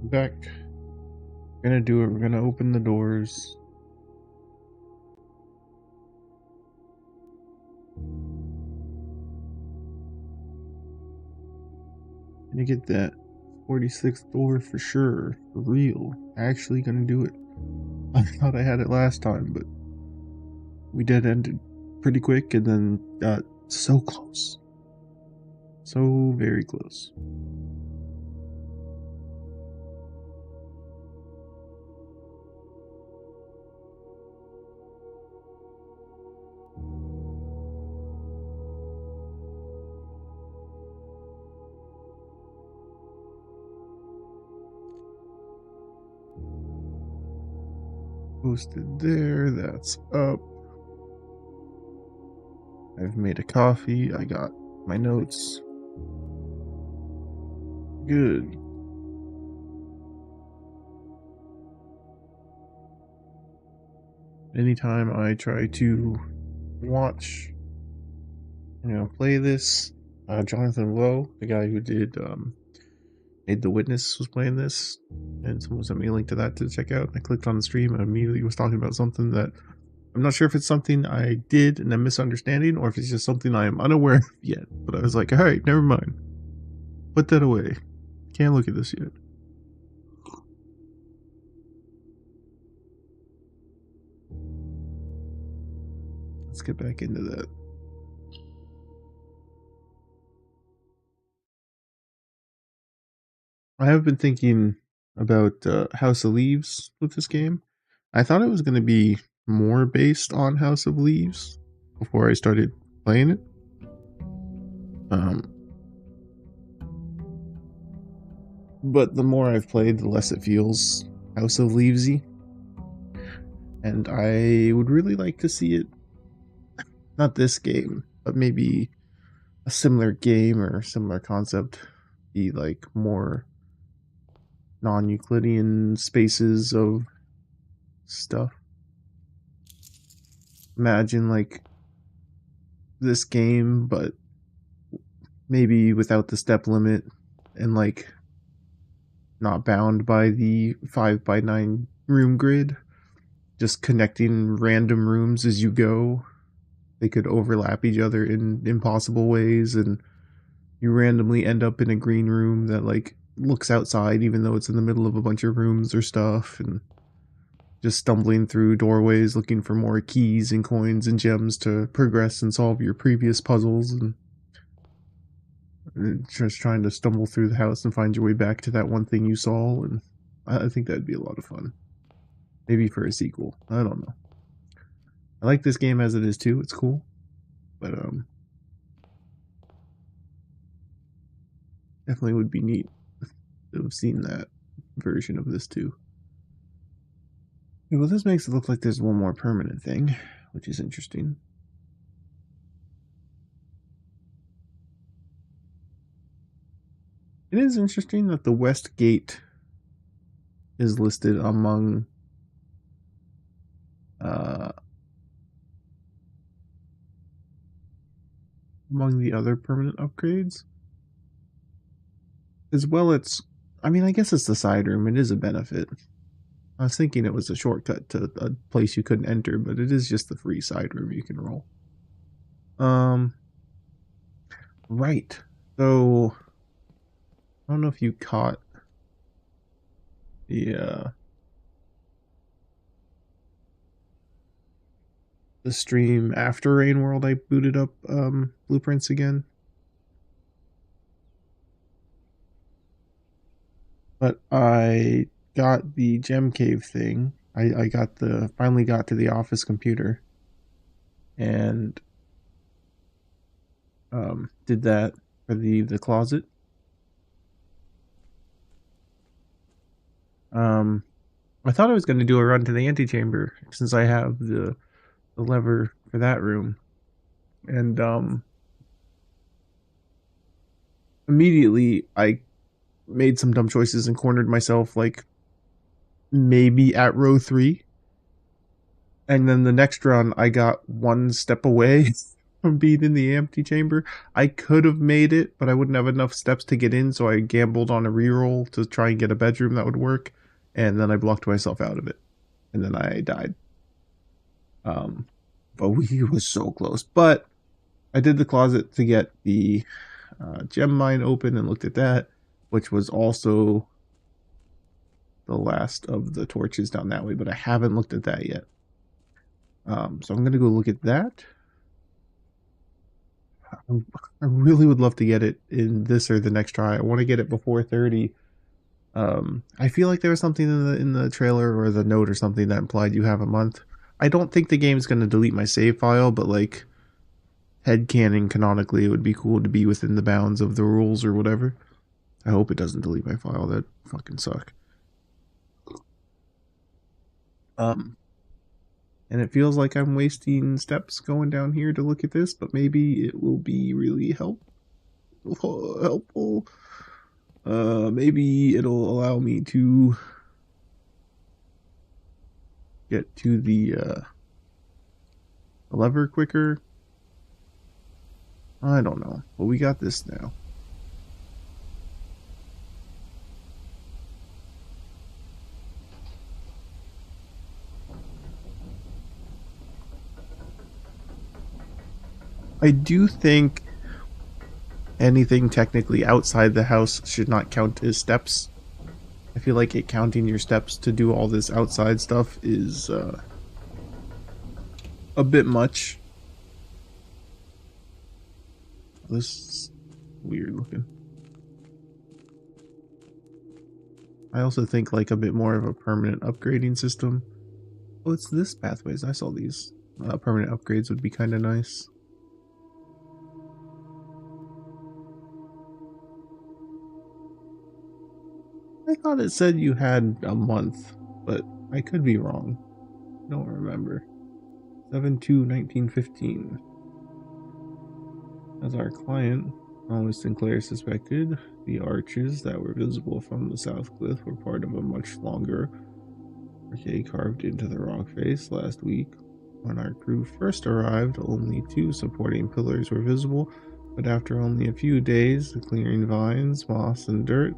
back. We're gonna do it. We're gonna open the doors. Gonna get that 46th door for sure. For real. Actually gonna do it. I thought I had it last time, but we did end it pretty quick and then got so close. So very close. Posted there, that's up. I've made a coffee, I got my notes. Good. Anytime I try to watch, play this, Jonathan Lowe, the guy who did Made the Witness, was playing this, and someone sent me a link to that to check out. I clicked on the stream and immediately was talking about something that I'm not sure if it's something I did and I'm misunderstanding or if it's just something I am unaware of yet. But I was like, alright, never mind. Put that away. Can't look at this yet. Let's get back into that. I have been thinking about House of Leaves with this game. I thought it was going to be more based on House of Leaves before I started playing it. But the more I've played, the less it feels House of Leavesy. And I would really like to see it, not this game, but maybe a similar game or similar concept be like more non-Euclidean spaces of stuff. Imagine like this game, but maybe without the step limit and like not bound by the 5x9 room grid, just connecting random rooms as you go. They could overlap each other in impossible ways, and you randomly end up in a green room that like looks outside even though it's in the middle of a bunch of rooms or stuff, and just stumbling through doorways looking for more keys and coins and gems to progress and solve your previous puzzles, and just trying to stumble through the house and find your way back to that one thing you saw. And I think that'd be a lot of fun. Maybe for a sequel. I don't know. I like this game as it is too. It's cool. But definitely would be neat to have seen that version of this too. Well, this makes it look like there's one more permanent thing, which is interesting. It is interesting that the West Gate is listed among the other permanent upgrades. As well, I mean, I guess it's the side room. It is a benefit. I was thinking it was a shortcut to a place you couldn't enter, but it is just the free side room you can roll. Right. So, I don't know if you caught the stream after Rain World. I booted up Blueprints again. But I got the Gem Cave thing. I finally got to the office computer and did that for the closet. I thought I was going to do a run to the antechamber since I have the lever for that room, and immediately I made some dumb choices and cornered myself like maybe at row 3, and then the next run I got one step away from being in the antechamber. I could have made it, but I wouldn't have enough steps to get in, so I gambled on a reroll to try and get a bedroom that would work, and then I blocked myself out of it, and then I died. But we was so close. But I did the closet to get the gem mine open and looked at that, which was also the last of the torches down that way, but I haven't looked at that yet. So I'm going to go look at that. I really would love to get it in this or the next try. I want to get it before 30. I feel like there was something in the trailer or the note or something that implied you have a month. I don't think the game's going to delete my save file, but like headcanon canonically, it would be cool to be within the bounds of the rules or whatever. I hope it doesn't delete my file. That fucking suck. And it feels like I'm wasting steps going down here to look at this, but maybe it will be really helpful. Maybe it'll allow me to get to the lever quicker. I don't know, but we got this now. I do think anything technically outside the house should not count as steps. I feel like it counting your steps to do all this outside stuff is a bit much. This is weird looking. I also think like a bit more of a permanent upgrading system. Oh, it's this pathways. I saw these. Permanent upgrades would be kind of nice. I thought it said you had a month, but I could be wrong. I don't remember. 7/2/1915. As our client, Thomas Sinclair suspected, the arches that were visible from the south cliff were part of a much longer arcade carved into the rock face. Last week, when our crew first arrived, only 2 supporting pillars were visible, but after only a few days, clearing vines, moss, and dirt,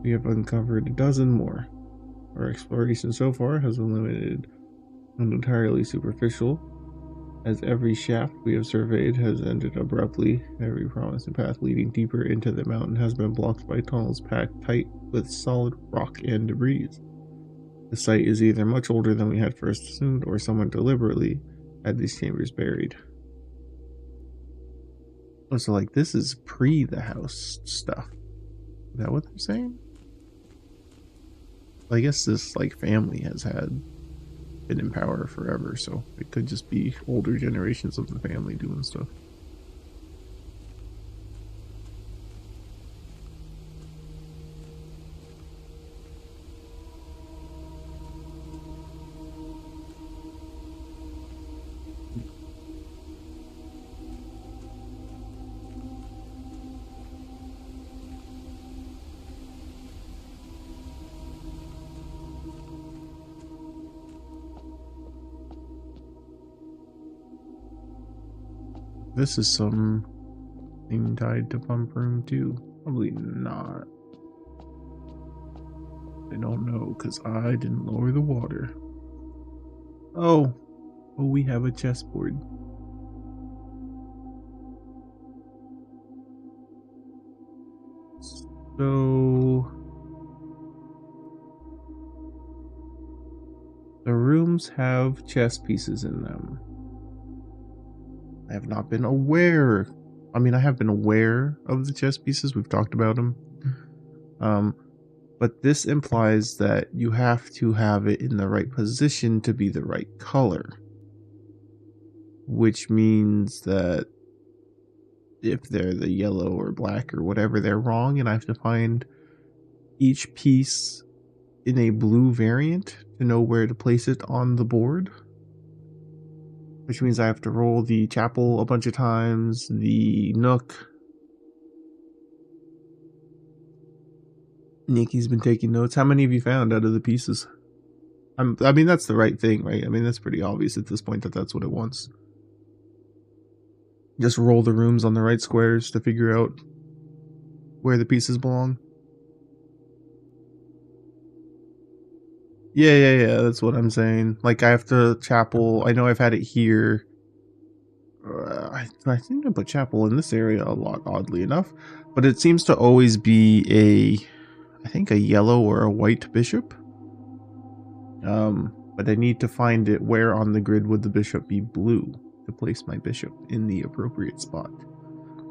we have uncovered a dozen more. Our exploration so far has been limited and entirely superficial, as every shaft we have surveyed has ended abruptly. Every promising path leading deeper into the mountain has been blocked by tunnels packed tight with solid rock and debris. The site is either much older than we had first assumed, or someone deliberately had these chambers buried. Oh, so like this is pre the house stuff. Is that what they're saying? I guess this like family has been in power forever, so it could just be older generations of the family doing stuff. This is something tied to Pump Room too. Probably not. I don't know, because I didn't lower the water. Oh, we have a chessboard. So the rooms have chess pieces in them. I have not been aware. I mean, I have been aware of the chess pieces. We've talked about them. But this implies that you have to have it in the right position to be the right color. Which means that if they're the yellow or black or whatever, they're wrong, and I have to find each piece in a blue variant to know where to place it on the board. Which means I have to roll the chapel a bunch of times, the nook. Nikki's been taking notes. How many have you found out of the pieces? I mean, that's the right thing, right? I mean, that's pretty obvious at this point that that's what it wants. Just roll the rooms on the right squares to figure out where the pieces belong. Yeah, that's what I'm saying. Like, I have to chapel. I know I've had it here. I seem to put chapel in this area a lot, oddly enough. But it seems to always be I think a yellow or a white bishop. But I need to find it. Where on the grid would the bishop be blue to place my bishop in the appropriate spot?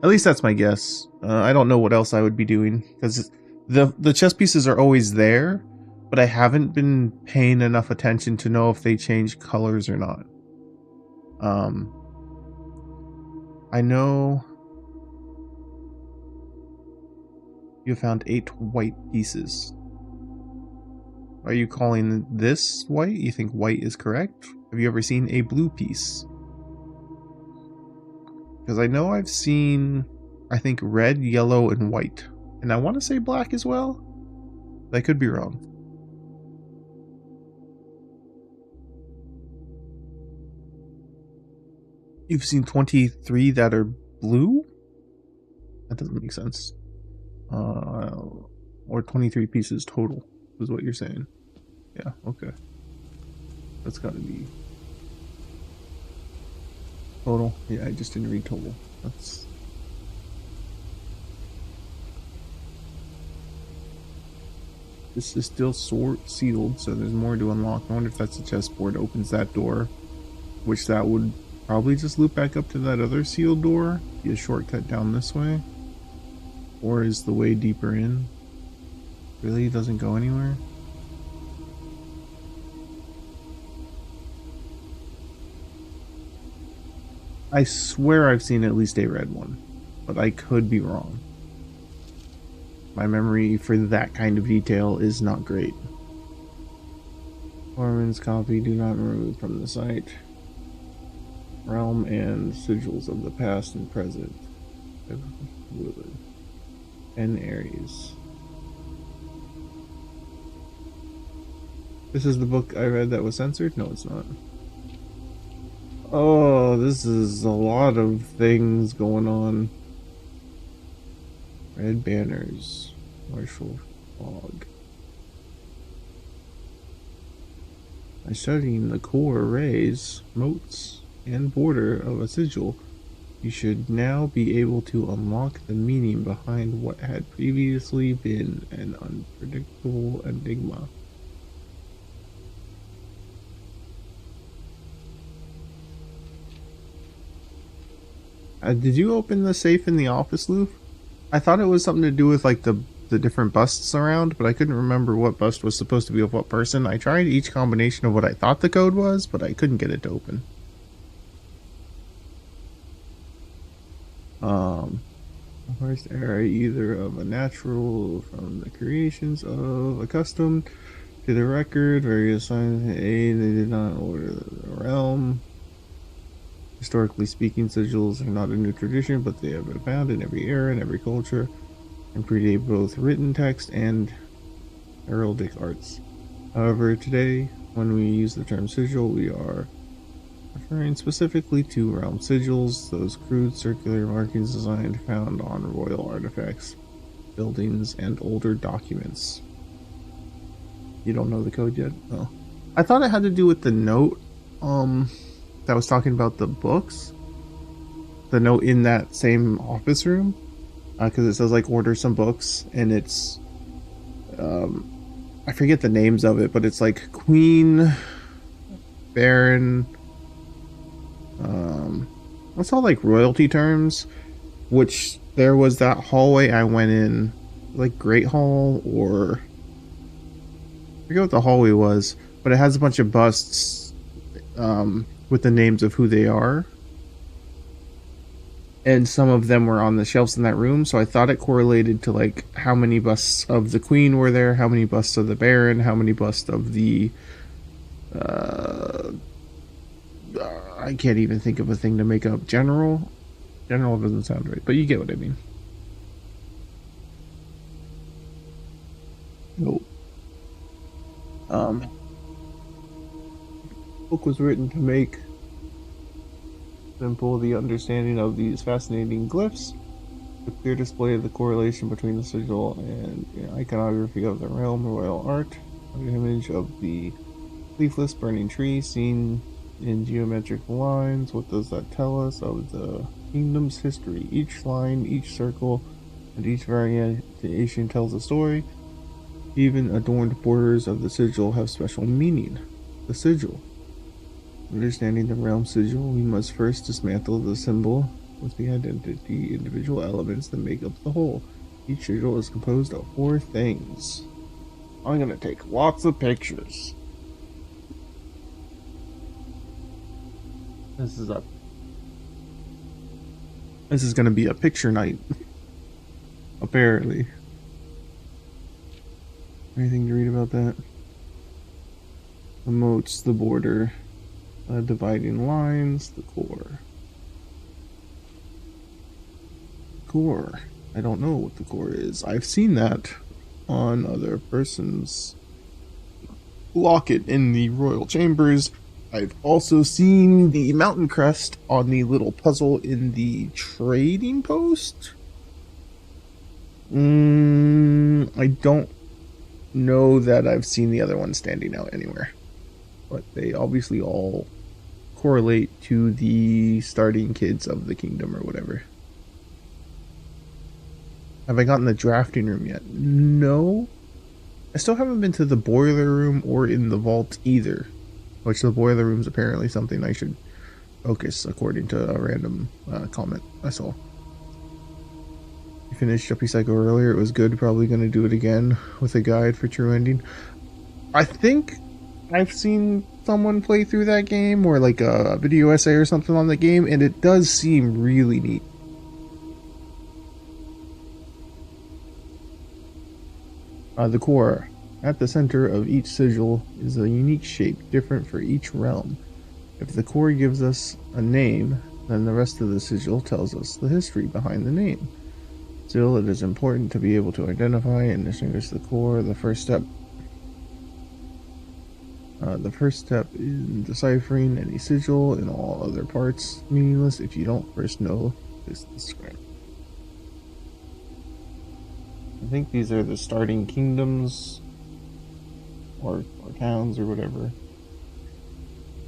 At least that's my guess. I don't know what else I would be doing, because the chess pieces are always there, but I haven't been paying enough attention to know if they change colors or not. I know you found 8 white pieces. Are you calling this white? You think white is correct? Have you ever seen a blue piece? Because I know I've seen, I think, red, yellow, and white. And I want to say black as well. I could be wrong. You've seen 23 that are blue? That doesn't make sense. Or 23 pieces total is what you're saying. Yeah, okay. That's gotta be total. Yeah, I just didn't read total. That's... This is still sealed, so there's more to unlock. I wonder if that's a chessboard opens that door, which that would probably just loop back up to that other sealed door, be a shortcut down this way. Or is the way deeper in? Really doesn't go anywhere? I swear I've seen at least a red one, but I could be wrong. My memory for that kind of detail is not great. Foreman's copy, do not remove from the site. Realm and sigils of the past and present. And Aries. This is the book I read that was censored? No, it's not. Oh, this is a lot of things going on. Red banners. Martial fog. By studying the core rays, motes, and border of a sigil, you should now be able to unlock the meaning behind what had previously been an unpredictable enigma. Did you open the safe in the office, Lou? I thought it was something to do with like the different busts around, but I couldn't remember what bust was supposed to be of what person. I tried each combination of what I thought the code was, but I couldn't get it to open. First era either of a natural from the creations of a custom to the record, various signs they did not order the realm. Historically speaking, sigils are not a new tradition, but they have been found in every era and every culture, and predate both written text and heraldic arts. However, today, when we use the term sigil, we are referring specifically to realm sigils, those crude circular markings designed found on royal artifacts, buildings, and older documents. You don't know the code yet? Oh. I thought it had to do with the note, that was talking about the books. The note in that same office room. Because it says, like, order some books, and it's... I forget the names of it, but it's like Queen, Baron... That's all like royalty terms, which there was that hallway I went in, like Great Hall, or I forget what the hallway was, but it has a bunch of busts with the names of who they are, and some of them were on the shelves in that room, so I thought it correlated to like how many busts of the Queen were there, how many busts of the Baron, how many busts of the I can't even think of a thing to make up. General? General doesn't sound right, but you get what I mean. Nope. Book was written to make Simple, the understanding of these fascinating glyphs, the clear display of the correlation between the sigil and iconography of the realm royal art, an image of the leafless burning tree seen in geometric lines. What does that tell us of the kingdom's history? Each line, each circle, and each variation tells a story. Even adorned borders of the sigil have special meaning. The sigil. Understanding the realm sigil, we must first dismantle the symbol with the identity individual elements that make up the whole. Each sigil is composed of 4 things. I'm gonna take lots of pictures. This is gonna be a picture night. Apparently. Anything to read about that? The moats, the border, dividing lines, the core. Core. I don't know what the core is. I've seen that on other persons' locket in the royal chambers. I've also seen the mountain crest on the little puzzle in the trading post. I don't know that I've seen the other one standing out anywhere, but they obviously all correlate to the starting kids of the kingdom or whatever. Have I gotten the drafting room yet? No. I still haven't been to the boiler room or in the vault either, which the boiler room is apparently something I should focus according to a random comment I saw. I finished Jumpy Psycho earlier. It was good. Probably going to do it again with a guide for true ending. I think I've seen someone play through that game or like a video essay or something on the game, and it does seem really neat. The core. At the center of each sigil is a unique shape different for each realm. If the core gives us a name, then the rest of the sigil tells us the history behind the name. Still, it is important to be able to identify and distinguish the core. The first step in deciphering any sigil and all other parts meaningless if you don't first know this description. I think these are the starting kingdoms or towns or whatever.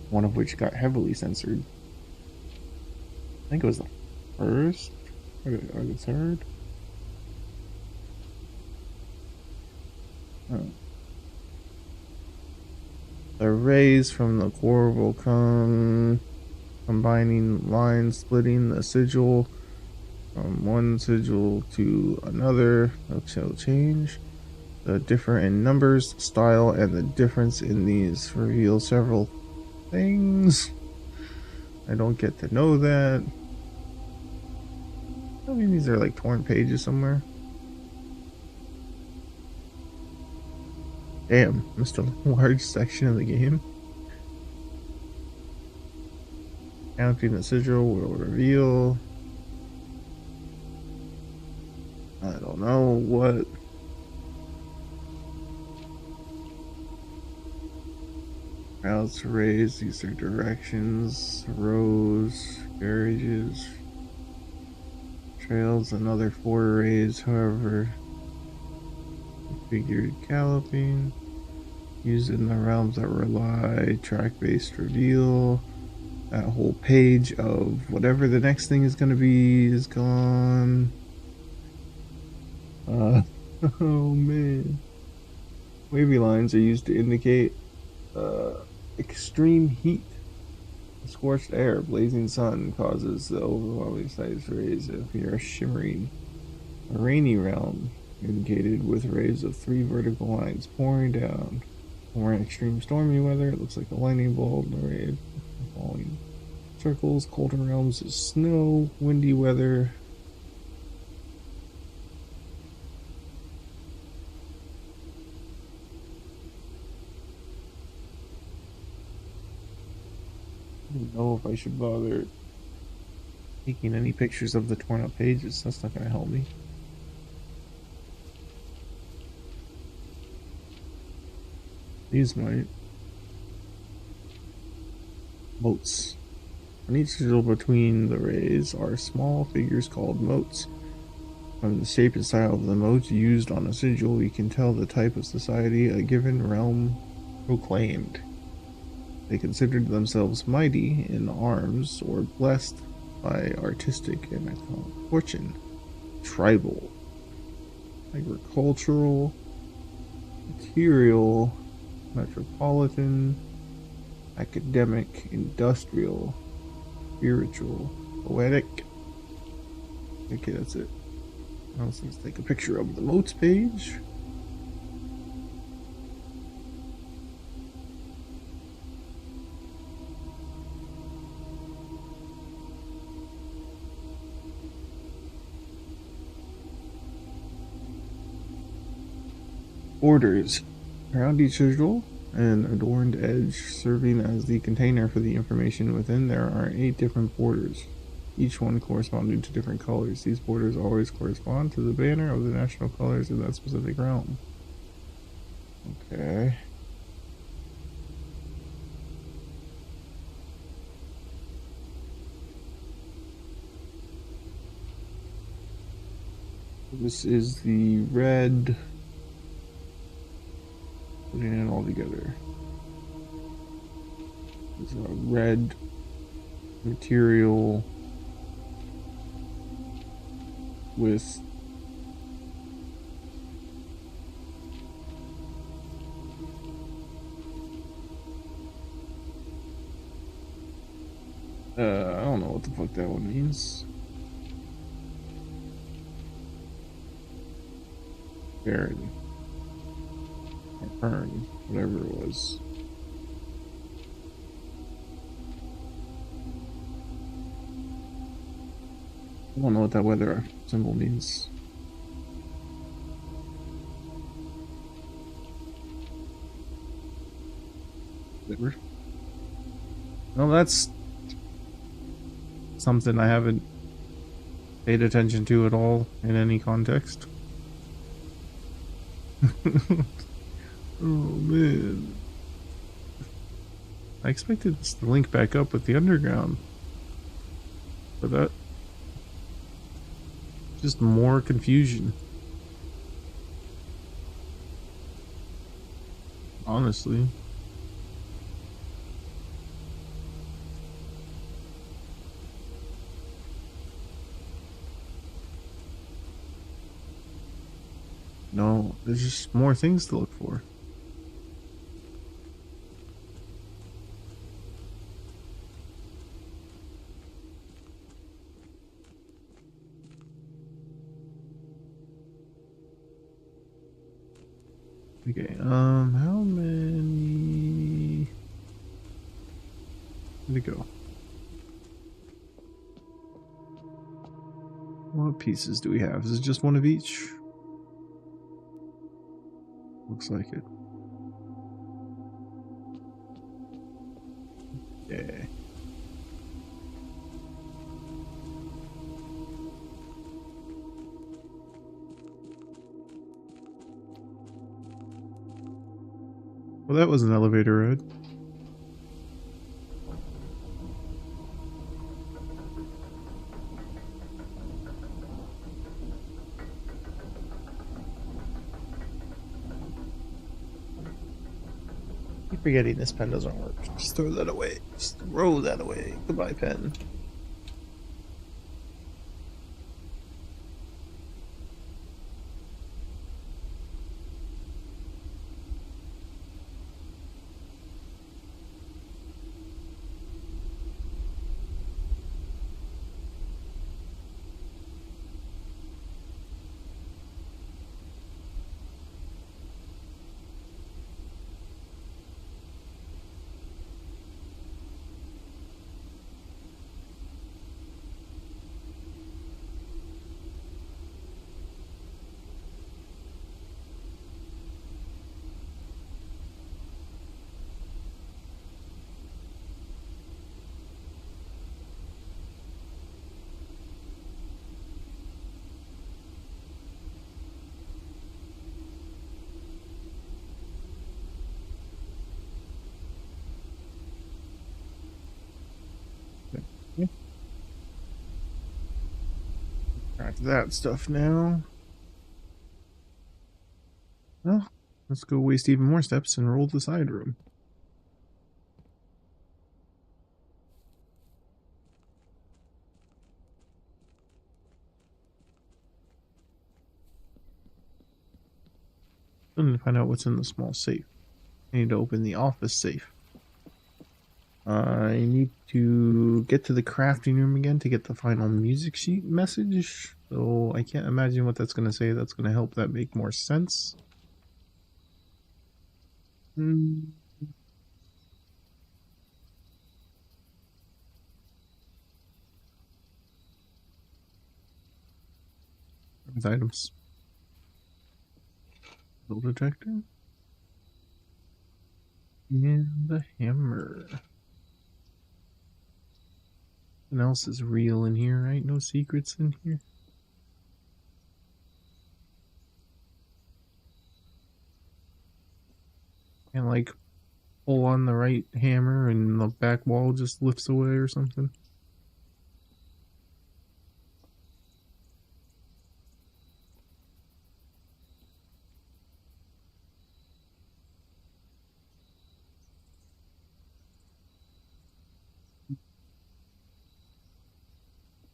One of which got heavily censored. I think it was the first or the third. Oh. The rays from the core will come, combining lines, splitting the sigil from one sigil to another. They'll change. The difference in numbers, style, and the difference in these reveal several things. I don't get to know that. I mean, these are like torn pages somewhere. Damn, missed a large section of the game. Counting the sigil will reveal. I don't know what. Routes raised, these are directions, rows, carriages, trails, another 4 rays, however. Figured galloping, used in the realms that rely, track-based reveal. That whole page of whatever the next thing is going to be is gone. Oh man. Wavy lines are used to indicate extreme heat. The scorched air, blazing sun causes the overwhelming size rays that appear shimmering. A rainy realm, indicated with rays of 3 vertical lines pouring down. When we're in extreme stormy weather, it looks like a lightning bolt. The ray falling circles. Colder realms is snow. Windy weather. I don't know if I should bother taking any pictures of the torn up pages. That's not going to help me. These might. Boats. On each sigil between the rays are small figures called motes. From the shape and style of the motes used on a sigil, you can tell the type of society a given realm proclaimed. They considered themselves mighty in arms or blessed by artistic and economic fortune. Tribal, agricultural, material, metropolitan, academic, industrial, spiritual, poetic. Okay, that's it. Now let's take a picture of the motes page. Borders. Around each sigil, an adorned edge serving as the container for the information within, there are 8 different borders, each one corresponding to different colors. These borders always correspond to the banner of the national colors of that specific realm. Okay. This is the red. Putting it all together. It's a red material with I don't know what the fuck that one means. Baron. Or Earn, whatever it was. I don't know what that weather symbol means. Whatever. Well, that's something I haven't paid attention to at all in any context. Oh man. I expected this to link back up with the underground. But that... just more confusion. Honestly. No, there's just more things to look for. Okay, how many... Where'd it go? What pieces do we have? Is it just one of each? Looks like it. Yeah. Well, that was an elevator ride. Keep forgetting this pen doesn't work. Just throw that away. Just throw that away. Goodbye, pen. collect that stuff now. Well, let's go waste even more steps and roll the side room. And find out what's in the small safe. I need to open the office safe. I need to get to the crafting room again to get the final music sheet message. So I can't imagine what that's going to say. That's going to help that make more sense. Items. Metal detector. And the hammer. What else is real in here, right? No secrets in here. And like pull on the right hammer and the back wall just lifts away or something.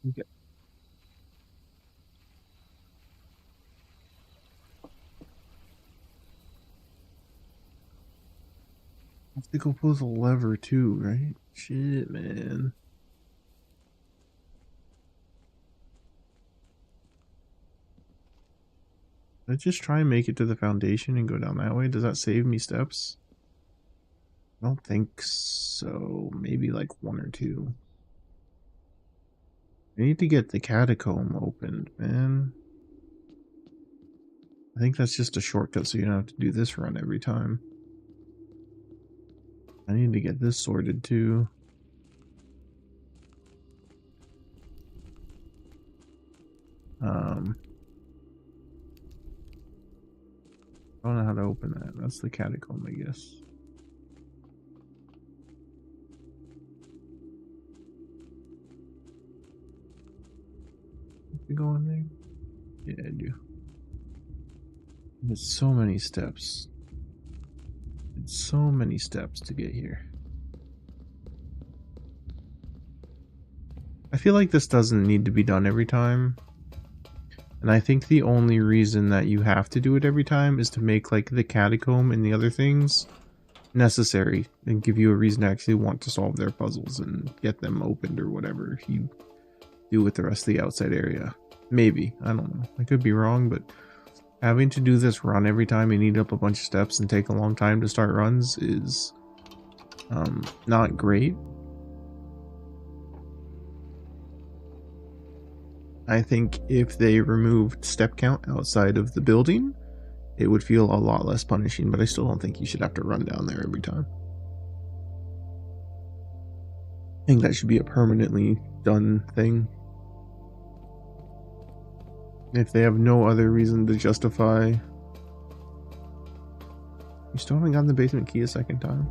Okay. I have to go pull the lever too, right? Shit, man. Let's just try and make it to the foundation and go down that way. Does that save me steps? I don't think so. Maybe like 1 or 2. I need to get the catacomb opened, man. I think that's just a shortcut so you don't have to do this run every time. I need to get this sorted too. I don't know how to open that. That's the catacomb, I guess. You go in there? Yeah, I do. There's so many steps. It's so many steps to get here. I feel like this doesn't need to be done every time. And I think the only reason that you have to do it every time is to make like the catacomb and the other things necessary and give you a reason to actually want to solve their puzzles and get them opened or whatever you do with the rest of the outside area. Maybe. I don't know. I could be wrong, but having to do this run every time and eat up a bunch of steps and take a long time to start runs is not great. I think if they removed step count outside of the building, it would feel a lot less punishing, but I still don't think you should have to run down there every time. I think that should be a permanently done thing. If they have no other reason to justify... You still haven't gotten the basement key a second time?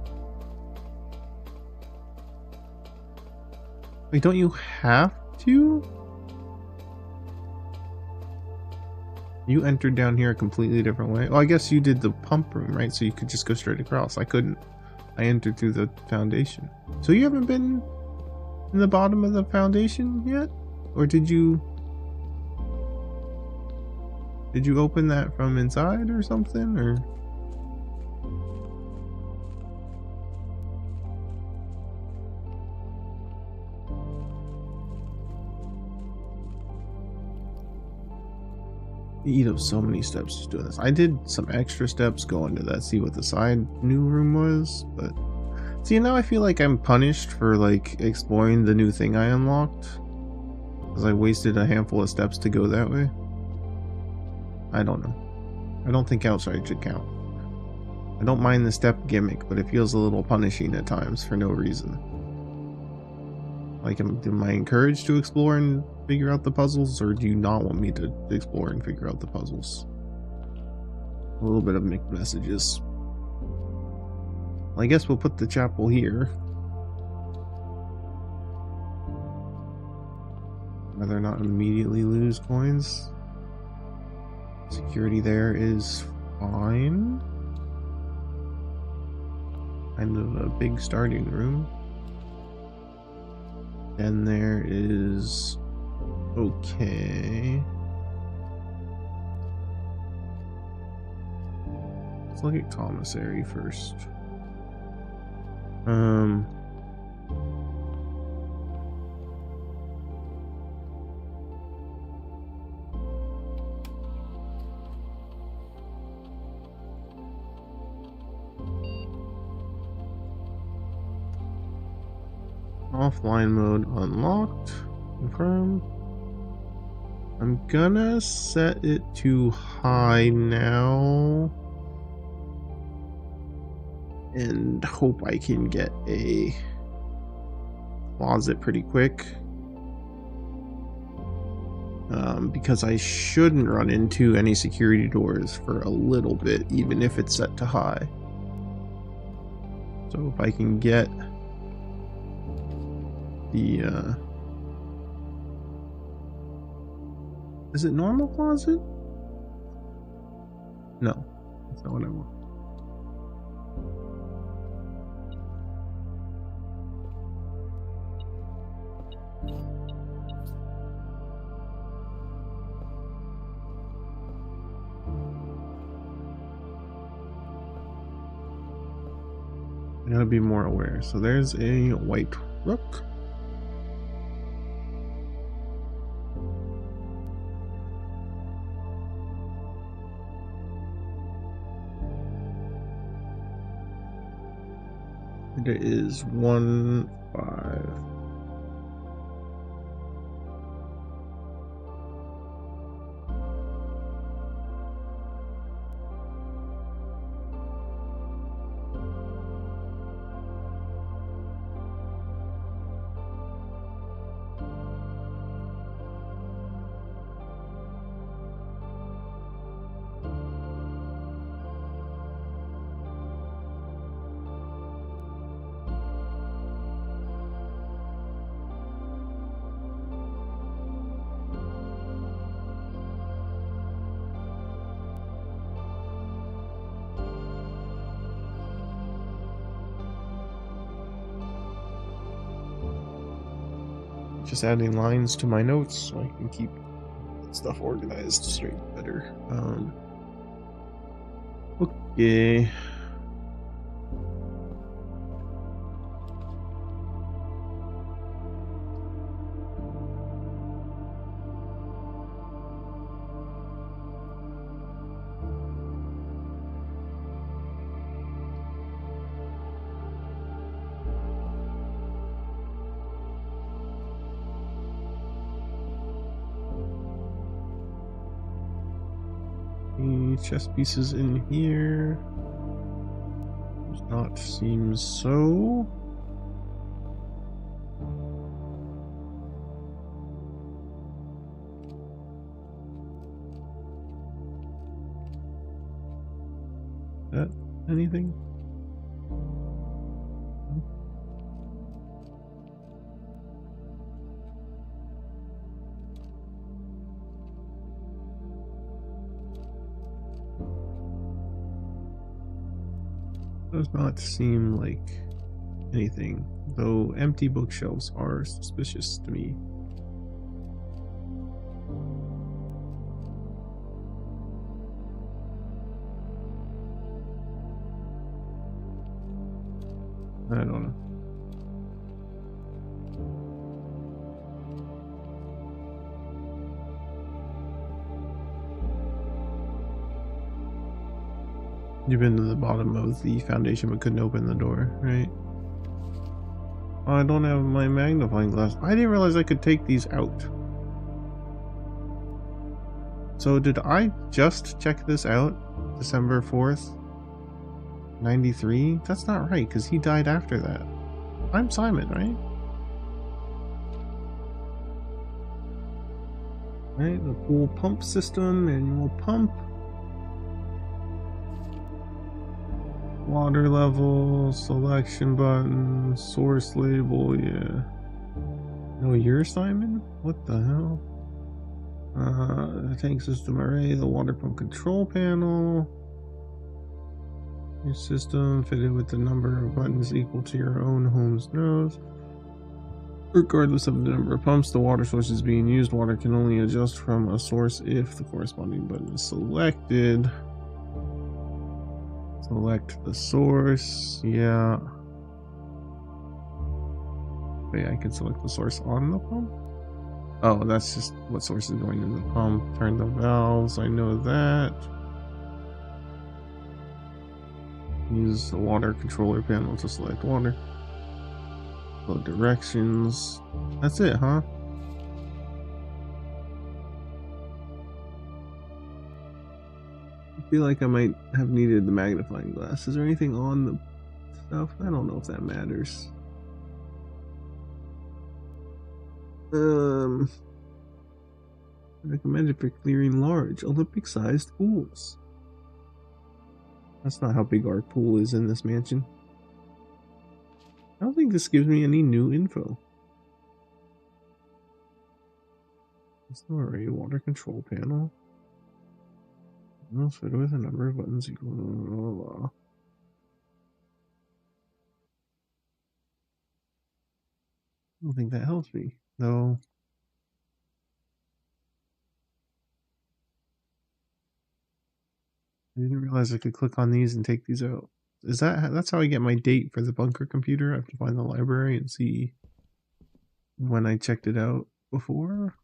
Wait, don't you have to? You entered down here a completely different way. Well, I guess you did the pump room, right? So you could just go straight across. I couldn't. I entered through the foundation. So you haven't been in the bottom of the foundation yet? Or did you... Did you open that from inside or something? Or... You eat up so many steps just doing this. I did some extra steps going to that, see what the side new room was, but see, now I feel like I'm punished for like exploring the new thing I unlocked because I wasted a handful of steps to go that way. I don't know. I don't think outside should count. I don't mind the step gimmick, but it feels a little punishing at times for no reason. Like, am I encouraged to explore and figure out the puzzles, or do you not want me to explore and figure out the puzzles? A little bit of mixed messages. Well, I guess we'll put the chapel here. rather not immediately lose coins. Security there is fine. Kind of a big starting room. And there is okay. Let's look at commissary first. Offline mode unlocked. Confirm. I'm gonna set it to high now and hope I can get a closet pretty quick. Because I shouldn't run into any security doors for a little bit, even if it's set to high. So if I can get the is it normal closet? No, that's not what I want. I gotta be more aware. So there's a white rook. It is 1-5. Just adding lines to my notes so I can keep stuff organized straight better. Okay. Chess pieces in here. Does not seem so. That anything? Does not seem like anything, though empty bookshelves are suspicious to me. I don't know. You've been to the bottom of the foundation but couldn't open the door, right? Oh, I don't have my magnifying glass. I didn't realize I could take these out. So did I just check this out? December 4th? 93? That's not right, because he died after that. I'm Simon, right? Right, the pool pump system, manual pump. Water level, selection button, source label, yeah. No, you're Simon? What the hell? The tank system array, the water pump control panel. Your system fitted with the number of buttons equal to your own home's nose. Regardless of the number of pumps the water source is being used, water can only adjust from a source if the corresponding button is selected. Select the source. Yeah. Wait, I can select the source on the pump? Oh, that's just what source is going in the pump. Turn the valves, I know that. Use the water controller panel to select water. Flow directions. That's it, huh? I feel like I might have needed the magnifying glass. Is there anything on the stuff? I don't know if that matters. Recommended for clearing large Olympic-sized pools. That's not how big our pool is in this mansion. I don't think this gives me any new info. It's not a water control panel. Fit with a number of buttons equal to blah, blah, blah. I don't think that helps me, though. I didn't realize I could click on these and take these out. That's how I get my date for the bunker computer? I have to find the library and see when I checked it out before.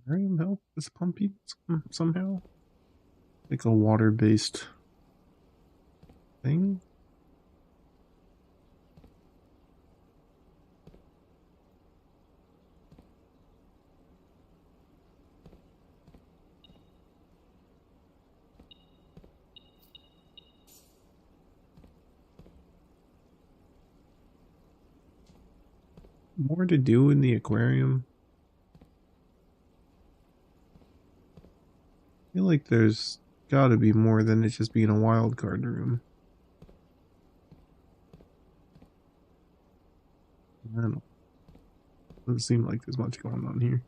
Aquarium help is pumping somehow? Like a water-based thing? More to do in the aquarium? I feel like there's gotta be more than it just being a wild card room. I don't know. Doesn't seem like there's much going on here.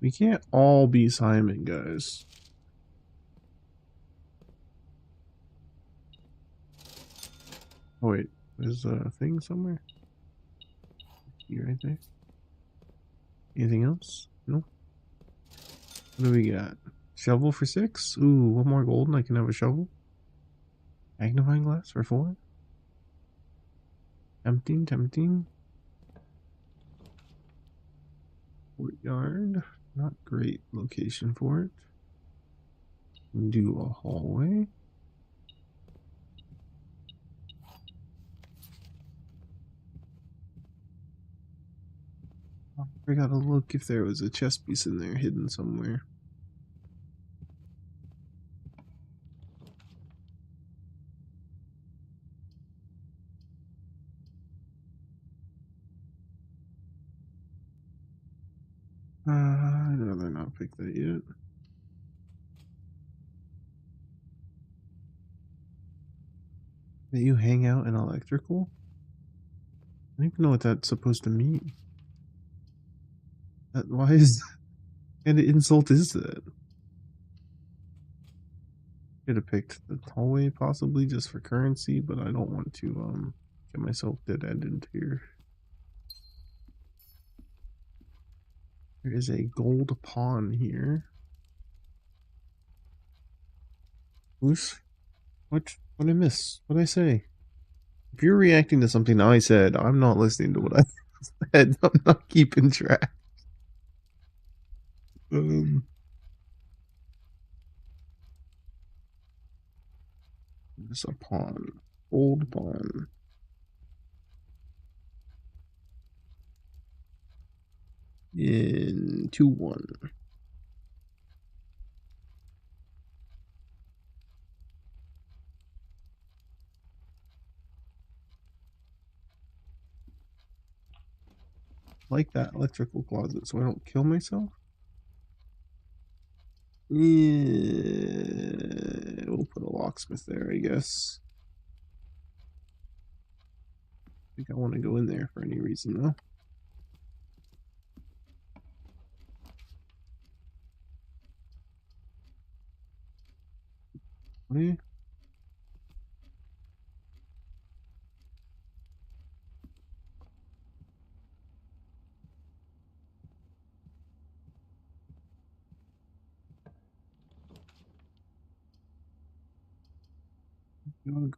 We can't all be Simon, guys. Oh wait, there's a thing somewhere. You right there. Anything else? No. What do we got? Shovel for 6? Ooh, one more gold and I can have a shovel. Magnifying glass for 4? Tempting, tempting. Courtyard. Not great location for it. Do a hallway. I gotta look if there was a chest piece in there hidden somewhere. I'd rather not pick that yet. That you hang out in electrical? I don't even know what that's supposed to mean. Why is what kind of insult is that? Could have picked the hallway possibly just for currency, but I don't want to get myself dead-ended here. There is a gold pawn here. Whoosh. What I miss? What'd I say? If you're reacting to something I said, I'm not listening to what I said. I'm not keeping track. There's a pawn. Gold pawn. in 2-1. Like that electrical closet so I don't kill myself. Yeah, we'll put a locksmith there, I guess. I think I want to go in there for any reason though. Okay.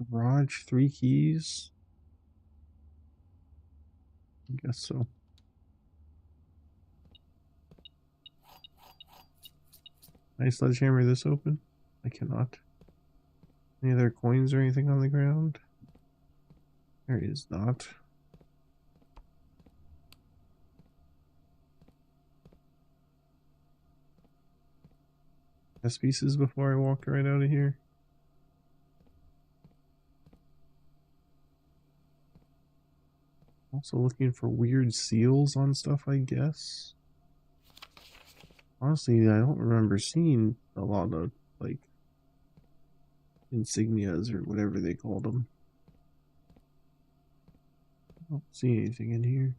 Garage, 3 keys. I guess so. Can I sledgehammer this open? I cannot. Any other coins or anything on the ground? There is not. Chess pieces before I walk right out of here. Also looking for weird seals on stuff, I guess. Honestly, I don't remember seeing a lot of, like, insignias or whatever they called them. I don't see anything in here.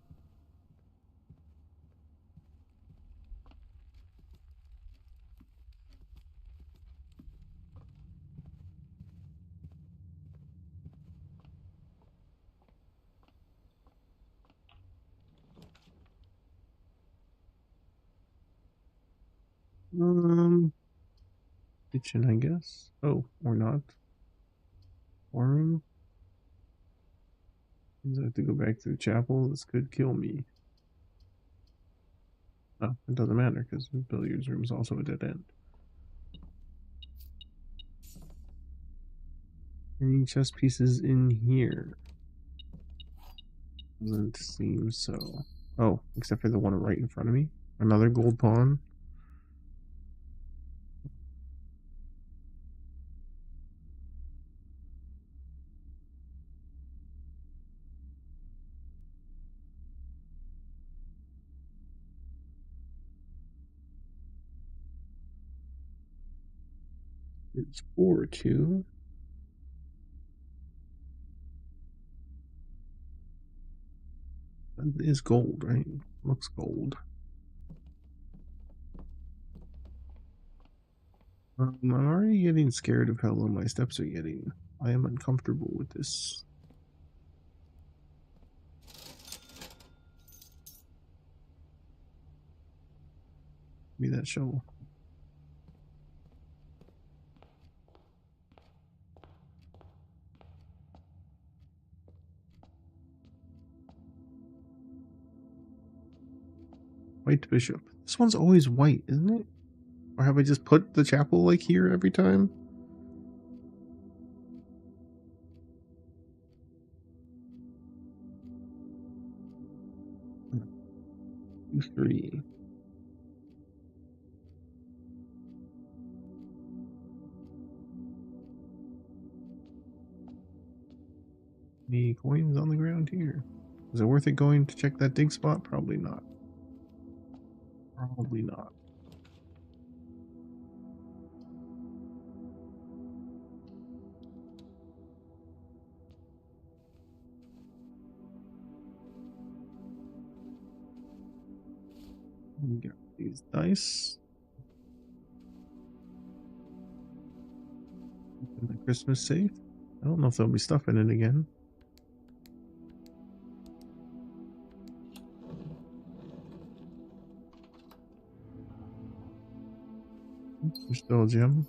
Kitchen, I guess. Oh, or not. Forum. Means I have to go back to the chapel. This could kill me. Oh, it doesn't matter because the billiards room is also a dead end. Any chess pieces in here? Doesn't seem so. Oh, except for the one right in front of me. Another gold pawn. It's 4-2. That is gold, right? Looks gold. I'm already getting scared of how low my steps are getting. I am uncomfortable with this. Give me that shovel. White bishop. This one's always white, isn't it? Or have I just put the chapel like here every time? Two, 3. Any coins on the ground here? Is it worth it going to check that dig spot? Probably not. Probably not. We got these dice. Open the Christmas safe. I don't know if there'll be stuff in it again. There's still a gem.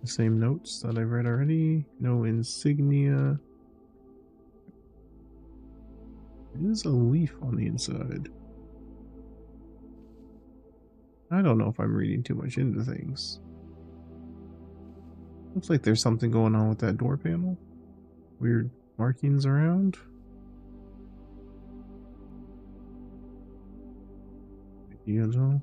The same notes that I've read already. No insignia. There is a leaf on the inside. I don't know if I'm reading too much into things. Looks like there's something going on with that door panel. Weird markings around. You know?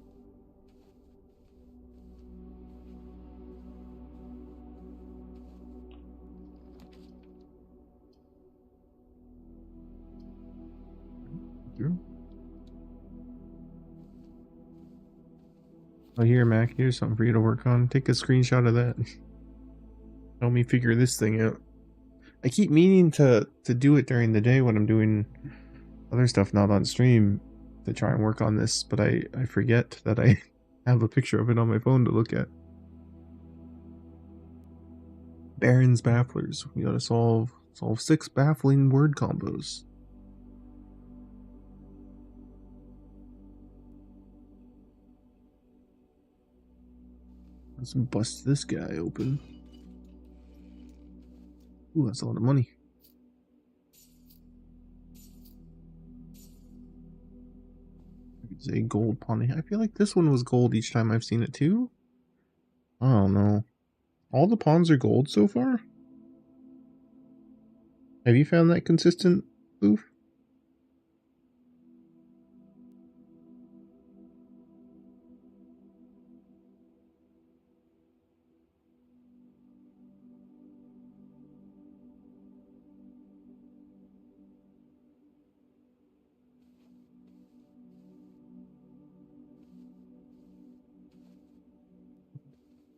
Oh, here, Mac. Here's something for you to work on. Take a screenshot of that. Help me figure this thing out. I keep meaning to do it during the day when I'm doing other stuff not on stream to try and work on this, but I forget that I have a picture of it on my phone to look at. Baron's Bafflers. We gotta solve 6 baffling word combos. Let's bust this guy open. Ooh, that's a lot of money. It's a gold pawn. I feel like this one was gold each time I've seen it too. I don't know. All the pawns are gold so far? Have you found that consistent, Boof?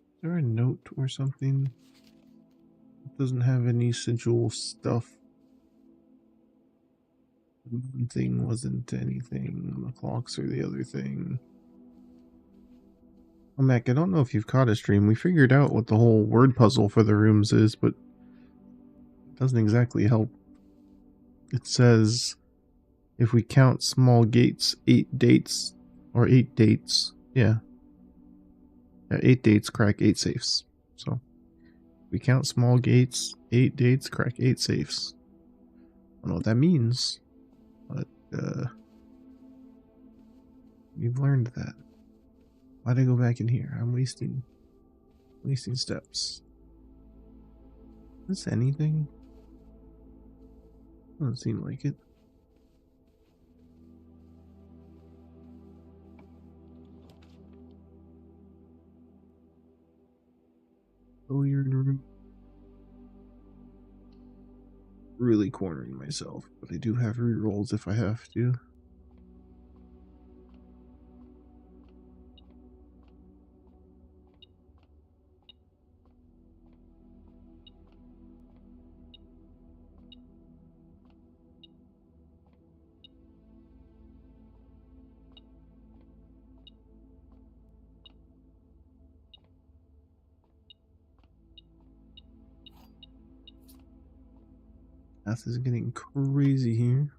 Is there a note or something? It doesn't have any sigil stuff. One thing wasn't anything. The clocks are the other thing. Oh, Mac, I don't know if you've caught a stream. We figured out what the whole word puzzle for the rooms is, but it doesn't exactly help. It says if we count small gates, 8 dates, or 8 dates. Yeah. 8 dates, crack 8 safes. So, if we count small gates, 8 dates, crack 8 safes. I don't know what that means, but we've learned that. Why'd I go back in here? I'm wasting steps. Is this anything? Doesn't seem like it. Billiard room. Really cornering myself, but I do have rerolls if I have to. Math is getting crazy here.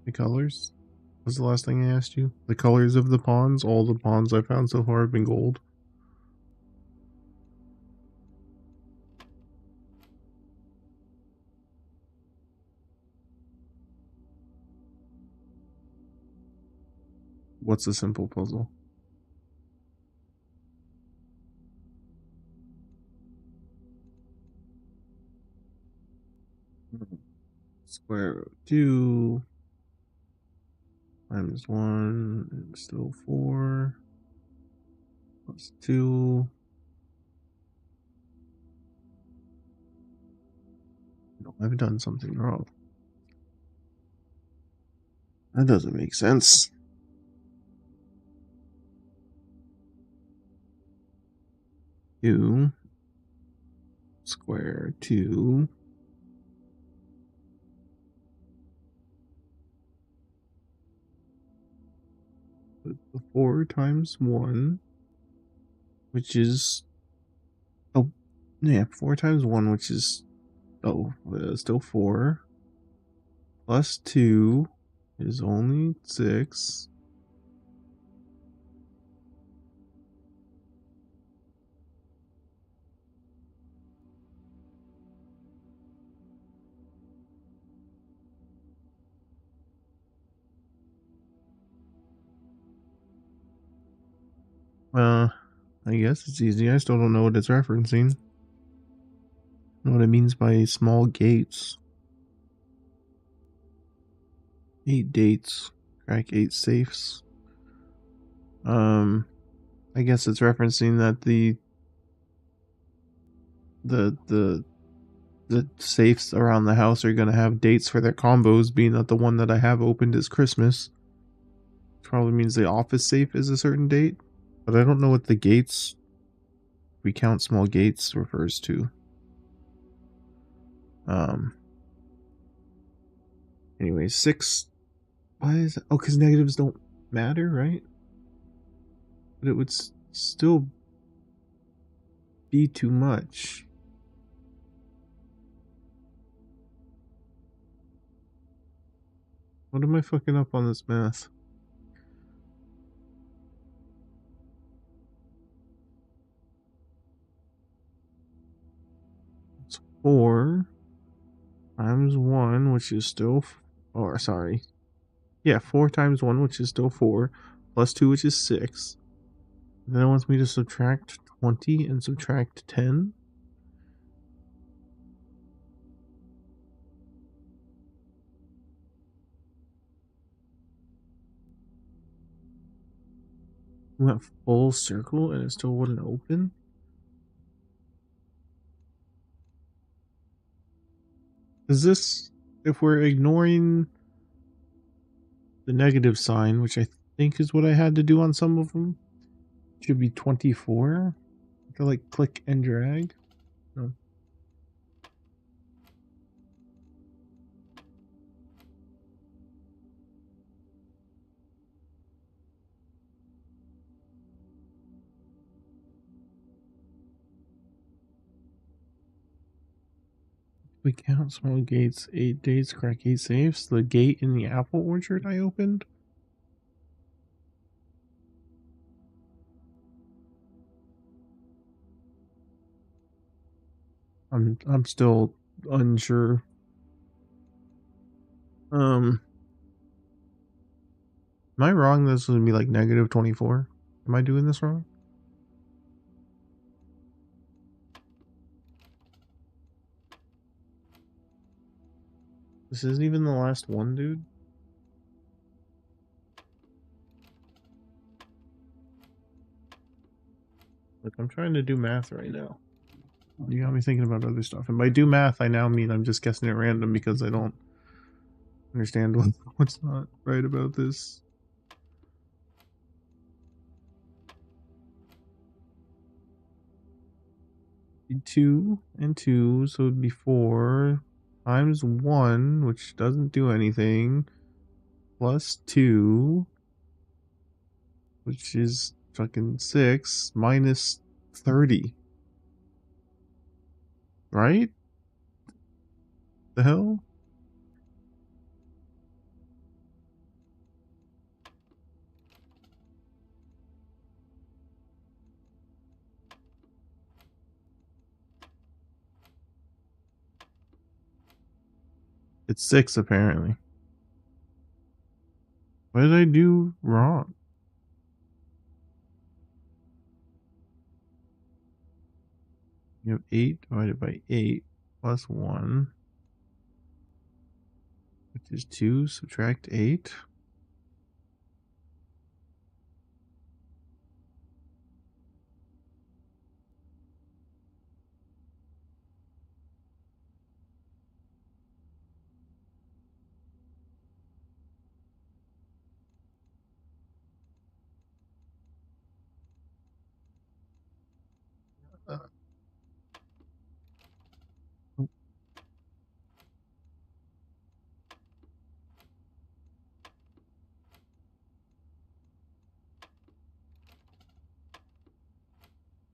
The colors? What's the last thing I asked you? The colors of the pawns? All the pawns I found so far have been gold. What's a simple puzzle? Square root 2 times 1 and still 4 plus 2. No, I've done something wrong. That doesn't make sense. Two square 2 the 4 times 1, which is, oh yeah, 4 times 1, which is, still 4, plus 2 is only 6. I guess it's easy. I still don't know what it's referencing. I know what it means by small gates. 8 dates. crack 8 safes. I guess it's referencing that the safes around the house are gonna have dates for their combos, being that the one that I have opened is Christmas. Probably means the office safe is a certain date, but I don't know what the gates, if we count small gates, refers to. Anyway, 6. Why is it? Oh, because negatives don't matter, right? But it would still be too much. What am I fucking up on this math? It's 4 times 1, which is still... Or, sorry. Yeah, 4 times 1, which is still 4, plus 2, which is 6. Then it wants me to subtract 20 and subtract 10. We went full circle and it still wouldn't open? Is this... If we're ignoring the negative sign, which I think is what I had to do on some of them, it should be 24. To like click and drag. No. We count small gates, 8 dates, crack 8 safes. The gate in the apple orchard I opened. I'm still unsure. Am I wrong? This would be like negative 24. Am I doing this wrong? This isn't even the last one, dude. Look, I'm trying to do math right now. You got me thinking about other stuff. And by do math, I now mean I'm just guessing at random because I don't understand what's not right about this. 2 and 2, so it'd be 4 times 1, which doesn't do anything, plus 2, which is fucking 6, minus 30. Right? The hell? It's 6, apparently. What did I do wrong? You have 8 divided by 8 plus 1, which is 2, subtract 8.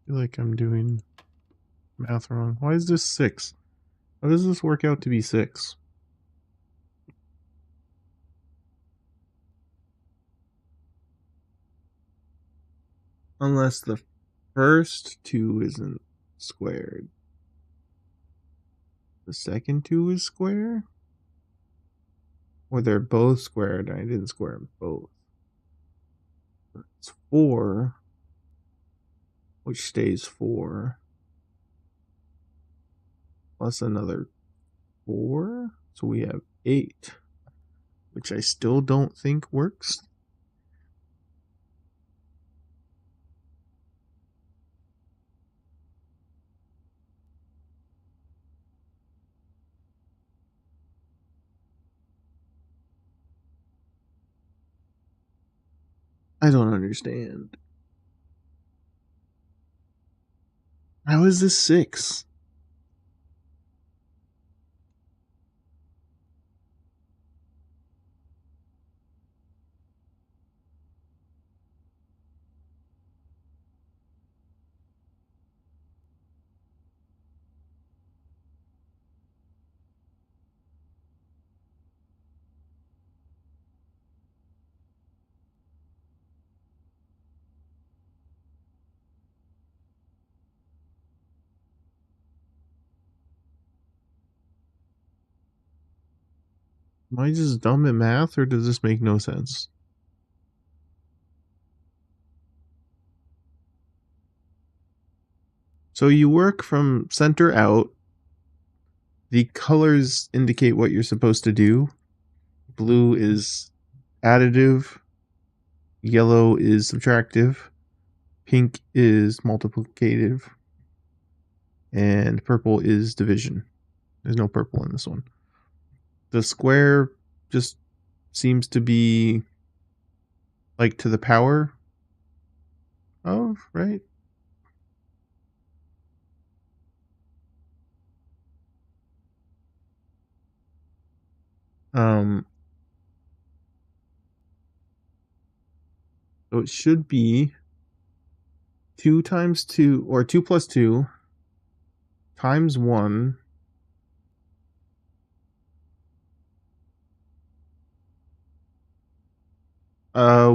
I feel like I'm doing math wrong. Why is this 6? How does this work out to be 6? Unless the first 2 isn't squared. The second 2 is square? Or they're both squared and I didn't square them both. It's 4, which stays 4, plus another 4, so we have 8, which I still don't think works. I don't understand. How is this 6? Am I just dumb at math, or does this make no sense? So you work from center out. The colors indicate what you're supposed to do. Blue is additive. Yellow is subtractive. Pink is multiplicative. And purple is division. There's no purple in this one. The square just seems to be like to the power of, right? Um, so it should be 2 times 2, or 2 plus 2 times 1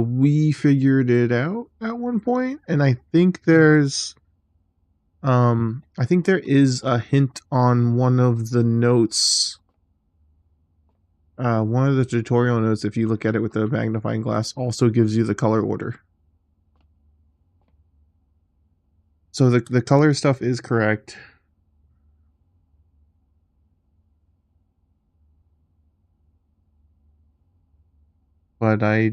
we figured it out at one point, and I think there is a hint on one of the notes. One of the tutorial notes, if you look at it with a magnifying glass, also gives you the color order. So the color stuff is correct. But I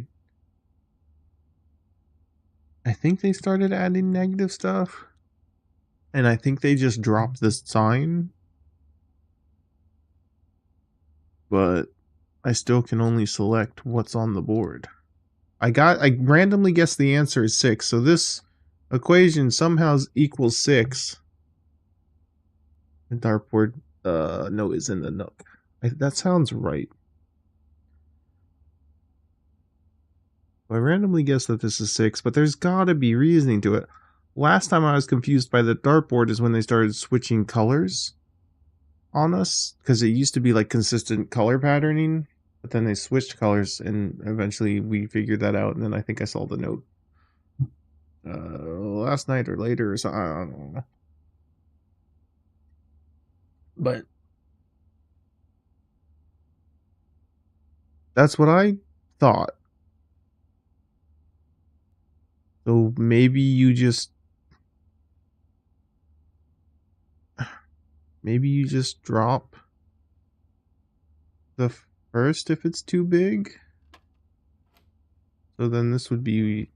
think they started adding negative stuff. And I think they just dropped this sign. But I still can only select what's on the board. I randomly guessed the answer is 6, so this equation somehow equals 6. The dartboard note is in the nook. That sounds right. I randomly guessed that this is 6, but there's gotta be reasoning to it. Last time I was confused by the dartboard is when they started switching colors on us, because it used to be like consistent color patterning, but then they switched colors, and eventually we figured that out, and then I think I saw the note last night or later or something. I don't know. But that's what I thought. So maybe you just drop the first if it's too big. So then this would be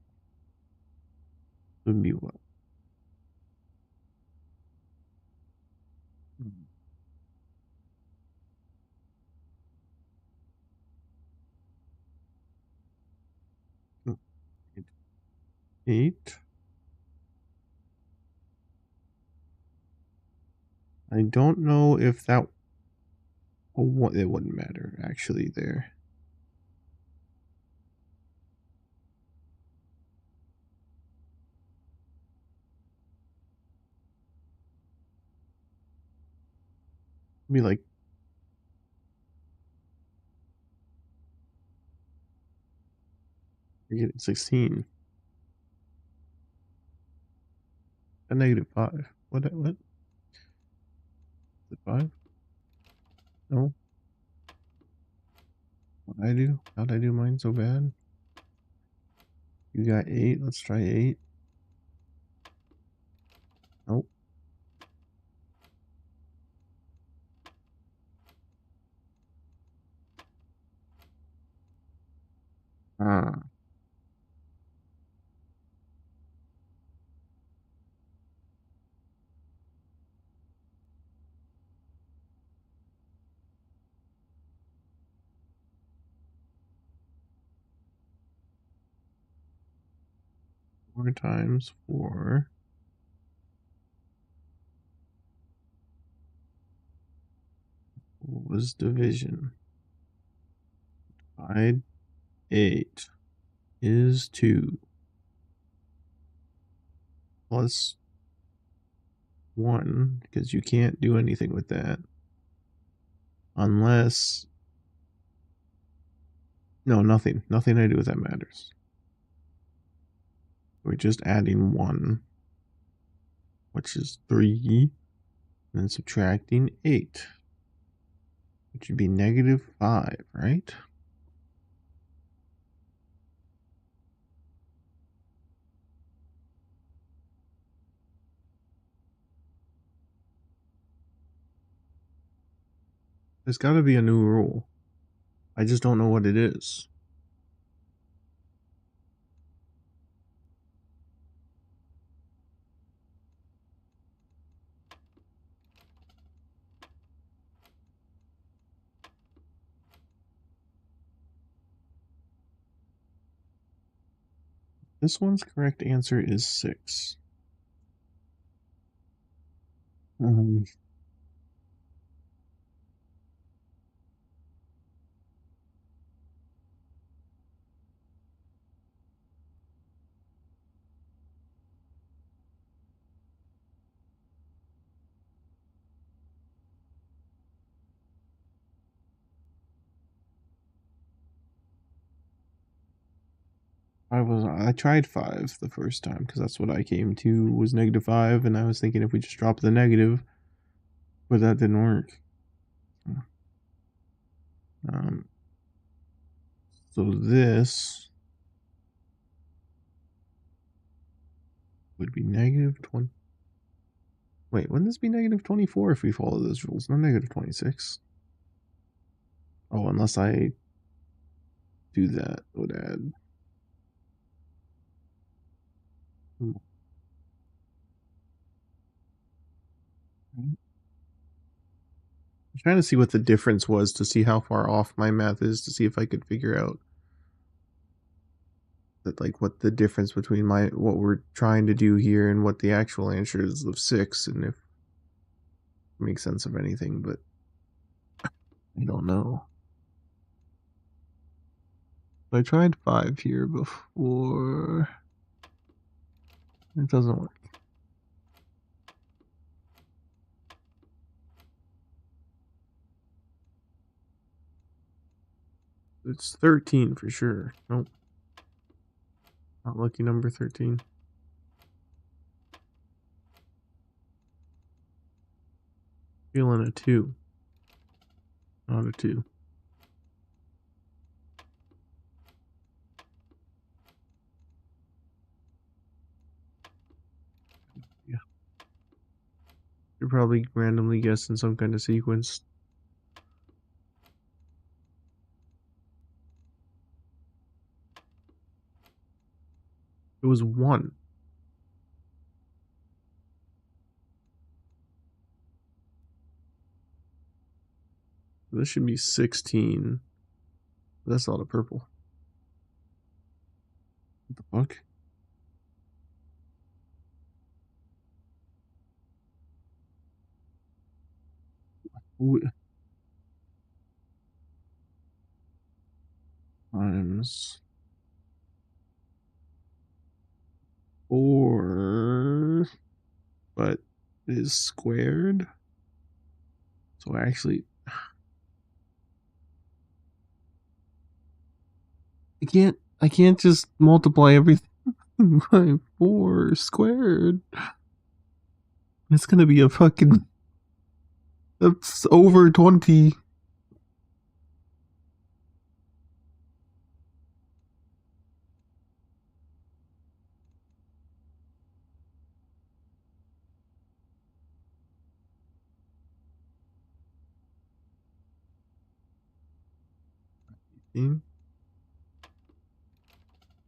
what? Eight. I don't know if that. Oh, it wouldn't matter actually there. Be like you're getting 16. A -5. What? Is it 5? No. What I do? How'd I do mine so bad? You got 8. Let's try 8. Nope. 4 times 4 was division. Divide 8 is 2 plus 1, because you can't do anything with that. Unless... No, nothing. Nothing I do with that matters. We're just adding 1, which is 3, and then subtracting 8, which would be -5, right? There's got to be a new rule. I just don't know what it is. This one's correct answer is 6. I tried 5 the first time because that's what I came to was -5, and I was thinking if we just drop the negative, but that didn't work. So this would be -20. Wait, wouldn't this be -24 if we follow those rules? No, -26. Oh, unless I do that, it would add. I'm trying to see what the difference was to see how far off my math is to see if I could figure out that, like, what the difference between what we're trying to do here and what the actual answer is of 6, and if it makes sense of anything, but I don't know. I tried 5 here before. It doesn't work. It's 13 for sure. Nope. Not lucky number 13. Feeling a 2. Not a 2. Yeah. You're probably randomly guessing some kind of sequence. It was 1. This should be 16. That's not a purple. What the fuck? Times 4, but is squared. So actually, I can't just multiply everything by 4 squared. It's gonna be a fucking, that's over 20.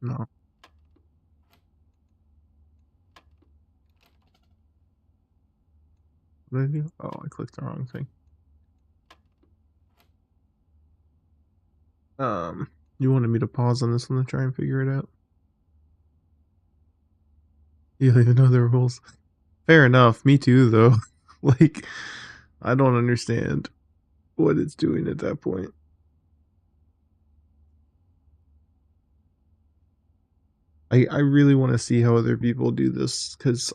No. What did I do? Oh, I clicked the wrong thing. You wanted me to pause on this one to try and figure it out? You don't even know the rules. Fair enough. Me too, though. Like, I don't understand what it's doing at that point. I really want to see how other people do this because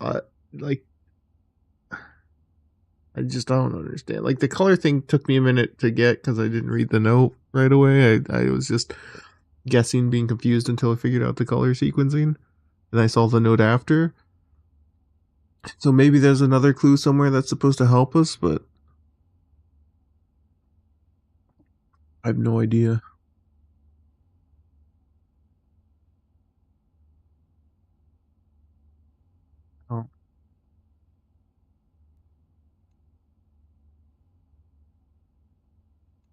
like I just don't understand. Like the color thing took me a minute to get because I didn't read the note right away. I was just guessing, being confused until I figured out the color sequencing, and I saw the note after. So maybe there's another clue somewhere that's supposed to help us, but I have no idea. Oh,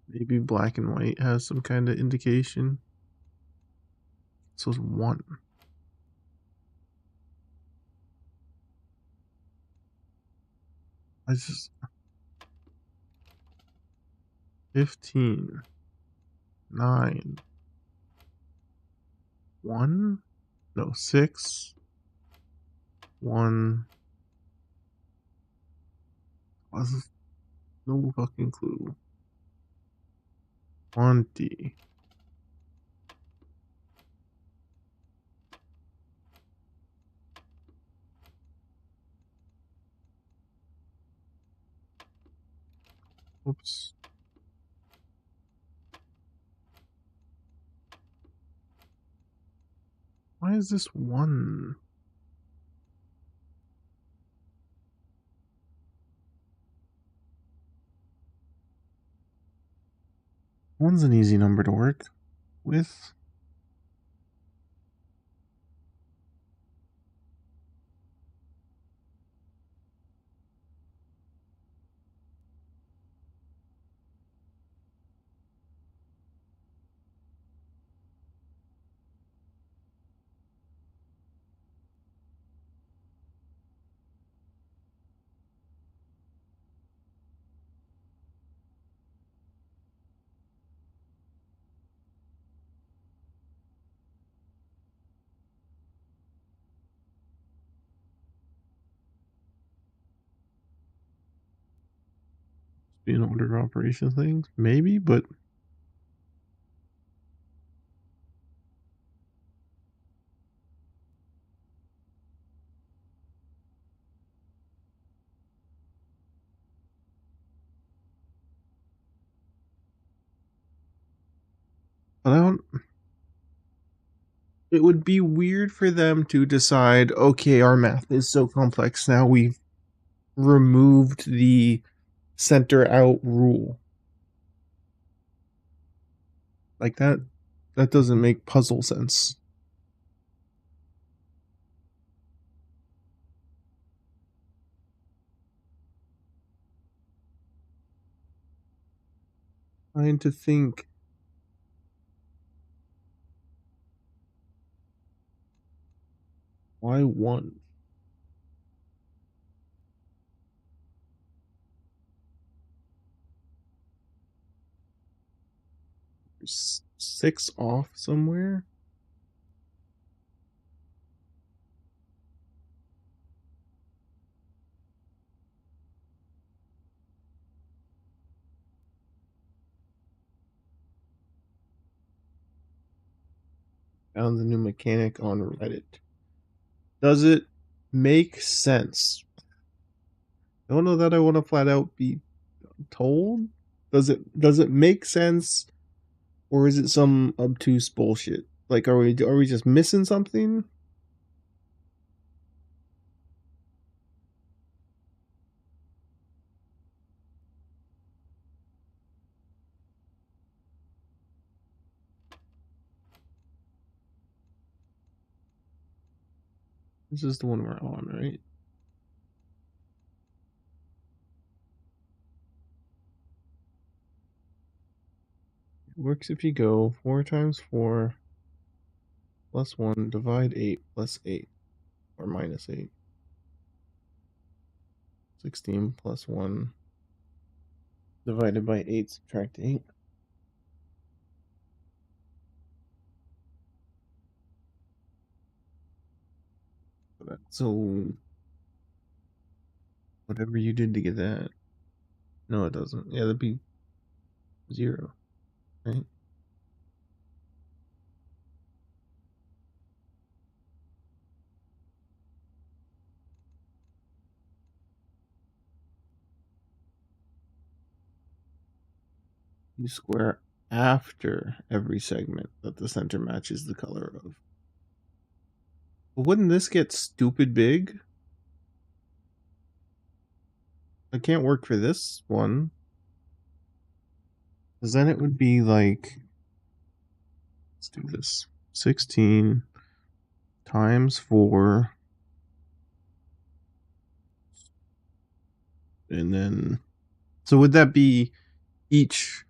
maybe black and white has some kind of indication. So it's one. I just 15, 9, 1, no 6, 1. No fucking clue. 20. Oops. Why is this 1? One's an easy number to work with. Be an order of operation thing, maybe, but I don't. It would be weird for them to decide, okay, our math is so complex now we've removed the center out rule. Like that doesn't make puzzle sense. Trying to think. Why 1? There's 6 off somewhere. Found the new mechanic on Reddit. Does it make sense? I don't know that I want to flat out be told. Does it make sense, or is it some obtuse bullshit? Like, are we just missing something? This is the one we're on, right? It works if you go 4 times 4 plus 1 divide 8 plus 8 or minus 8. 16 plus 1 divided by 8 subtract 8. So whatever you did to get that. No, it doesn't. Yeah, that'd be 0, right? You square after every segment that the center matches the color of. But wouldn't this get stupid big? It can't work for this one. Because then it would be like, let's do this. 16 times 4. And then, so would that be each?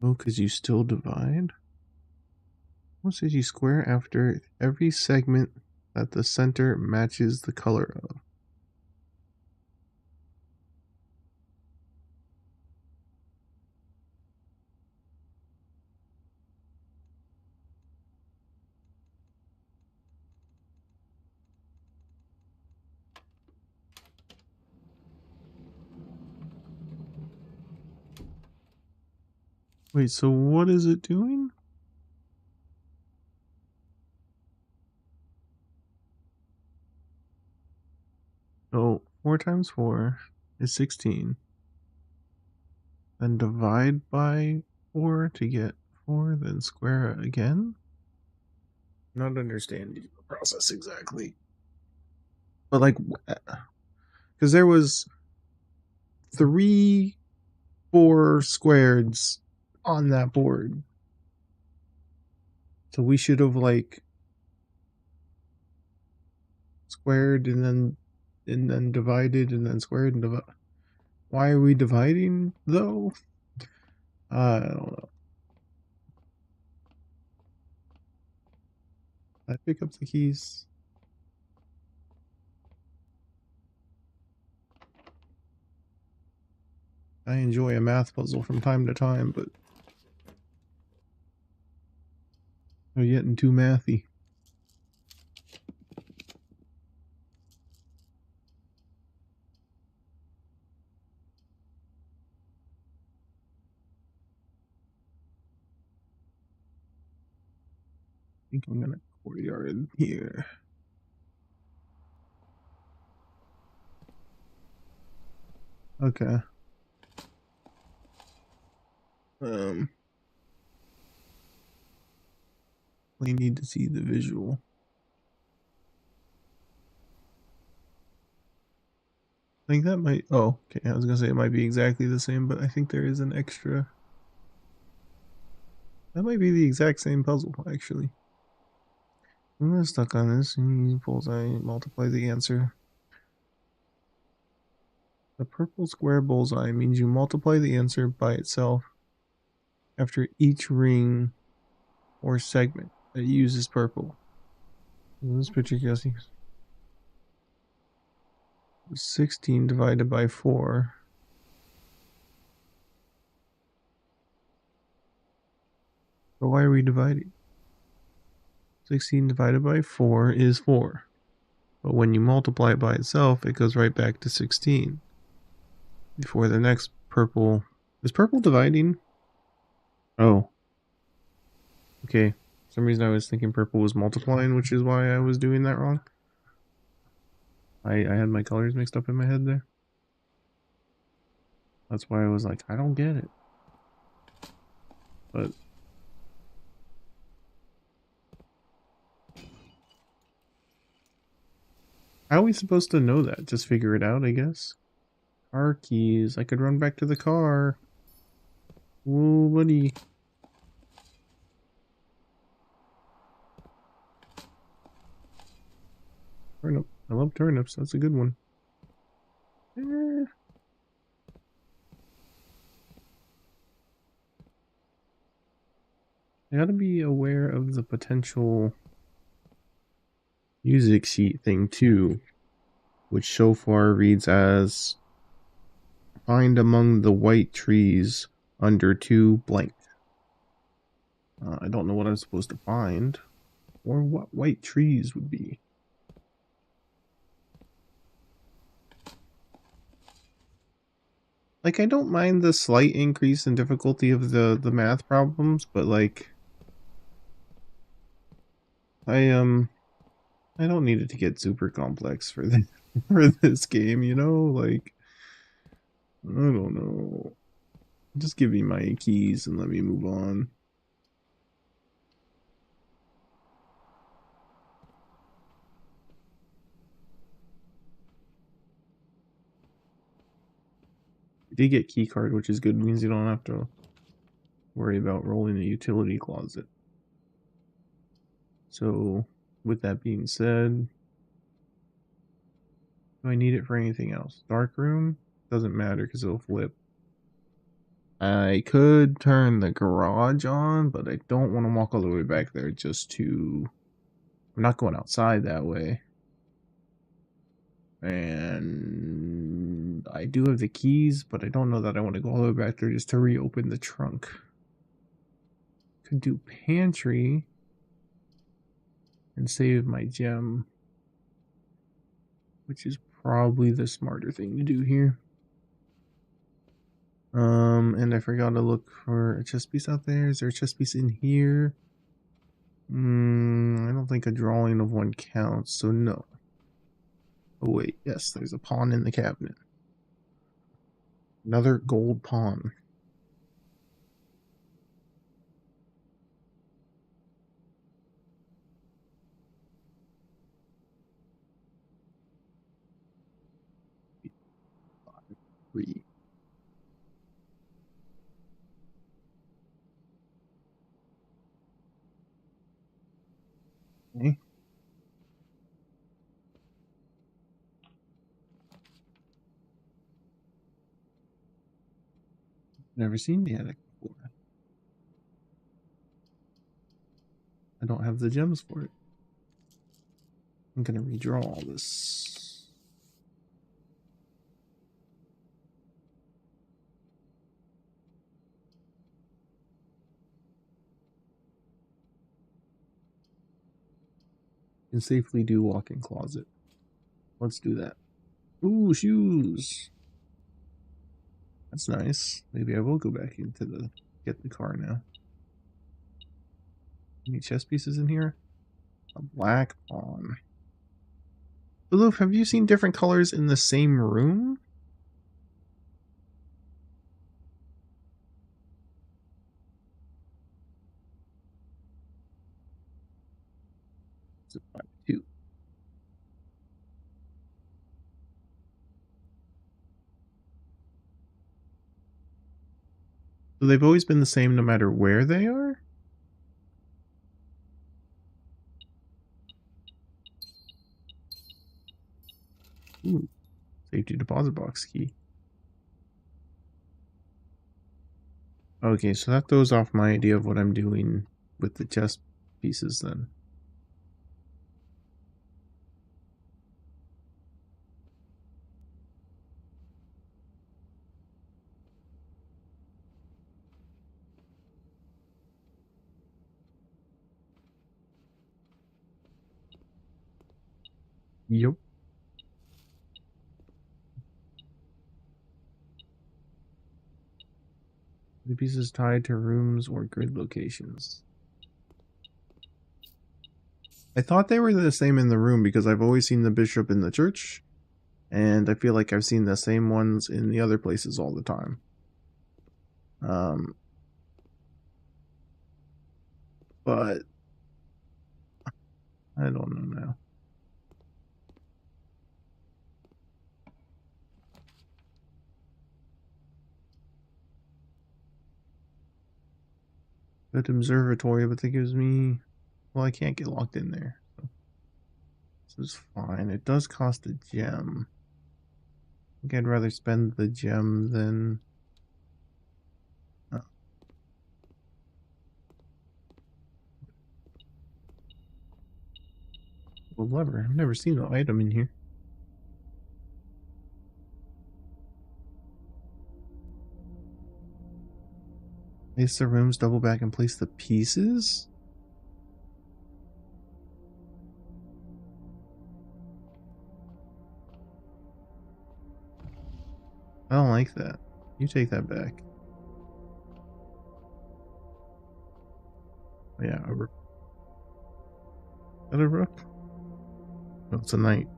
Oh, because you still divide? What says you square after every segment that the center matches the color of? Wait, so what is it doing? So 4 times 4 is 16. Then divide by 4 to get 4, then square it again? Not understanding the process exactly. But like, because there was 3 4 squareds on that board. So we should have like squared and then divided and then squared and divided. Why are we dividing though? I don't know. I pick up the keys. I enjoy a math puzzle from time to time, but they're getting too mathy. I think I'm gonna courtyard here. Okay. We need to see the visual. I think that might. Oh, okay. I was gonna say it might be exactly the same, but I think there is an extra. That might be the exact same puzzle, actually. I'm gonna stuck on this and use bullseye, multiply the answer. The purple square bullseye means you multiply the answer by itself after each ring or segment that uses purple. In this particular case, 16 divided by 4. But why are we dividing? 16 divided by 4 is 4. But when you multiply it by itself, it goes right back to 16. Before the next purple... Is purple dividing? Oh. Okay. For some reason I was thinking purple was multiplying, which is why I was doing that wrong. I had my colors mixed up in my head there. That's why I was like, I don't get it. But... how are we supposed to know that? Just figure it out, I guess. Car keys. I could run back to the car. Whoa, buddy. Turnip. I love turnips. That's a good one. Eh. I gotta be aware of the potential music sheet thing too, which so far reads as Find among the white trees under 2 blank. I don't know what I'm supposed to find, or what white trees would be. Like, I don't mind the slight increase in difficulty of the math problems, but like, I don't need it to get super complex for this for this game, you know? Like, I don't know. Just give me my keys and let me move on. I did get key card, which is good. It means you don't have to worry about rolling the utility closet. So, with that being said, do I need it for anything else? Dark room? Doesn't matter because it'll flip. I could turn the garage on, but I don't want to walk all the way back there just to... I'm not going outside that way. And I do have the keys, but I don't know that I want to go all the way back there just to reopen the trunk. Could do pantry and save my gem, which is probably the smarter thing to do here. And I forgot to look for a chess piece out there. Is there a chess piece in here? I don't think a drawing of one counts, so no. Oh wait, yes, there's a pawn in the cabinet. Another gold pawn. Three. Okay. Never seen the attic before. I don't have the gems for it. I'm gonna redraw all this. Can safely do walk-in closet. Let's do that. Ooh, shoes. That's nice. Maybe I will go back into the get the car now. Any chess pieces in here? A black pawn. Loof, have you seen different colors in the same room? It's a 5-2. So they've always been the same no matter where they are? Ooh, safety deposit box key. Okay, so that throws off my idea of what I'm doing with the chess pieces then. Yep. The pieces tied to rooms or grid locations. I thought they were the same in the room because I've always seen the bishop in the church, and I feel like I've seen the same ones in the other places all the time. But I don't know now. That observatory, but that gives me... Well, I can't get locked in there. So this is fine. It does cost a gem. I think I'd rather spend the gem than... a lever. I've never seen the item in here. Place the rooms, double back, and place the pieces? I don't like that. You take that back. Oh, yeah, a rook. Is that a rook? No, it's a knight.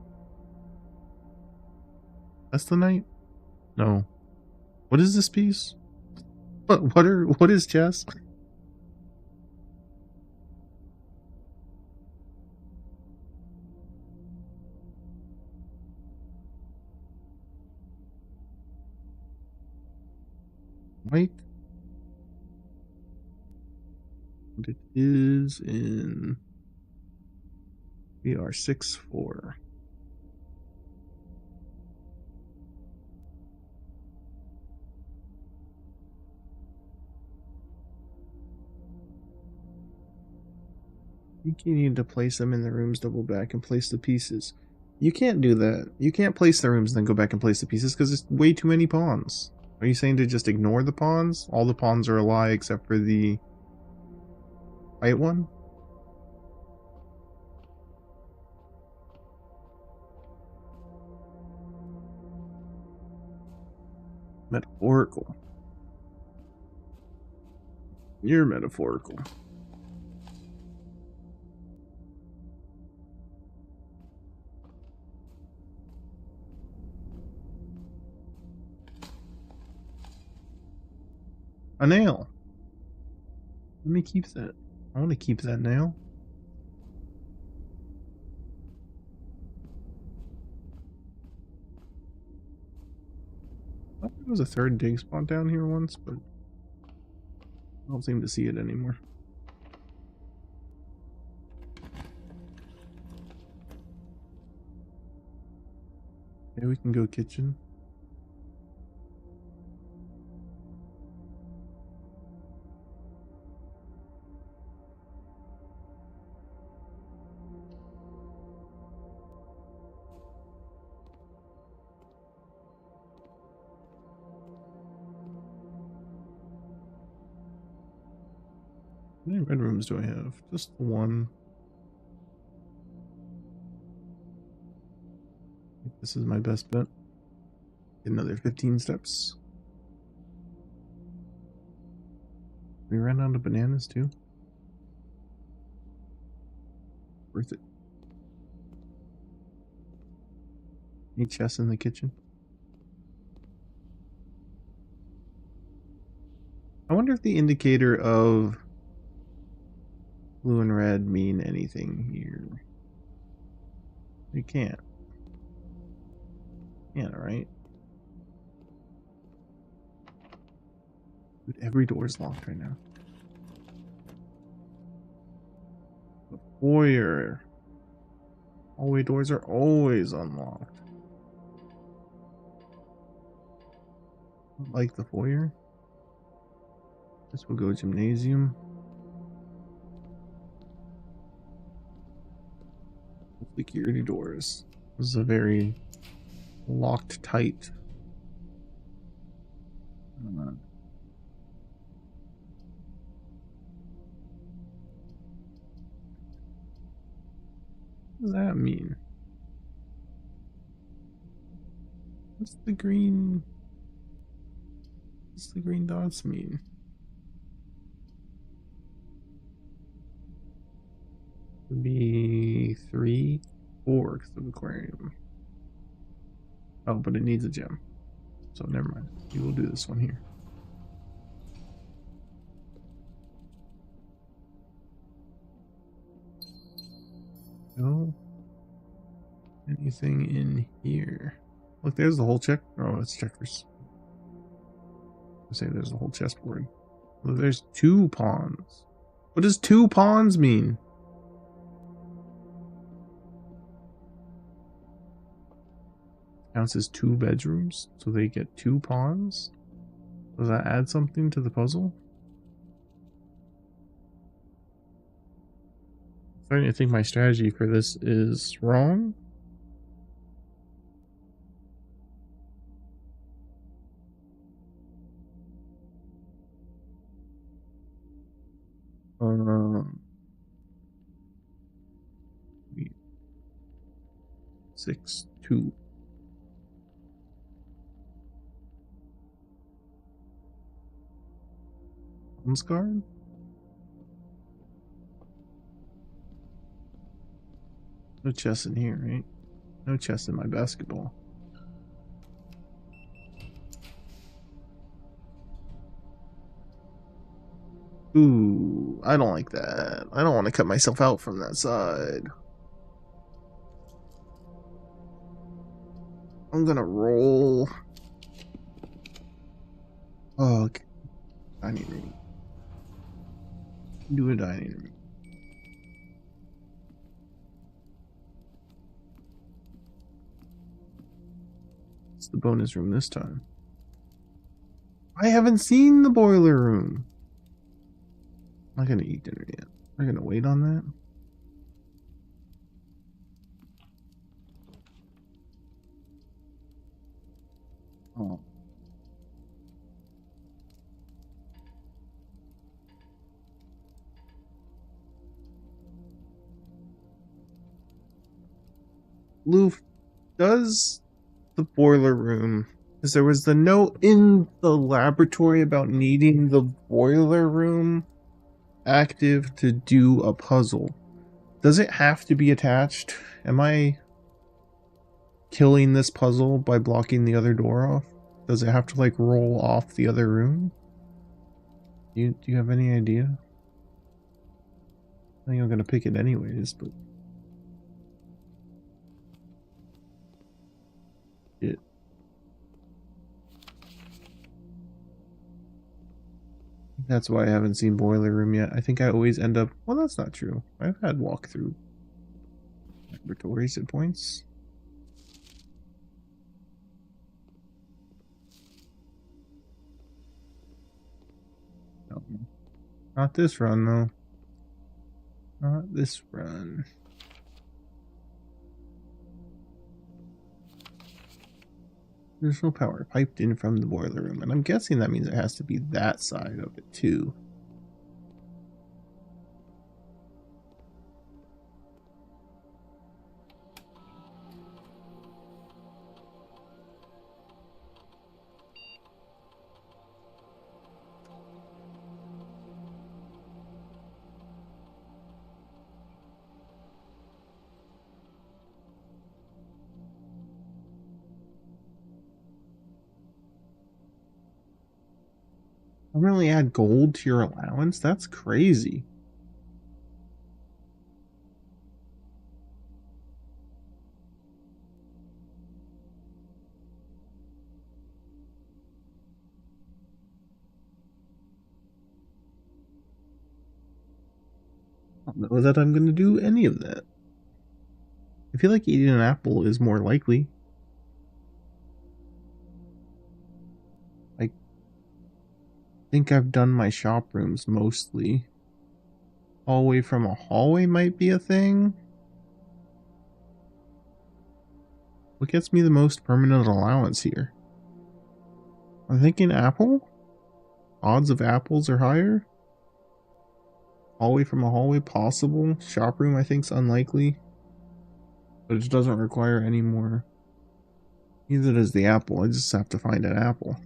That's the knight? No. What is this piece? What is chess? White? It is in VR 6-4. You need to place them in the rooms, double back, and place the pieces. You can't do that. You can't place the rooms and then go back and place the pieces because it's way too many pawns. Are you saying to just ignore the pawns? All the pawns are a lie except for the white one? Metaphorical. You're metaphorical. A nail. Let me keep that. I want to keep that nail. I thought there was a third dig spot down here once, but I don't seem to see it anymore. Okay, we can go kitchen. How many red rooms do I have? Just the one. I think this is my best bet. Another 15 steps. We ran out of bananas too. Worth it. Any chests in the kitchen? I wonder if the indicator of blue and red mean anything here. It can't. Yeah, right? Dude, every door is locked right now. The foyer. Hallway doors are always unlocked. Like the foyer. This will go gymnasium. Security doors. This is a very locked tight. What does that mean? What's the green dots mean? Would be 3, 4 because of aquarium. Oh, but it needs a gem. So never mind. We will do this one here. No. Anything in here? Look, there's the whole check. Oh, it's checkers. I say there's a whole chessboard. Well, there's 2 pawns. What does 2 pawns mean? Counts as 2 bedrooms, so they get 2 pawns? Does that add something to the puzzle? I'm starting to think my strategy for this is wrong. Um, 6-2. Guard? No chest in here, right? No chest in my basketball. Ooh, I don't like that. I don't want to cut myself out from that side. I'm gonna roll. Oh, okay. Dining room. Do a dining room. It's the bonus room this time. I haven't seen the boiler room. I'm not gonna eat dinner yet. We're gonna wait on that. Oh. Loof, does the boiler room, because there was the note in the laboratory about needing the boiler room active to do a puzzle. Does it have to be attached? Am I killing this puzzle by blocking the other door off? Does it have to like roll off the other room? Do you have any idea? I think I'm gonna pick it anyways, but it. That's why I haven't seen Boiler Room yet. I think I always end up. Well, that's not true. I've had walkthrough laboratories at points. No, not this run though. Not this run. There's no power piped in from the boiler room, and I'm guessing that means it has to be that side of it too. I really add gold to your allowance? That's crazy. I don't know that I'm going to do any of that. I feel like eating an apple is more likely. I think I've done my shop rooms mostly. Hallway from a hallway might be a thing. What gets me the most permanent allowance here? I'm thinking apple? Odds of apples are higher? Hallway from a hallway possible. Shop room I think's unlikely. But it doesn't require any more. Neither does the apple. I just have to find an apple.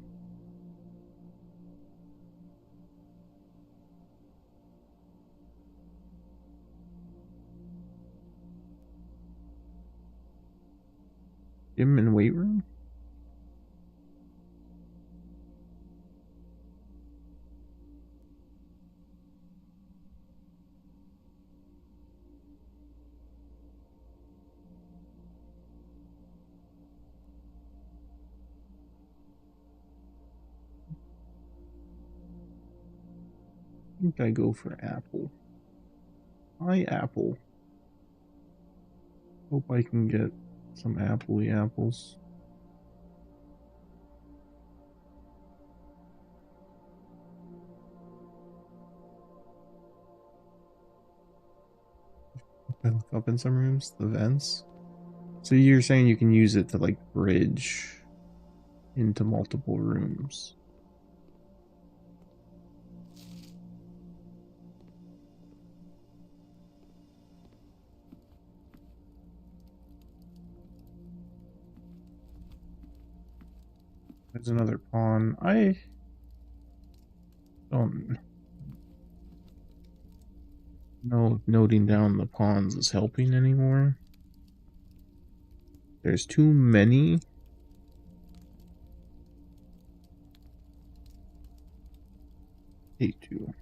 Gym and weight room? I think I go for apple. Hi, apple. Hope I can get some appley apples. If I look up in some rooms, the vents. So you're saying you can use it to like bridge into multiple rooms. There's another pawn. I don't know if noting down the pawns is helping anymore. There's too many. A2.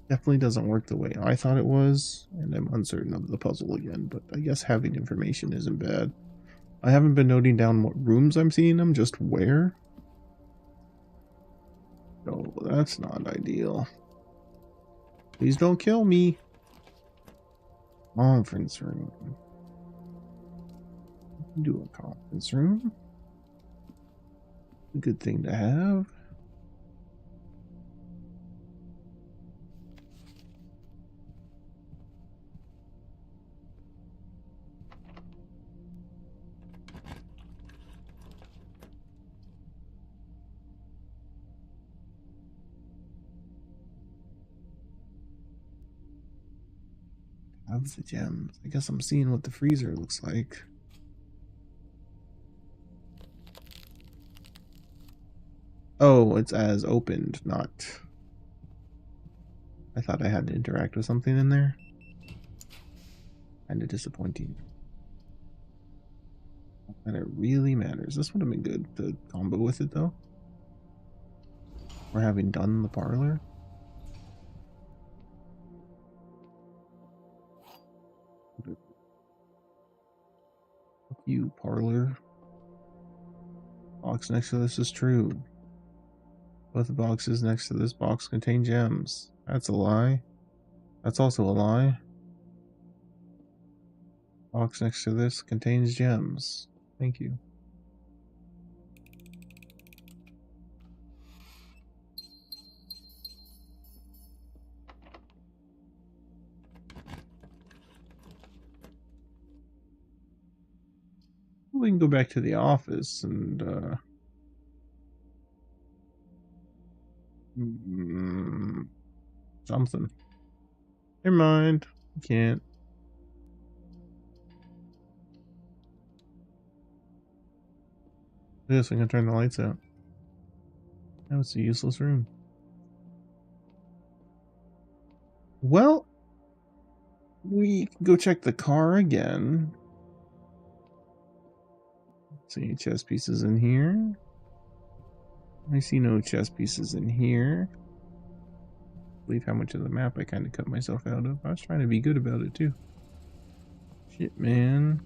Definitely doesn't work the way I thought it was, and I'm uncertain of the puzzle again, but I guess having information isn't bad. I haven't been noting down what rooms I'm seeing them, just where. Oh, that's not ideal. Please don't kill me. Conference room. Do a conference room. A good thing to have. Have the gems. I guess I'm seeing what the freezer looks like. Oh, it's as opened, not... I thought I had to interact with something in there. Kinda disappointing. And it really matters. This would have been good to combo with it, though. Or having done the parlor. Fuck you, parlor. Box next to this is true. Both the boxes next to this box contain gems. That's a lie. That's also a lie. Box next to this contains gems. Thank you. We can go back to the office and something. Never mind. You can't. Yes, I can turn the lights out. Now it's a useless room. Well, we can go check the car again. See any chess pieces in here? I see no chess pieces in here. Believe how much of the map I kind of cut myself out of. I was trying to be good about it too. Shit, man.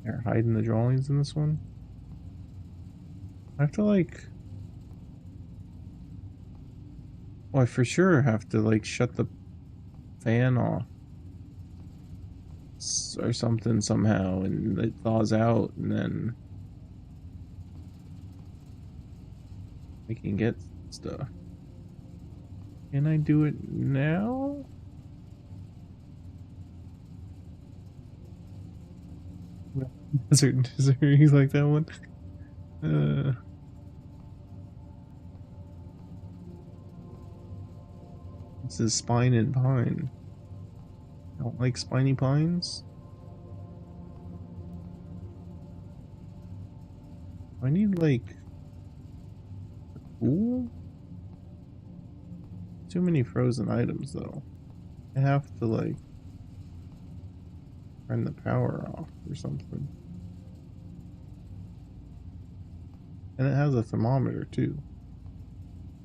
They're hiding the drawings in this one. I have to like... Well, I for sure have to like shut the fan off. Or something somehow, and it thaws out, and then I can get stuff. Can I do it now? Desert you like that one? This is Spine and Pine. I don't like spiny pines. I need like pool? Too many frozen items though. I have to like turn the power off or something. And it has a thermometer too.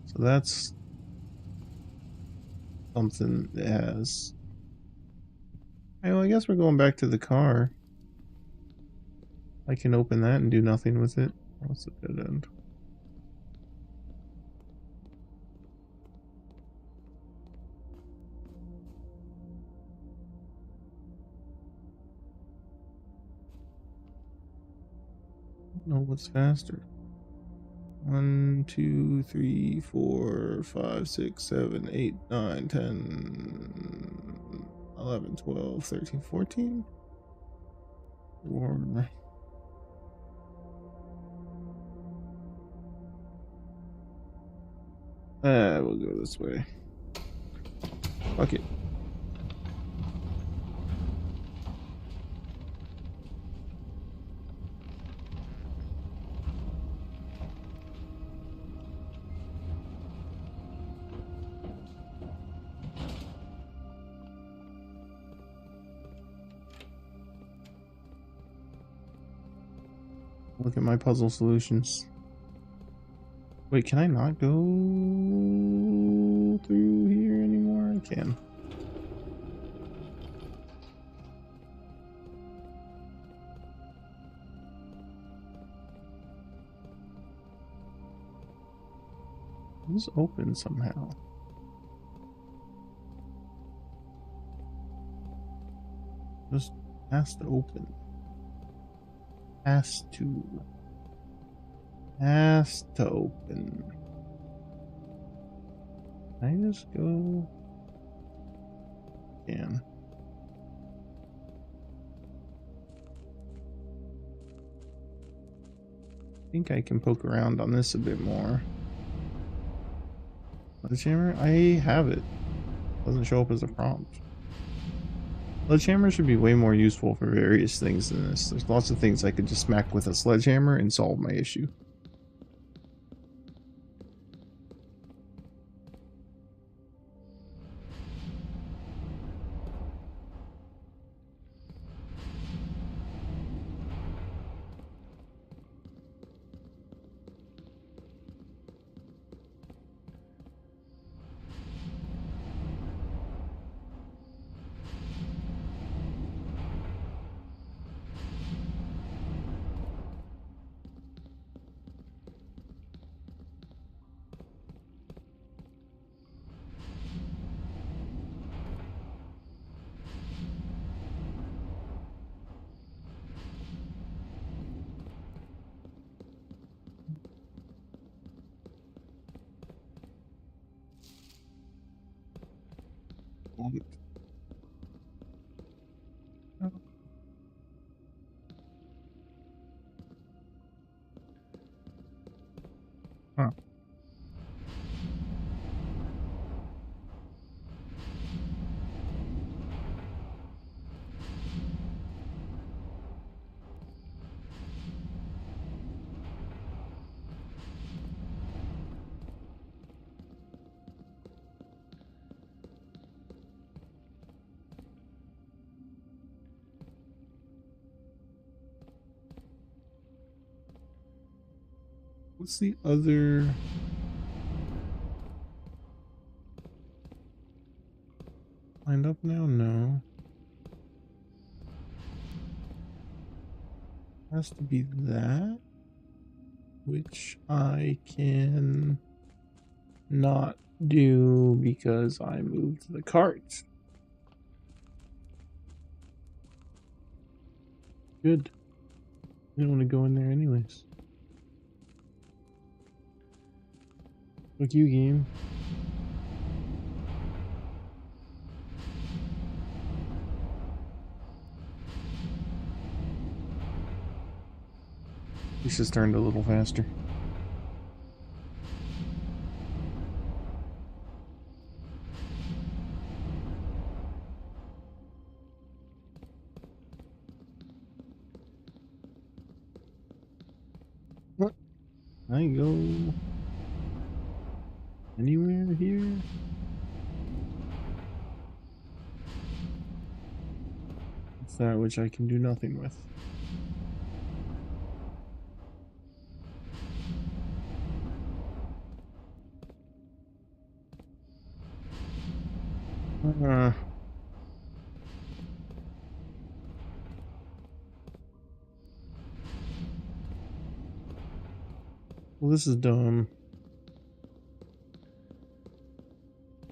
So that's something it has. Well, I guess we're going back to the car. I can open that and do nothing with it. What's the dead end? No, what's faster? 1, 2, 3, 4, 5, 6, 7, 8, 9, 10, 11, 12, 13, 14? Or... We'll go this way. Fuck it. Look at my puzzle solutions. Wait, can I not go through here anymore? I can. This is open somehow. Just has to open. Has to open. Can I just go? Can. I think I can poke around on this a bit more. Sledgehammer? I have it. Doesn't show up as a prompt. Sledgehammer should be way more useful for various things than this. There's lots of things I could just smack with a sledgehammer and solve my issue. Huh. What's the other? Lined up now? No. Has to be that, which I can not do because I moved the cart. Good. I don't want to go in there anyways. Fuck you, game. This just turned a little faster. What? I go anywhere here? It's that which I can do nothing with. Well, this is dumb.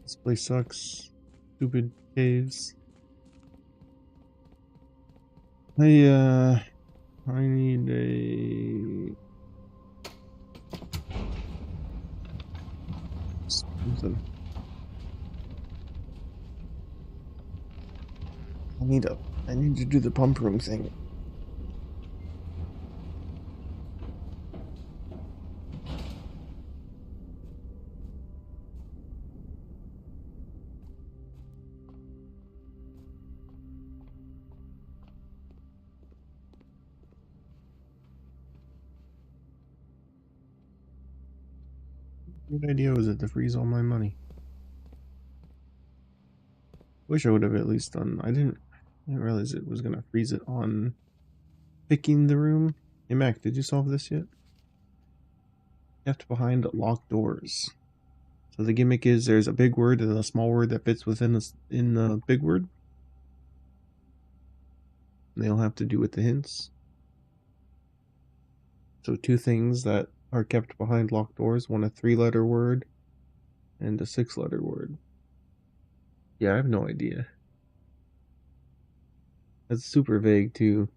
This place sucks. Stupid caves. I need a something. I need to do the pump room thing. Good idea was it to freeze all my money? Wish I would have at least done. I didn't realize it was gonna freeze it on picking the room. Hey Mac, did you solve this yet? Kept behind locked doors. So the gimmick is there's a big word and a small word that fits within in the big word. And they'll have to do with the hints. So two things that are kept behind locked doors: one a 3-letter word and a 6-letter word. Yeah, I have no idea. That's super vague too.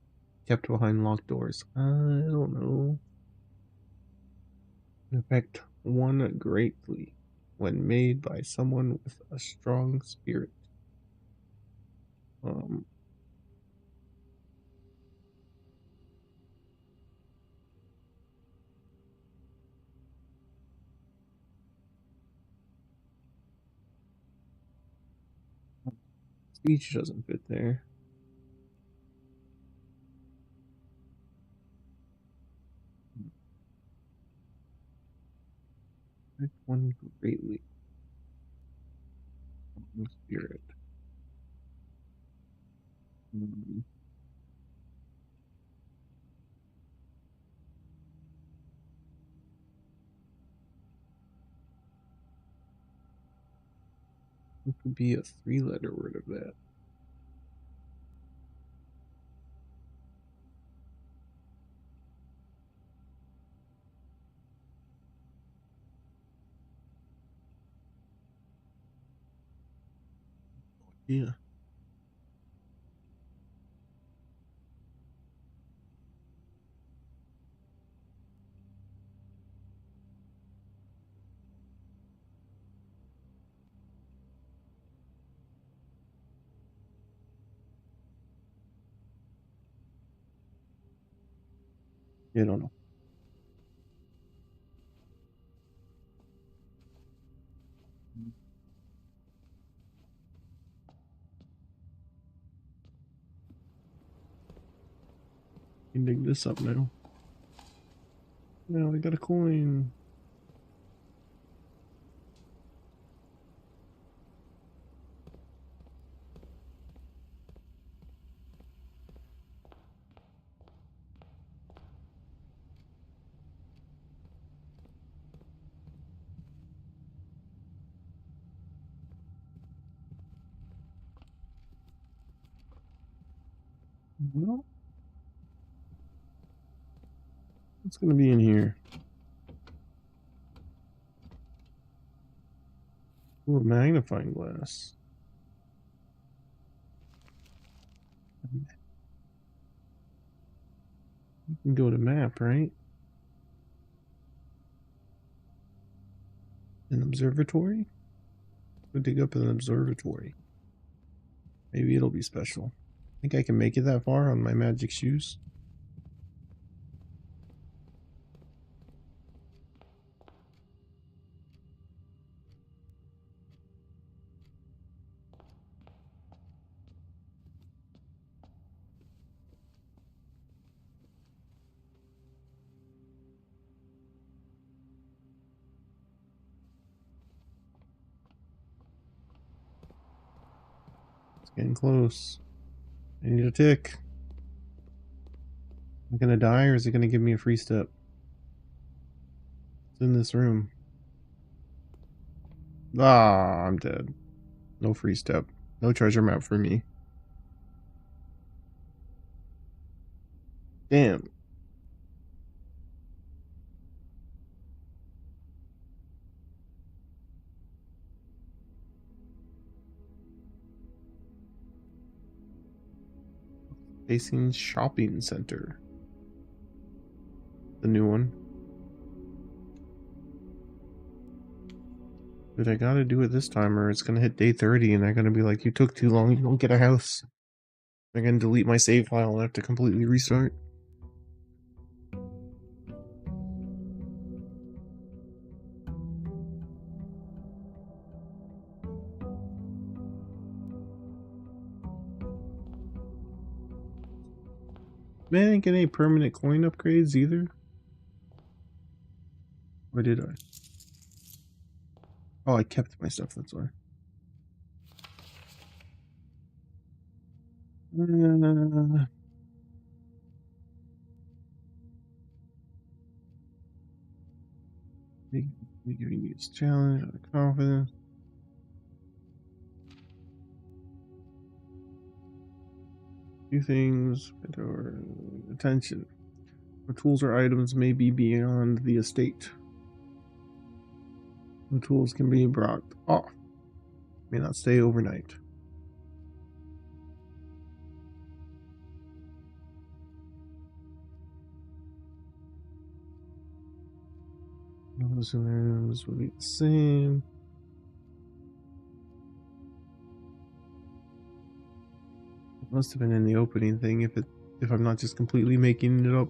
Kept behind locked doors. I don't know. Affect one greatly when made by someone with a strong spirit. Um, Speech doesn't fit there. Affect one greatly. Spirit. Um, what could be a 3-letter word of that? Yeah. I don't know. Can dig this up now. Now I got a coin. Well, what's gonna be in here? Ooh, a magnifying glass. You can go to map, right? An observatory? We'll dig up an observatory. Maybe it'll be special. Think I can make it that far on my magic shoes? It's getting close. I need a tick. Am I gonna die or is it gonna give me a free step? It's in this room. Ah, I'm dead. No free step. No treasure map for me. Damn. Facing shopping center. The new one. But I gotta do it this time or it's gonna hit day 30 and they're gonna be like, you took too long, you don't get a house. They're gonna delete my save file and I have to completely restart. Man, I didn't get any permanent coin upgrades either. Or did I? Oh, I kept my stuff, that's why. Giving you this challenge, confidence. Few things, or attention. The tools or items may be beyond the estate. The tools can be brought off. May not stay overnight. Those items will be the same. It must have been in the opening thing if I'm not just completely making it up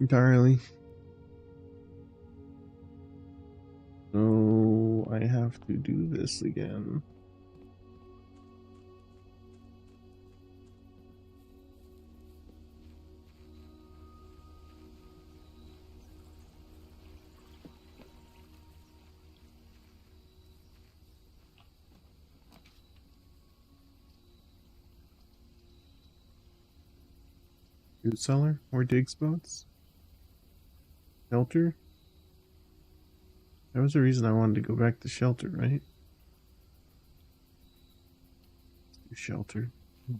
entirely. So I have to do this again. Food cellar? More dig spots? Shelter? That was the reason I wanted to go back to shelter, right? Let's do shelter. I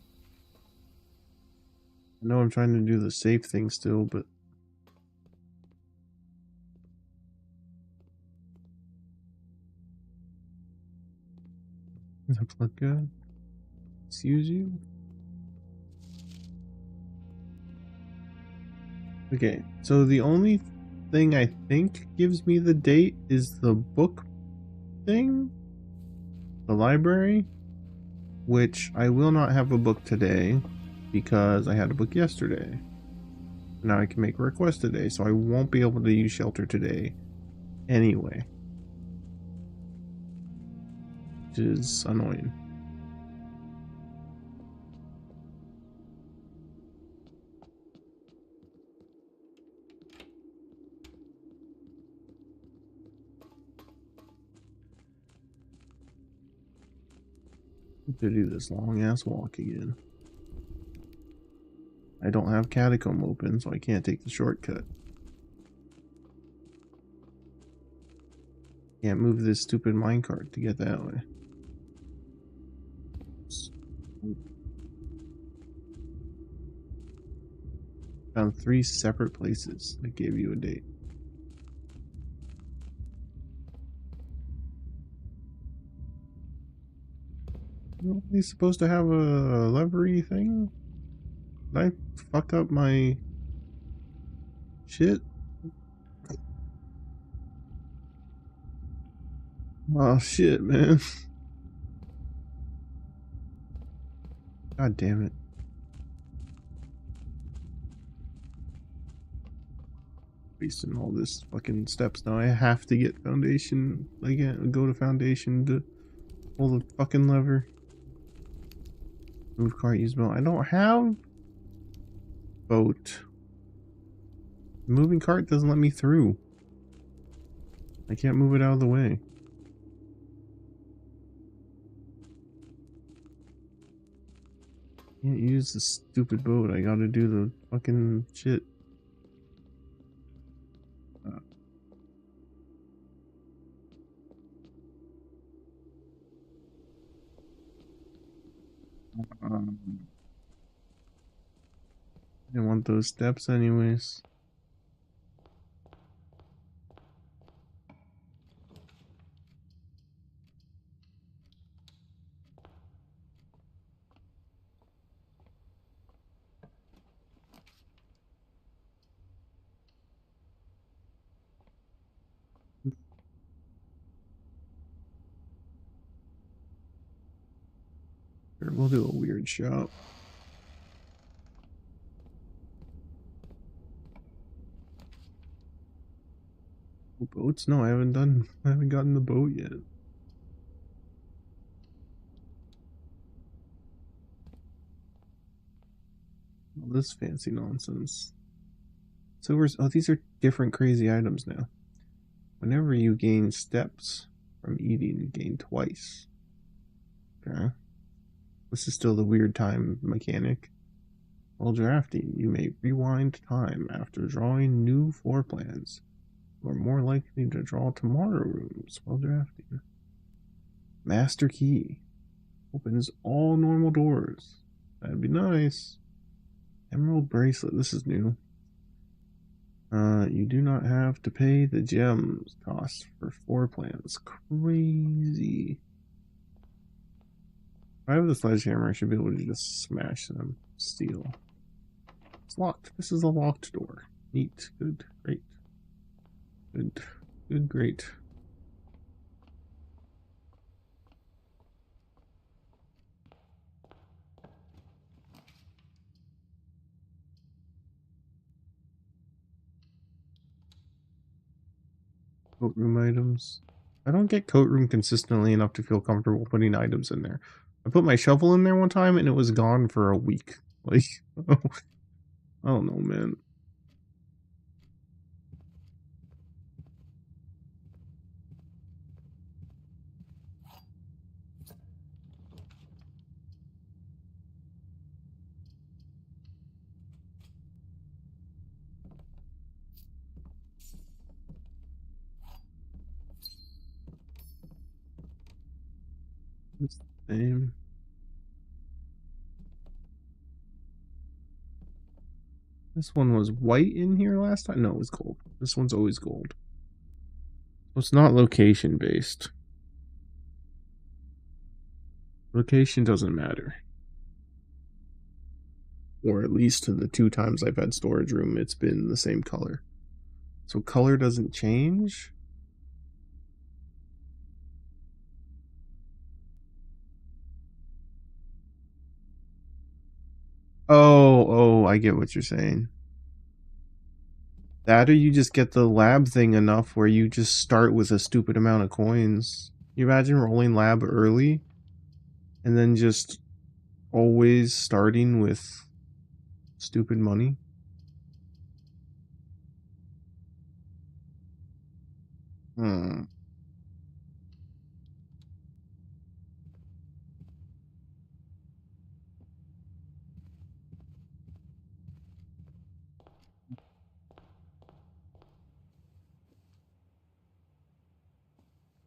know I'm trying to do the safe thing still, but does that look good? Excuse you? Okay, so the only thing I think gives me the date is the book thing, the library, which I will not have a book today because I had a book yesterday. Now I can make a request today, so I won't be able to use shelter today anyway, which is annoying. To do this long ass walk again. I don't have Catacomb open, so I can't take the shortcut. Can't move this stupid minecart to get that way. Found 3 separate places that gave you a date. He's supposed to have a levery thing? Did I fuck up my shit? Oh shit, man. God damn it. Wasting all this fucking steps now. I have to get foundation. I can't go to foundation to pull the fucking lever. Move cart, use boat. I don't have boat. The moving cart doesn't let me through. I can't move it out of the way. Can't use the stupid boat. I gotta do the fucking shit. I want those steps anyways. Sure, we'll do a weird shop. Boats? No, I haven't gotten the boat yet. All this fancy nonsense. Silvers, oh, these are different crazy items now. Whenever you gain steps from eating, gain twice. Okay. This is still the weird time mechanic. While drafting, you may rewind time after drawing new floor plans. You are more likely to draw tomorrow rooms while drafting. Master key. Opens all normal doors. That'd be nice. Emerald bracelet. This is new. You do not have to pay the gems cost for floor plans. Crazy. If I have the sledgehammer, I should be able to just smash them. Steal. It's locked. This is a locked door. Neat. Good. Great. Good. Good. Great. Coat room items. I don't get coat room consistently enough to feel comfortable putting items in there. I put my shovel in there one time and it was gone for a week. Like, I don't know, man. It's the same. This one was white in here last time? No, it was gold. This one's always gold. So it's not location based. Location doesn't matter. Or at least the 2 times I've had storage room, it's been the same color. So color doesn't change? Oh, I get what you're saying. That or you just get the lab thing enough where you just start with a stupid amount of coins. You imagine rolling lab early and then just always starting with stupid money? Hmm.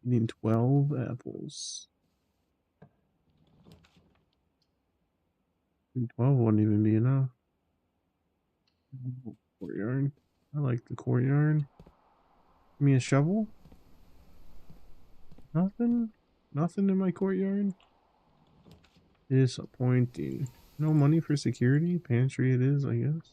You need 12 apples. 12 wouldn't even be enough. Courtyard. I like the courtyard. Give me a shovel? Nothing? Nothing in my courtyard? Disappointing. No money for security? Pantry it is, I guess.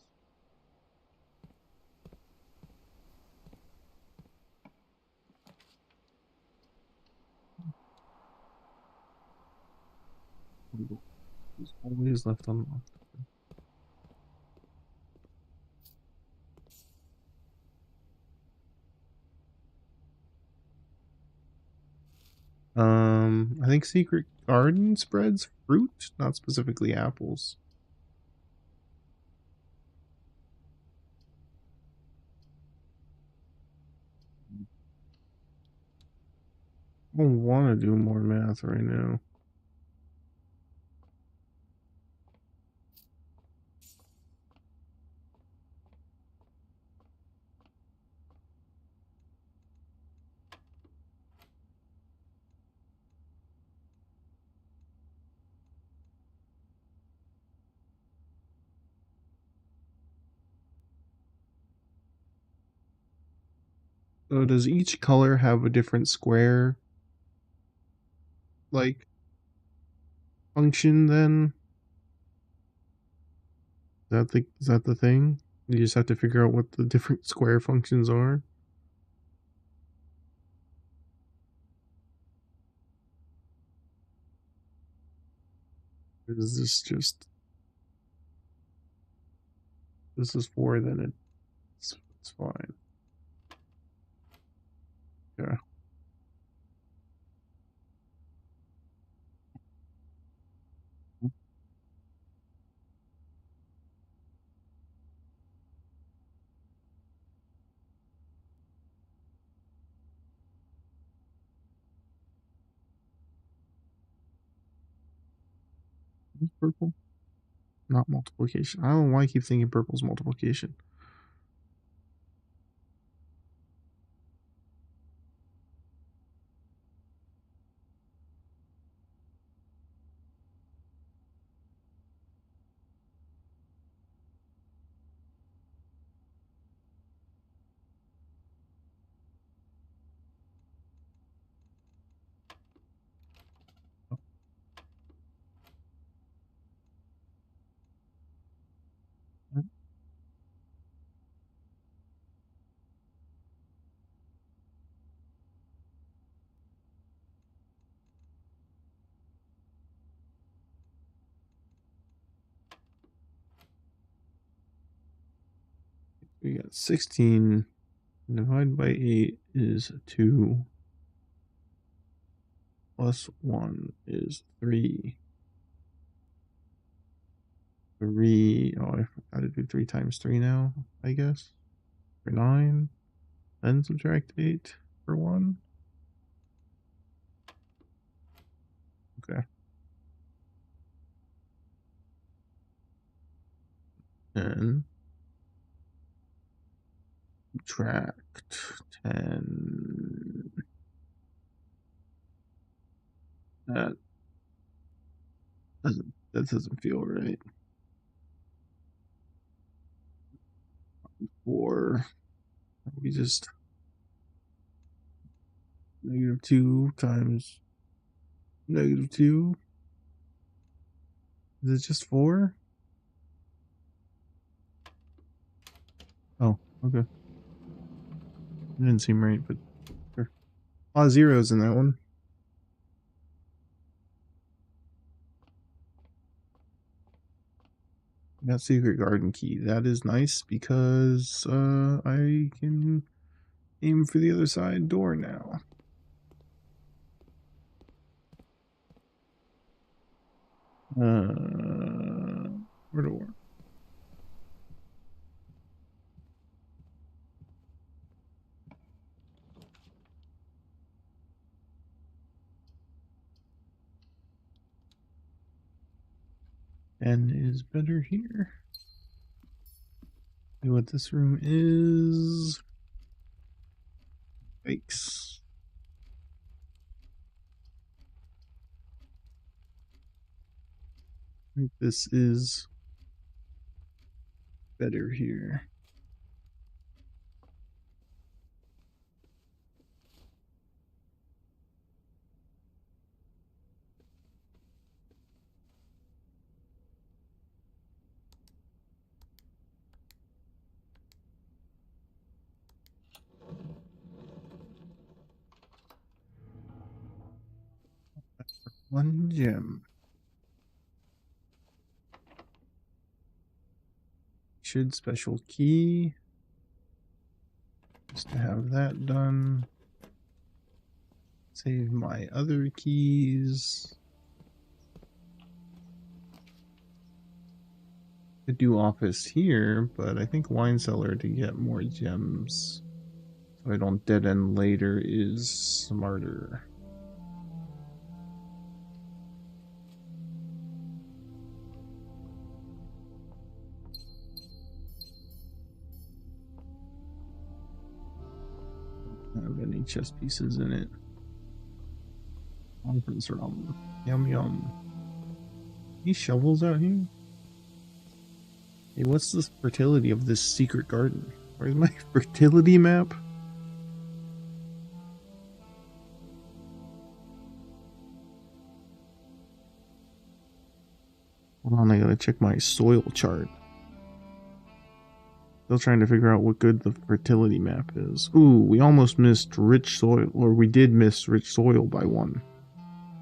It's always left unlocked. I think Secret Garden spreads fruit, not specifically apples. I don't want to do more math right now. So does each color have a different square, like, function then? Is that the thing? You just have to figure out what the different square functions are? Or is this just... This is 4, then it's fine. Yeah. Purple? Not multiplication. I don't know why I keep thinking purple's multiplication. We got 16 divided by 8 is 2 plus 1 is 3. 3. Oh, I gotta do 3 times 3 now, I guess. For 9. Then subtract 8 for 1. Okay. And subtract 10. That doesn't feel right. 4. We just -2 times -2. Is it just 4? Oh, okay. It didn't seem right, but sure. A lot of zeros in that one. Got secret garden key. That is nice because I can aim for the other side door now. Where door? And is better here. See what this room is. Yikes. I think this is better here. One gem. Should special key. Just to have that done. Save my other keys. Could do office here, but I think wine cellar to get more gems so I don't dead end later is smarter. Don't have any chess pieces in it. Conference room. Yum yum. Any shovels out here? Hey, what's the fertility of this secret garden? Where's my fertility map? Hold on, I gotta check my soil chart. Still trying to figure out what good the fertility map is. Ooh, we almost missed rich soil, or we did miss rich soil by 1.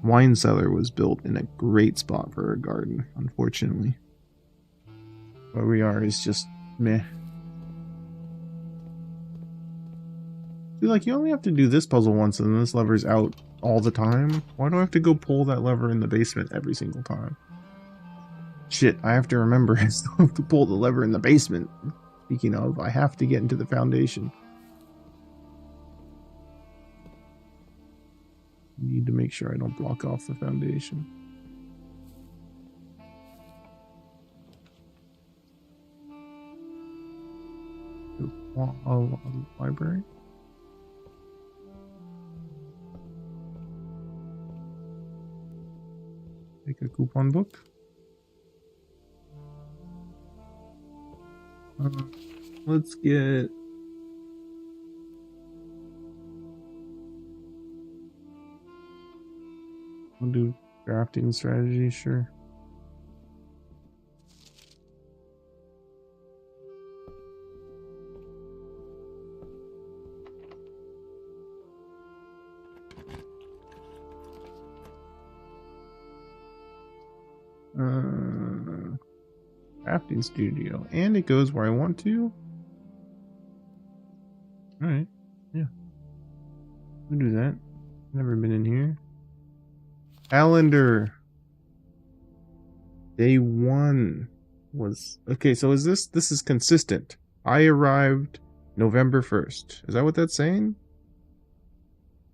Wine cellar was built in a great spot for a garden, unfortunately. Where we are is just meh. See, like, you only have to do this puzzle once and this lever's out all the time. Why do I have to go pull that lever in the basement every single time? Shit, I have to remember I still have to pull the lever in the basement. Speaking of, I have to get into the foundation. Need to make sure I don't block off the foundation. library. Take a coupon book. Let's get. I'll do drafting strategy, sure. Crafting studio, and it goes where I want to. All right, yeah, we'll do that. Never been in here. Calendar. Day 1 was okay. So is this is consistent? I arrived November 1st. Is that what that's saying?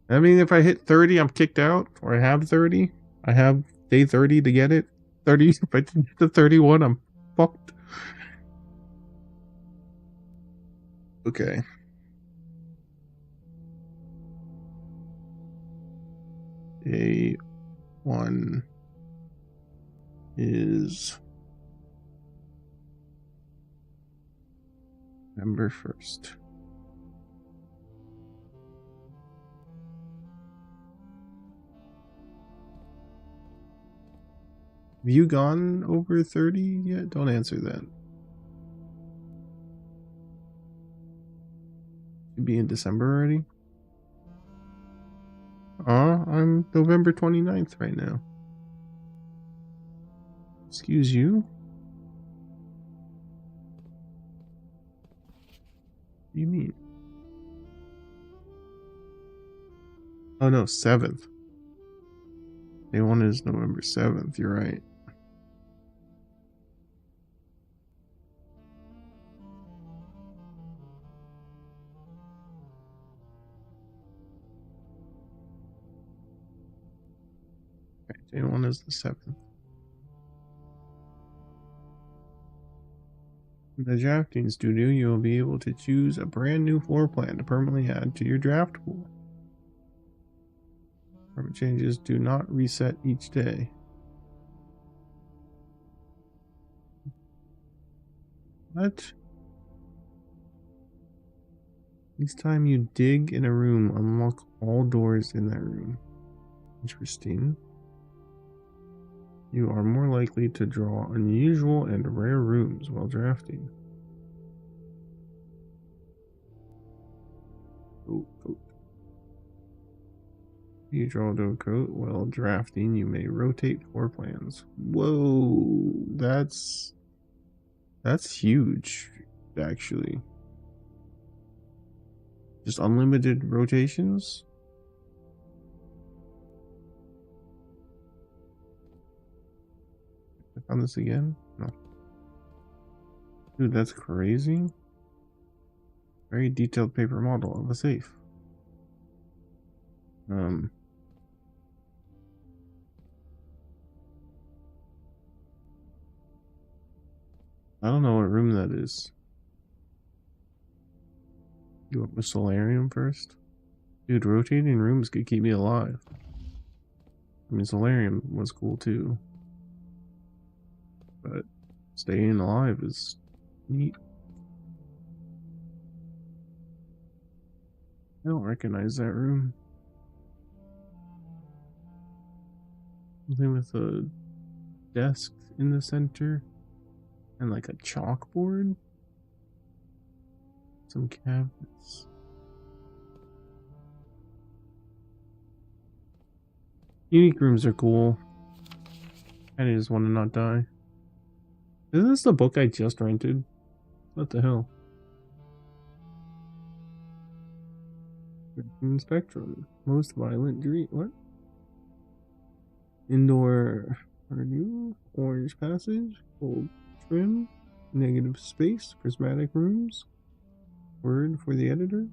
I mean, if I hit 30, I'm kicked out, or I have 30. I have day 30 to get it. 30. If I didn't get to 31, I'm fucked. Okay. Day 1 is November 1st. Have you gone over 30 yet? Don't answer that. Should be in December already. I'm November 29th right now. Excuse you? What do you mean? Oh no, 7th. Day 1 is November 7th, you're right. Okay, day 1 is the 7th. In the drafting studio, you will be able to choose a brand new floor plan to permanently add to your draft pool. Permanent changes do not reset each day. What? Each time you dig in a room, unlock all doors in that room. Interesting. You are more likely to draw unusual and rare rooms while drafting. Coat. You draw a coat while drafting. You may rotate floor plans. Whoa, that's huge, actually. Just unlimited rotations. I found this again. No, dude, that's crazy. Very detailed paper model of a safe. I don't know what room that is. You want the solarium first? Dude, rotating rooms could keep me alive. I mean, solarium was cool too. But staying alive is neat. I don't recognize that room. Something with a desk in the center and like a chalkboard. Some cabinets. Unique rooms are cool. I just want to not die. Is this the book I just rented? What the hell? Spectrum. Most violent dream. What? Indoor Purdue. Orange passage. Gold trim. Negative space. Prismatic rooms. Word for the editor.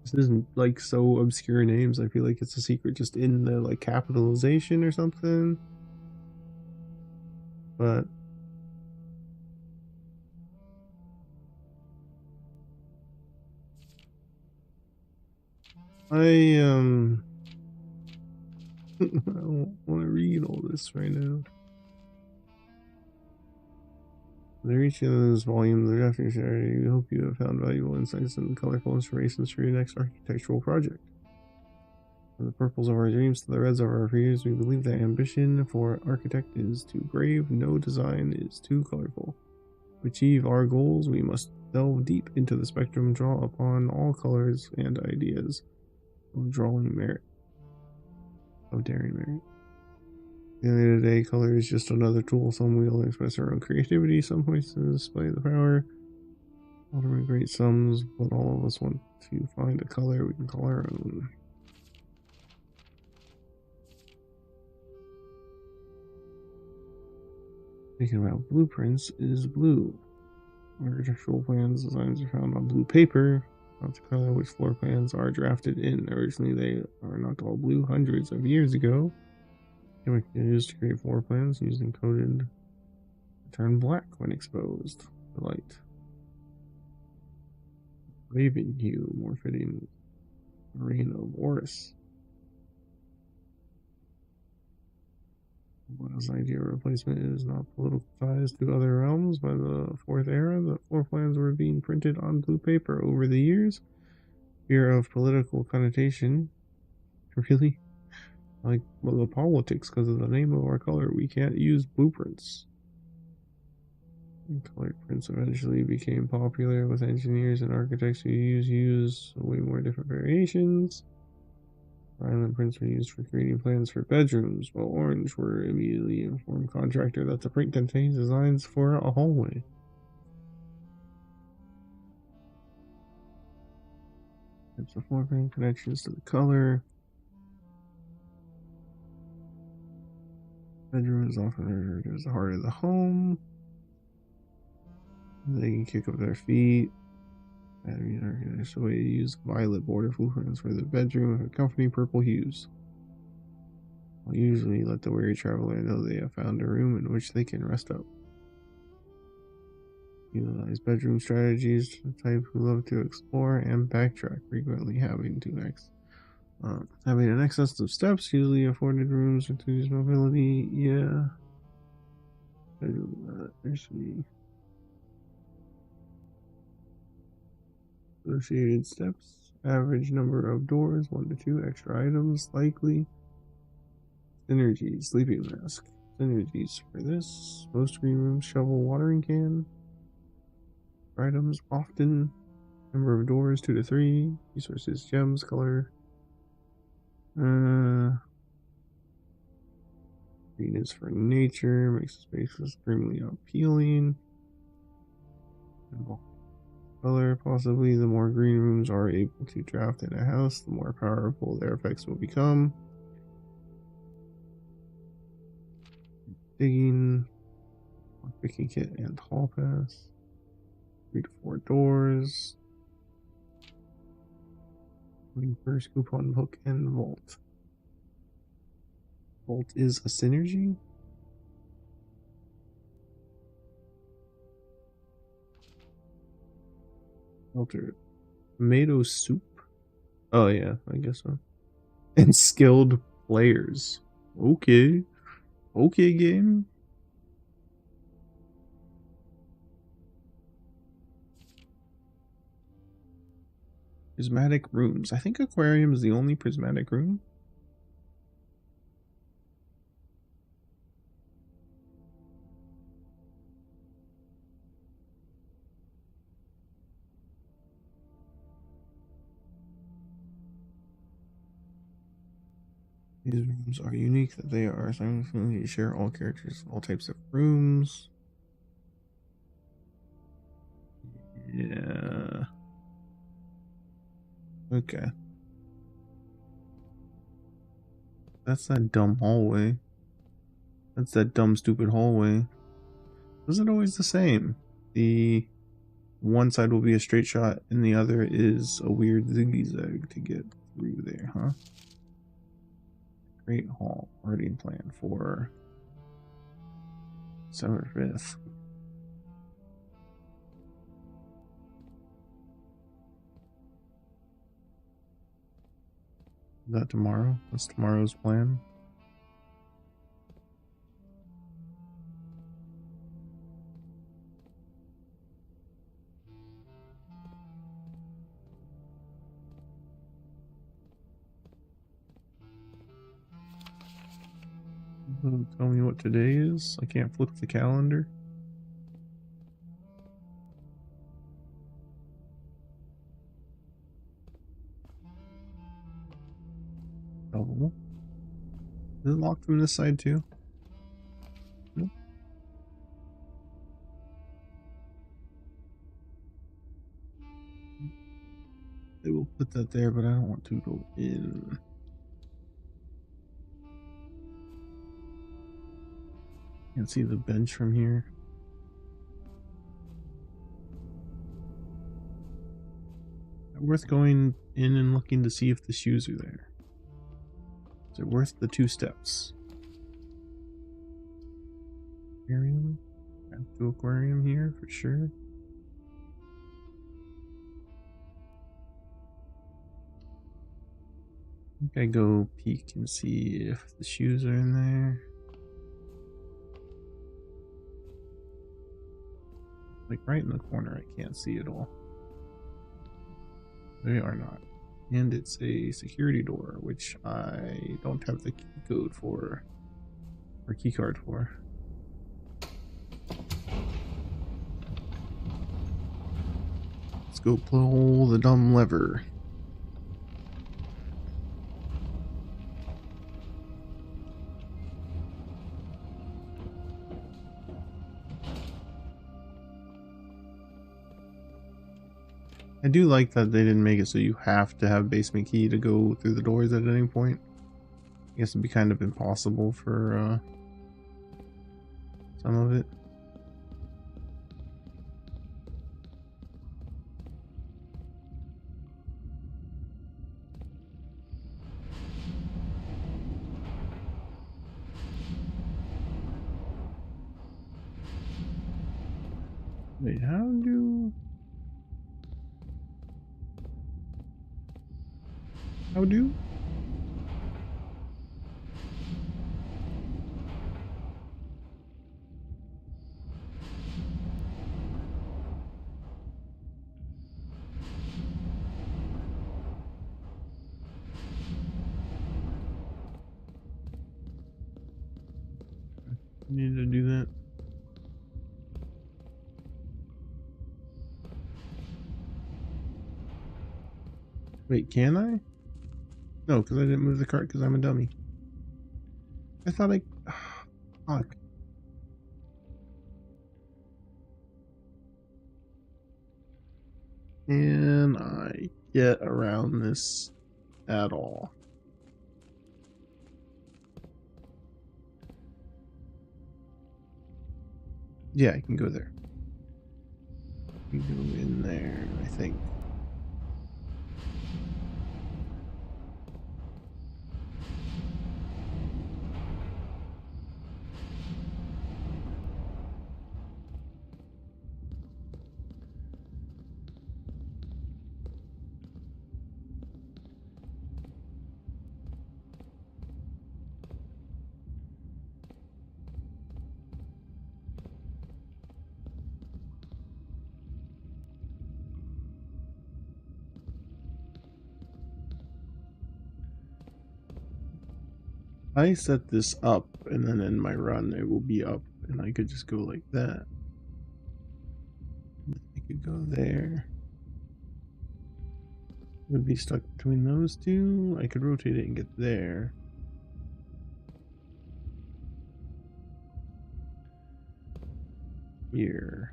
This isn't like so obscure names. I feel like it's a secret just in the like capitalization or something. but I I don't want to read all this right now. They're each of this volume of the drafting strategy. We hope you have found valuable insights and colorful inspirations for your next architectural project. From the purples of our dreams to the reds of our fears, we believe that ambition for architect is too brave, no design is too colorful. To achieve our goals, we must delve deep into the spectrum, draw upon all colors and ideas of drawing merit, of daring merit. At the end of the day, color is just another tool. Some wield to express our own creativity, some ways to display the power. Ultimate great sums, but all of us want to find a color we can call our own. Thinking about blueprints is blue. Architectural plans designs are found on blue paper, not the color which floor plans are drafted in. Originally, they are not all blue hundreds of years ago. Chemicals used to create floor plans using coated to turn black when exposed to light. Raven hue, more fitting Reign of Horus. While idea of replacement is not politicized to other realms, by the Fourth Era, the floor plans were being printed on blue paper over the years. Fear of political connotation. Really? Like, well, the politics, because of the name of our color, we can't use blueprints. And colored prints eventually became popular with engineers and architects who use way more different variations. Island prints were used for creating plans for bedrooms, while orange were immediately informed contractor that the print contains designs for a hallway. Types of floor plan connections to the color. Bedroom is often referred as the heart of the home. They can kick up their feet. There's a way to use violet border blueprints for the bedroom with accompanying purple hues. I'll usually let the weary traveler know they have found a room in which they can rest up. Utilize bedroom strategies to the type who love to explore and backtrack, frequently having an excess of steps, usually afforded rooms with use mobility. Yeah. Actually, associated steps, average number of doors, 1 to 2 extra items, likely. Synergies, sleeping mask. Synergies for this. Most green rooms, shovel, watering can. Items, often. Number of doors, 2 to 3. Resources, gems, color. Green is for nature, makes the space extremely appealing. Color, possibly. The more green rooms are able to draft in a house, the more powerful their effects will become. Digging, picking kit and hall pass. 3 to 4 doors. First coupon hook and vault. Vault is a synergy. Filter. Tomato soup. Oh yeah, I guess so. And skilled players. Okay. Okay, game. Prismatic rooms. I think aquarium is the only prismatic room. These rooms are unique that they are simultaneously share all characters, all types of rooms. Yeah. Okay. That's that dumb hallway. That's that dumb, stupid hallway. Was it always the same? The one side will be a straight shot and the other is a weird zigzag to get through there, huh? Great hall. Already planned for December 5th. Is that tomorrow? That's tomorrow's plan. Tell me what today is. I can't flip the calendar. Oh. Is it locked from this side too? No. They will put that there, but I don't want to go in. Can't see the bench from here. Worth going in and looking to see if the shoes are there. Is it worth the 2 steps? Aquarium? Back to aquarium here for sure. I think I go peek and see if the shoes are in there. Like right in the corner, I can't see it all. They are not. And it's a security door, which I don't have the key code for, or key card for. Let's go pull the dumb lever. I do like that they didn't make it so you have to have basement key to go through the doors at any point. I guess it'd be kind of impossible for some of it. Wait, how do need to do that? Wait, can I? No, because I didn't move the cart because I'm a dummy. I thought I... Fuck. Can I get around this at all? Yeah, I can go there. You can go in there, I think. I set this up, and then in my run it will be up, and I could just go like that. I could go there. It would be stuck between those two. I could rotate it and get there. Here.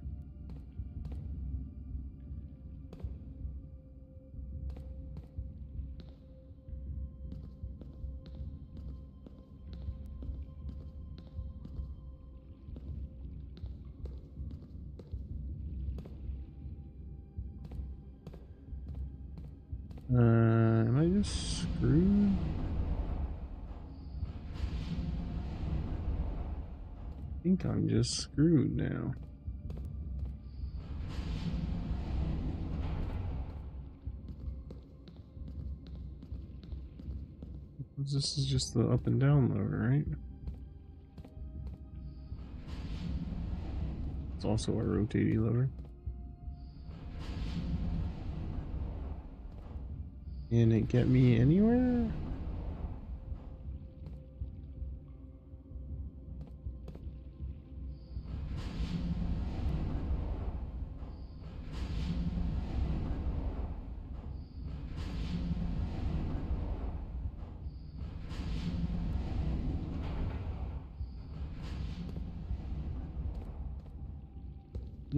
Am I just screwed? think I'm just screwed now. This is just the up and down lever, right? It's also a rotating lever. Can it get me anywhere? I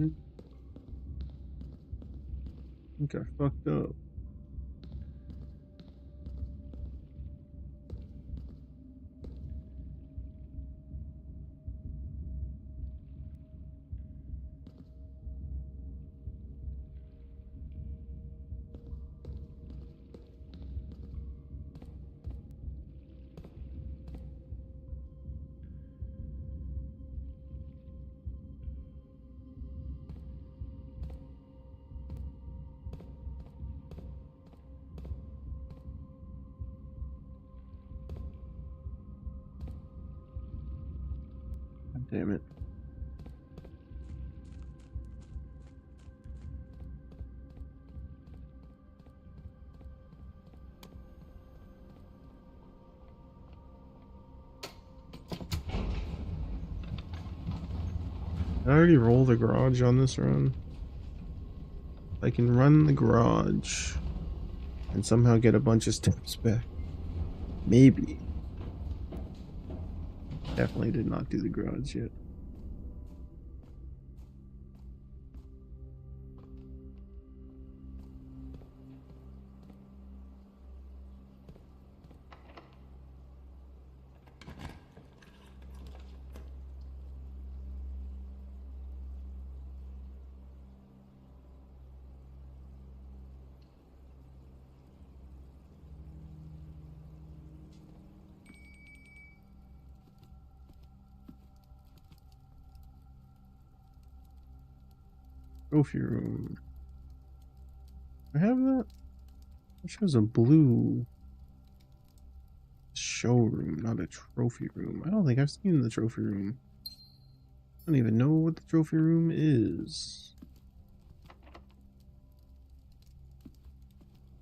think I fucked up. God damn it. I already rolled the garage on this run. I can run the garage and somehow get a bunch of steps back. Maybe. Definitely did not do the garage yet. Trophy room. I have that? It shows a blue showroom, not a trophy room. I don't think I've seen the trophy room. I don't even know what the trophy room is.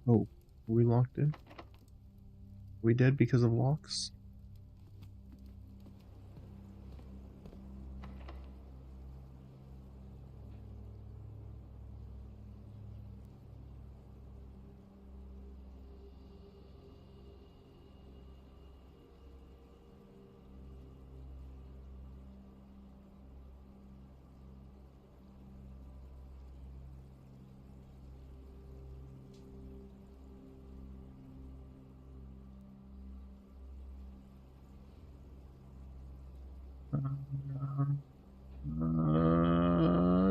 Oh, are we locked in? Are we dead because of locks?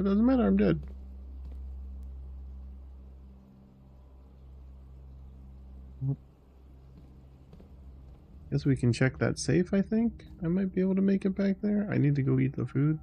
Doesn't matter, I'm dead. Guess we can check that safe, I think. I might be able to make it back there. I need to go eat the food.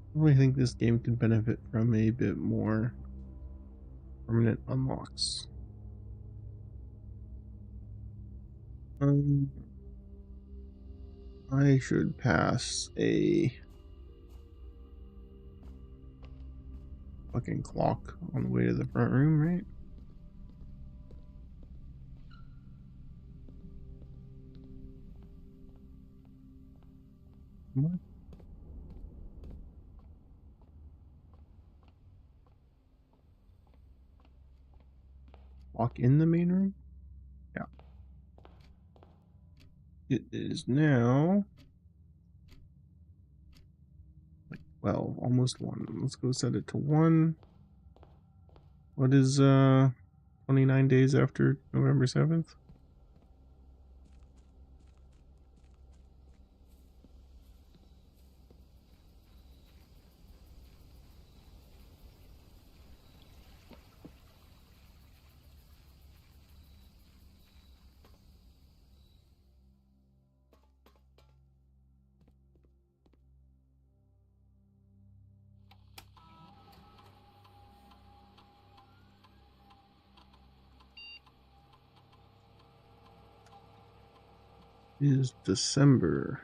I really think this game could benefit from a bit more permanent unlocks. I should pass a fucking clock on the way to the front room, right? Come on. Walk in the main room? Yeah. It is now like Well, almost 1. Let's go set it to 1. What is 29 days after November 7th? Is December.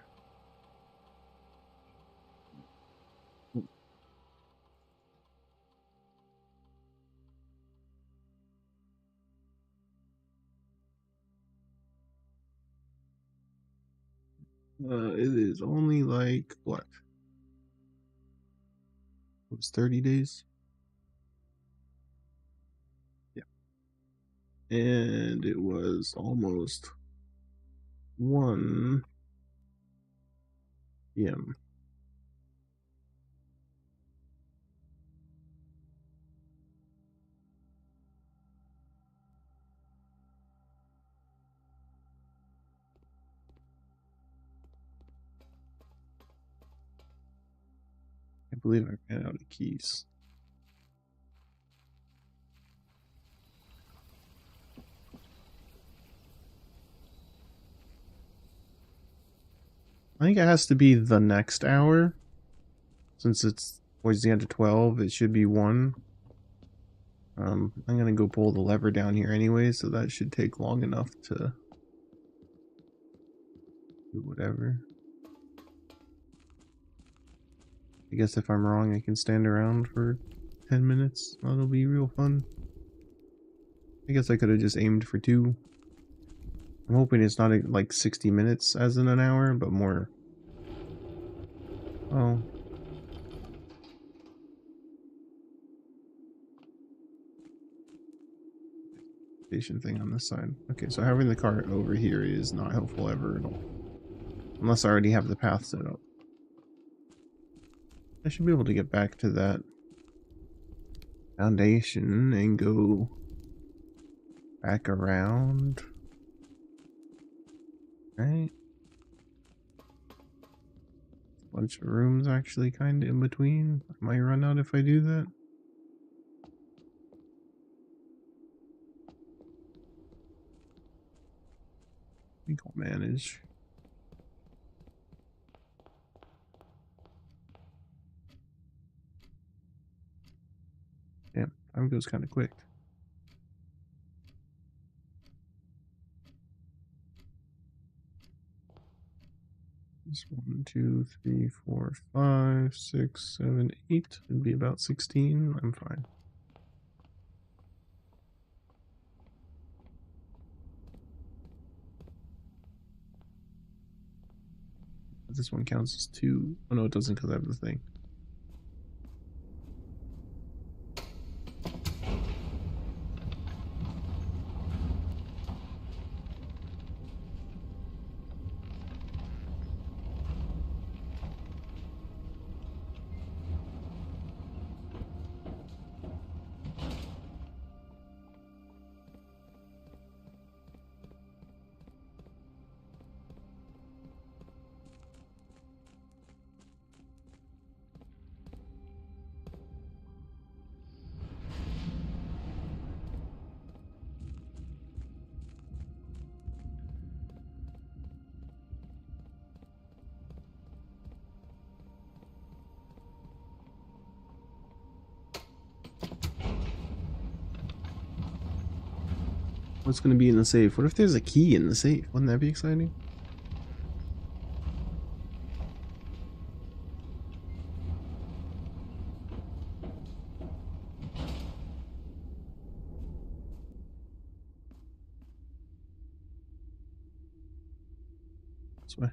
It is only like what? It was 30 days? Yeah. And it was almost 1 p.m. I believe I ran out of keys. I think it has to be the next hour. Since it's towards the end of 12, it should be 1. I'm gonna go pull the lever down here anyway, so that should take long enough to do whatever. I guess if I'm wrong, I can stand around for 10 minutes. That'll be real fun. I guess I could have just aimed for 2. I'm hoping it's not like 60 minutes as in an hour, but more. Oh. Station thing on this side. Okay, so having the cart over here is not helpful ever at all. Unless I already have the path set up. I should be able to get back to that foundation and go back around. Right? Bunch of rooms actually kind of in between. I might run out if I do that. I think I'll manage. Damn, time goes kind of quick. It's 1, 2, 3, 4, 5, 6, 7, 8. It'd be about 16. I'm fine. This one counts as 2. Oh no, it doesn't because I have the thing. What's going to be in the safe? What if there's a key in the safe? Wouldn't that be exciting? This way.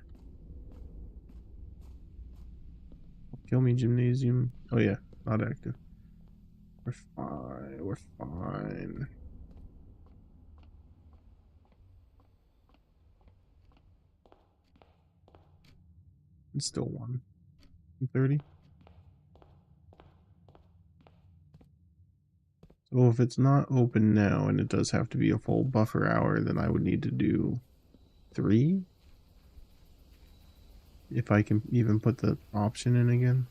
Kill me, gymnasium. Oh yeah, not active. We're fine. We're fine. It's still 1:30. So if it's not open now and it does have to be a full buffer hour, then I would need to do 3 if I can even put the option in again.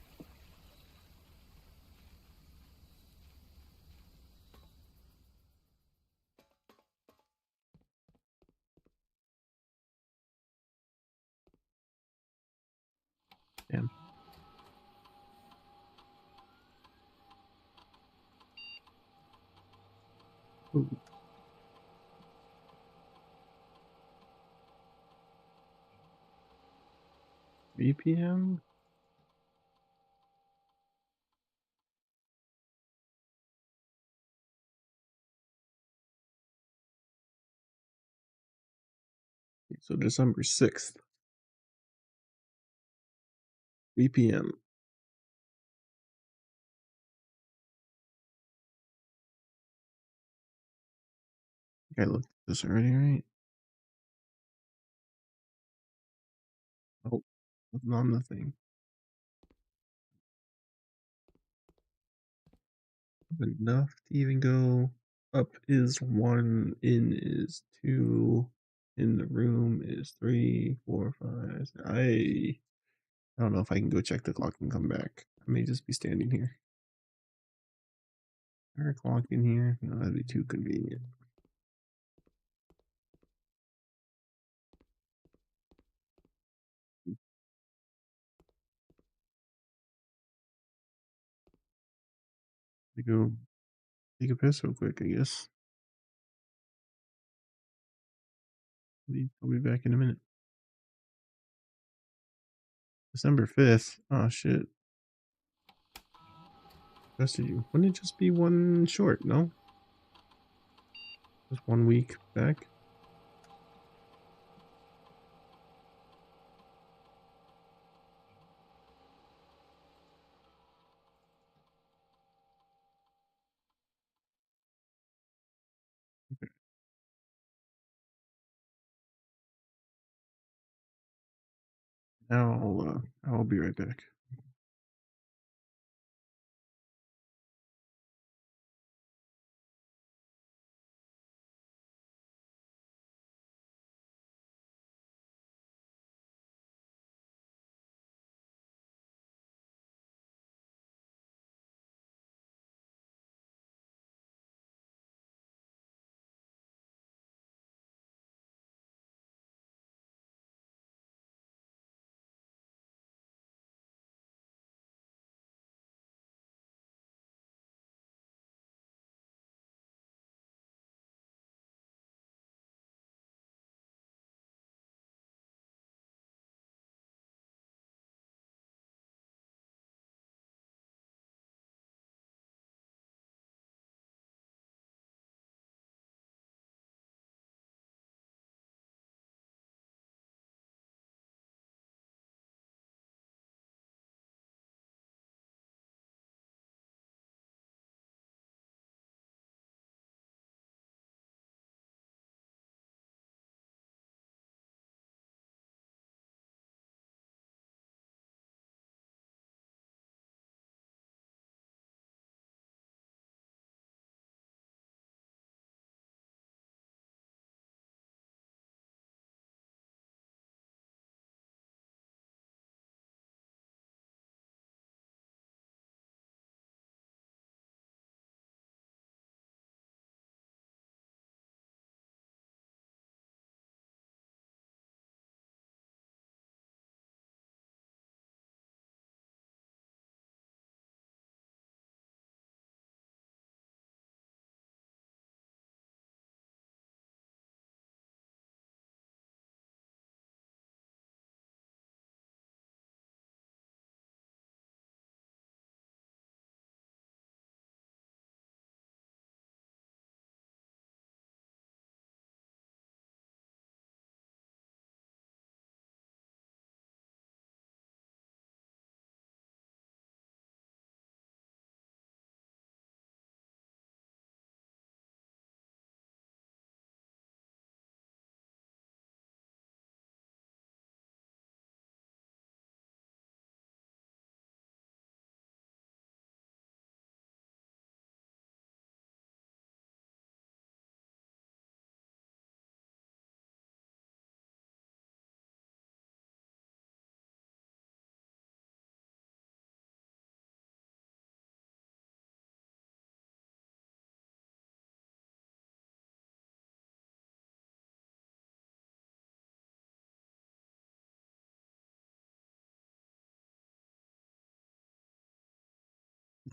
Damn. Ooh, 3 p.m. So December 6th, 3 p.m. I looked at this already, right? Oh, wasn't on the thing. Enough to even go. Up is 1, in is 2, in the room is 3, 4, 5. I don't know if I can go check the clock and come back. I may just be standing here. Is there a clock in here? No, that'd be too convenient. I go take a piss real quick, I guess. I'll be back in a minute. December 5th. Oh shit. Trusted you. Wouldn't it just be one short, no? Just 1 week back? Now I'll be right back.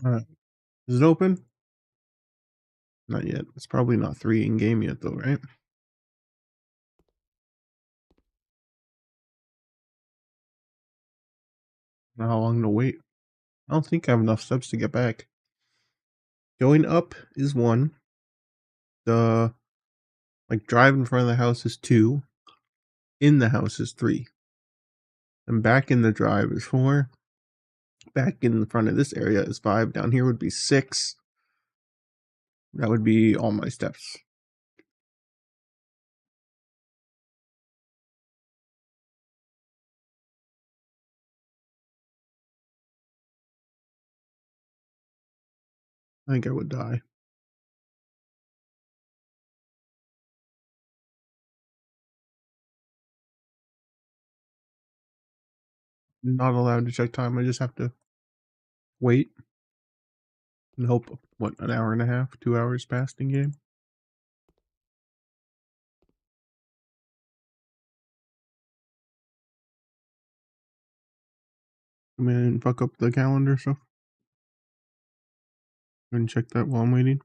Alright. Is it open? Not yet. It's probably not 3 in game yet though, right? How long to wait? I don't think I have enough steps to get back. Going up is 1. The drive in front of the house is 2. In the house is 3. And back in the drive is 4. Back in the front of this area is 5. Down here would be 6. That would be all my steps. I think I would die. Not allowed to check time. I just have to wait and hope, what, an hour and a half, 2 hours passed in game? Come in and fuck up the calendar stuff. And check that while I'm waiting.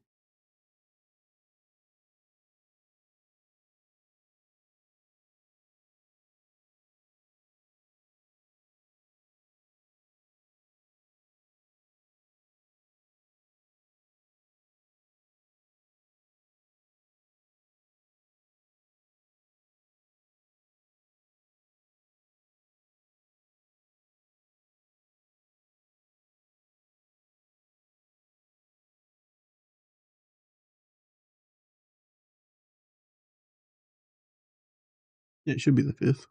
Yeah, it should be the 5th.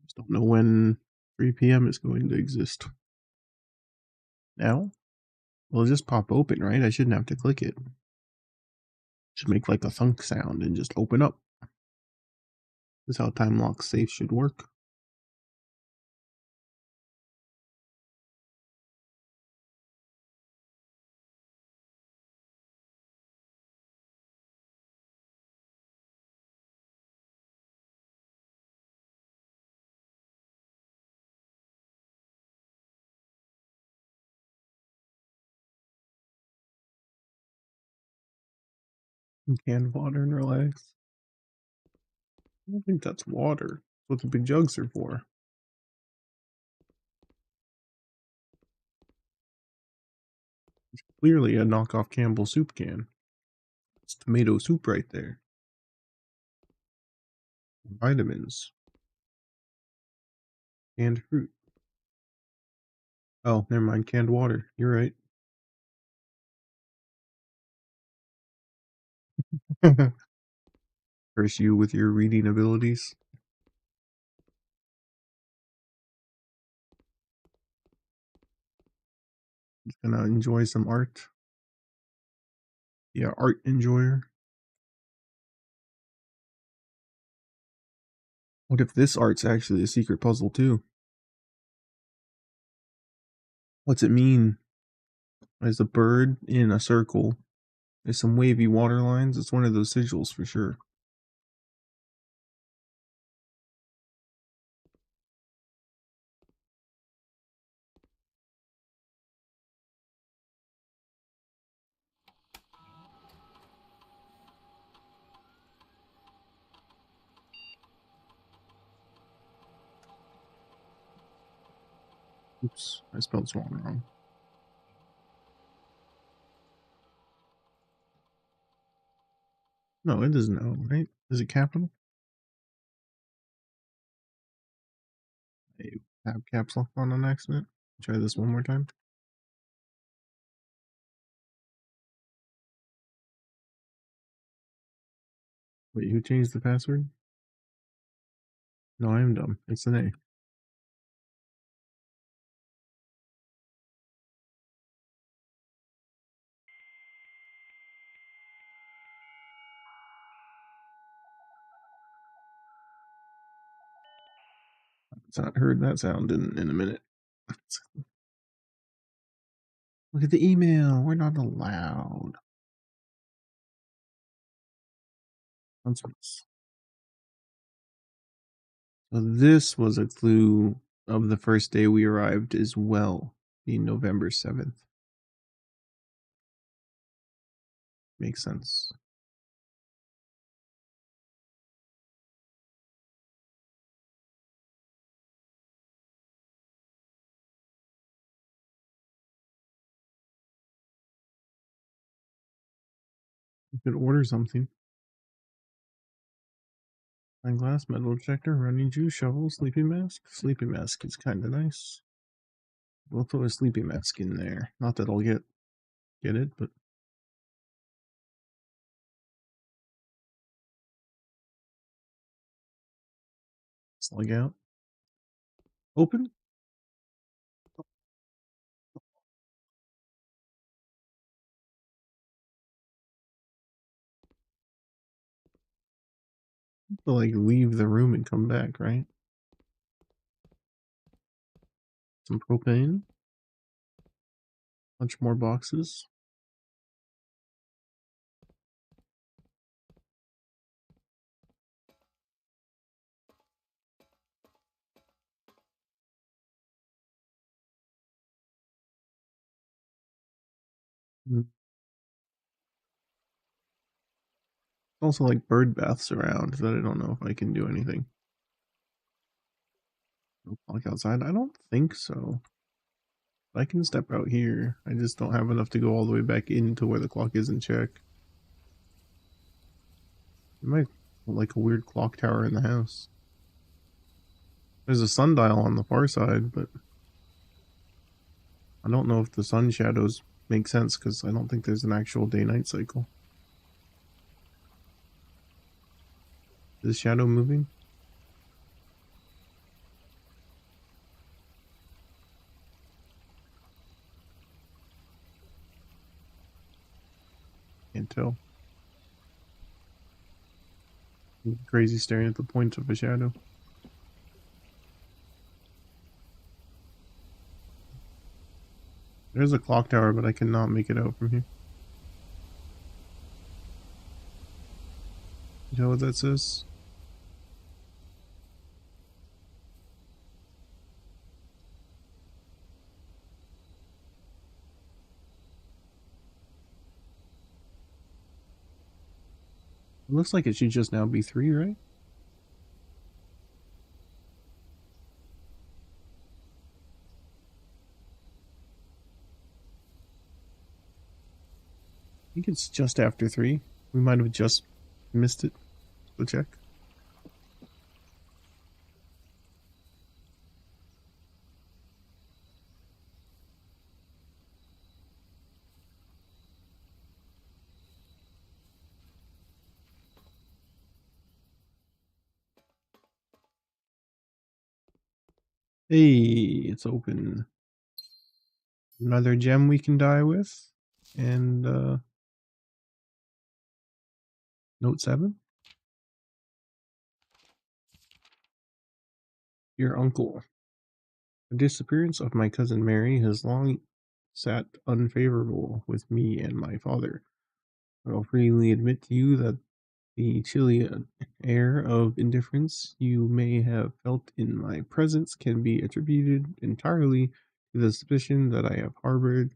Just don't know when 3 p.m. is going to exist. Now? Well, it'll just pop open, right? I shouldn't have to click it. Should make like a thunk sound and just open up. This is how time lock safe should work. Canned water and relax. I don't think that's water. That's what the big jugs are for. Clearly a knockoff Campbell soup can. It's tomato soup right there. Vitamins. Canned fruit. Oh, never mind. Canned water. You're right. Curse you with your reading abilities. Just gonna enjoy some art. Yeah, art enjoyer. What if this art's actually a secret puzzle too? What's it mean? There's a bird in a circle. There's some wavy water lines. It's one of those sigils for sure. Oops, I spelled swan wrong. No, it doesn't know, right? Is it capital? I have caps lock on accident. Try this one more time. Wait, who changed the password? No, I am dumb. It's an A. It's not heard that sound in a minute. Look at the email. We're not allowed. Announcements. So this was a clue of the first day we arrived as well. be November 7th. Makes sense. You could order something. Fine glass, metal detector, running juice, shovel, sleeping mask. Sleeping mask is kind of nice. We'll throw a sleeping mask in there. Not that I'll get it, but slug out. Open. To like leave the room and come back, right? Some propane. Bunch more boxes. Also like bird baths around that I don't know if I can do anything. No clock outside? I don't think so. I can step out here. I just don't have enough to go all the way back into where the clock is and check. It might like a weird clock tower in the house. There's a sundial on the far side, but I don't know if the sun shadows make sense because I don't think there's an actual day-night cycle. Is shadow moving? Can't tell. Crazy staring at the point of a shadow. There's a clock tower, but I cannot make it out from here. You know what that says? It looks like it should just now be 3, right? I think it's just after 3. We might have just missed it. Go check. Hey, it's open. Another gem we can die with. And note 7. Your uncle. The disappearance of my cousin Mary has long sat unfavorable with me and my father. I will freely admit to you that the chilly air of indifference you may have felt in my presence can be attributed entirely to the suspicion that I have harbored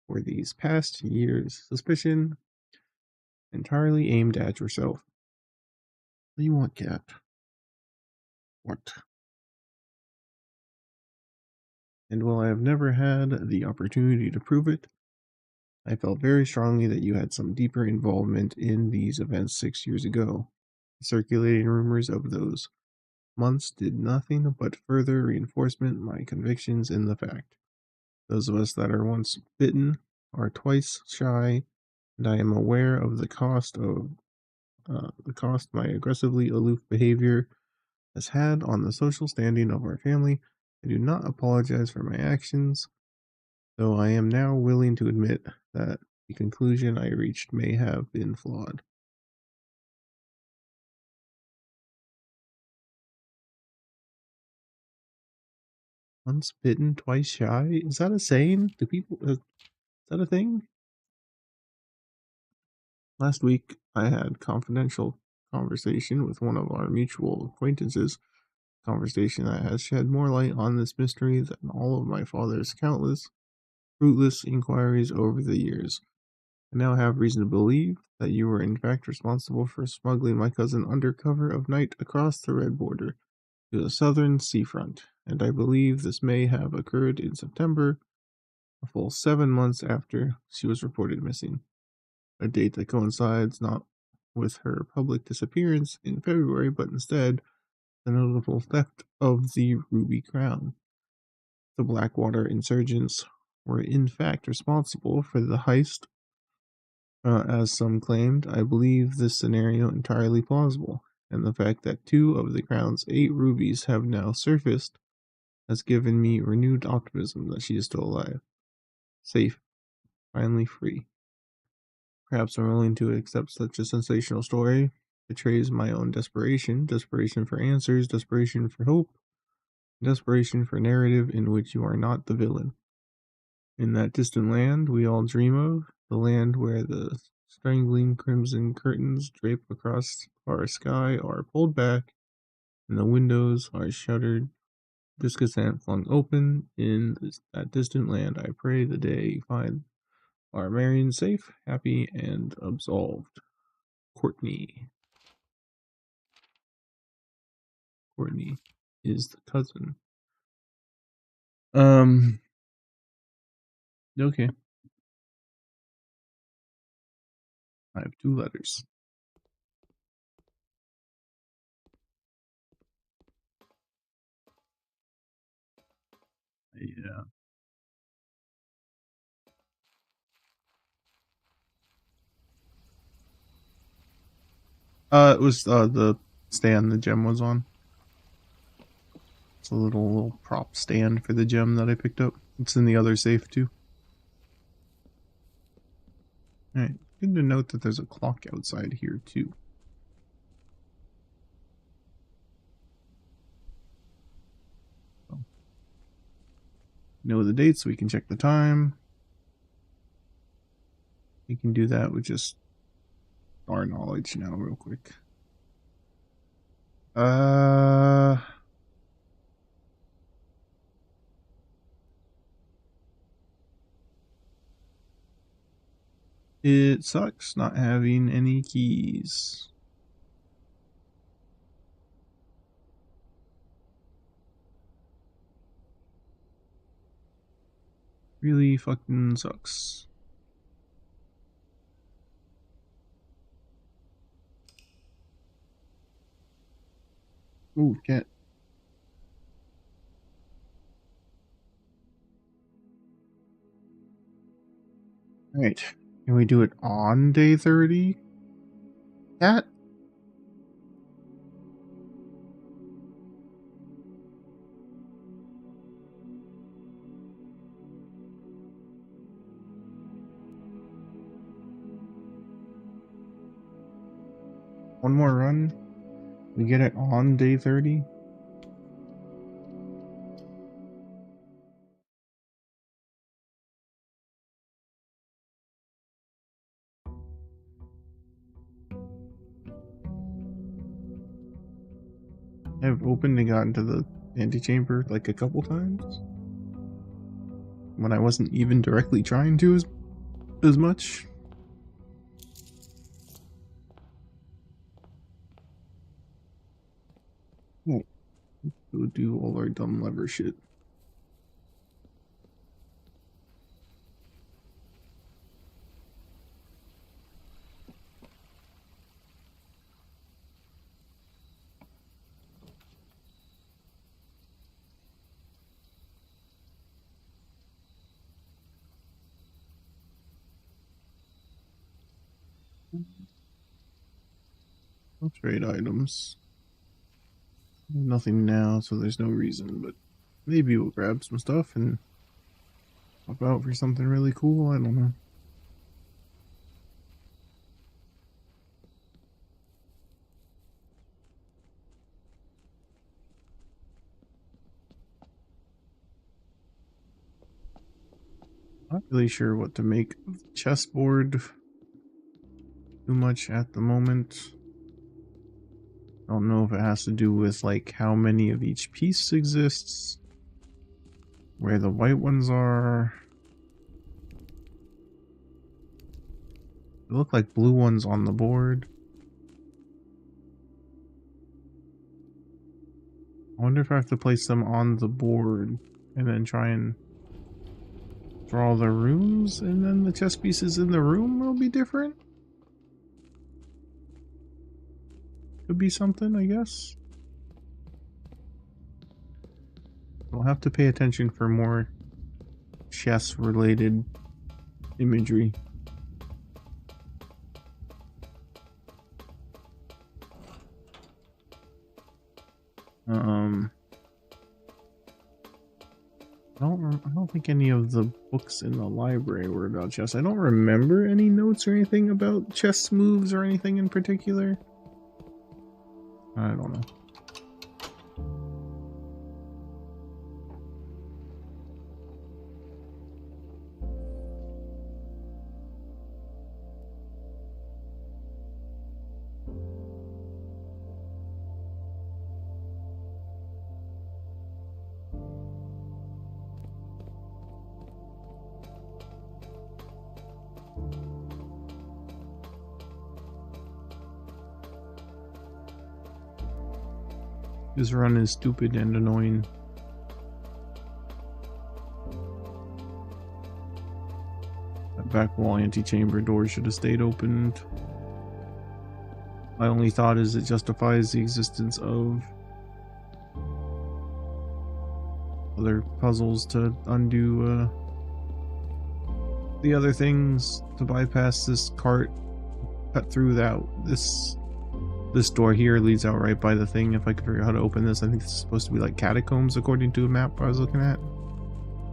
for these past years. Suspicion entirely aimed at yourself. What do you want, cat? What? And while I have never had the opportunity to prove it, I felt very strongly that you had some deeper involvement in these events 6 years ago. The circulating rumors of those months did nothing but further reinforcement my convictions in the fact. Those of us that are once bitten are twice shy, and I am aware of the cost my aggressively aloof behavior has had on the social standing of our family. I do not apologize for my actions, though I am now willing to admit that the conclusion I reached may have been flawed. Once bitten, twice shy? Is that a saying? Do people, is that a thing? Last week, I had confidential conversation with one of our mutual acquaintances, conversation that has shed more light on this mystery than all of my father's countless fruitless inquiries over the years. I now have reason to believe that you were in fact responsible for smuggling my cousin under cover of night across the Red Border to the southern seafront, and I believe this may have occurred in September, a full 7 months after she was reported missing, a date that coincides not with her public disappearance in February, but instead the notable theft of the Ruby Crown. The Blackwater insurgents were in fact responsible for the heist, as some claimed. I believe this scenario entirely plausible, and the fact that 2 of the Crown's 8 rubies have now surfaced has given me renewed optimism that she is still alive, safe, finally free. Perhaps I'm willing to accept such a sensational story betrays my own desperation, desperation for answers, desperation for hope, desperation for narrative in which you are not the villain. In that distant land we all dream of, the land where the strangling crimson curtains drape across our sky are pulled back, and the windows are shuttered, discontent flung open, in that distant land I pray the day you find our Marion safe, happy, and absolved. Courtney. Courtney is the cousin. Okay. I have 2 letters. Yeah. It was the stand the gem was on. It's a little prop stand for the gem that I picked up. It's in the other safe too. Alright, good to note that there's a clock outside here too. So, know the dates, we can check the time. We can do that with just our knowledge now real quick. It sucks not having any keys. Really fucking sucks. Ooh, cat. Alright. Can we do it on day 30? Cat? One more run? We get it on day 30? I've opened and gotten to the antechamber like a couple times. When I wasn't even directly trying to as much. Oh, go do all our dumb lever shit. I'll trade items. Nothing now, so there's no reason, but maybe we'll grab some stuff and swap out for something really cool. I don't know. Not really sure what to make of the chessboard too much at the moment. I don't know if it has to do with like how many of each piece exists, where the white ones are. They look like blue ones on the board. I wonder if I have to place them on the board and then try and draw the rooms, and then the chess pieces in the room will be different? Could be something, I guess. I'll have to pay attention for more chess-related imagery. I don't think any of the books in the library were about chess. I don't remember any notes or anything about chess moves or anything in particular. I don't know. This run is stupid and annoying. That back wall antechamber door should have stayed opened. My only thought is it justifies the existence of other puzzles to undo the other things to bypass this cart. Cut through that. This door here leads out right by the thing. If I could figure out how to open this, I think it's supposed to be like catacombs according to a map I was looking at.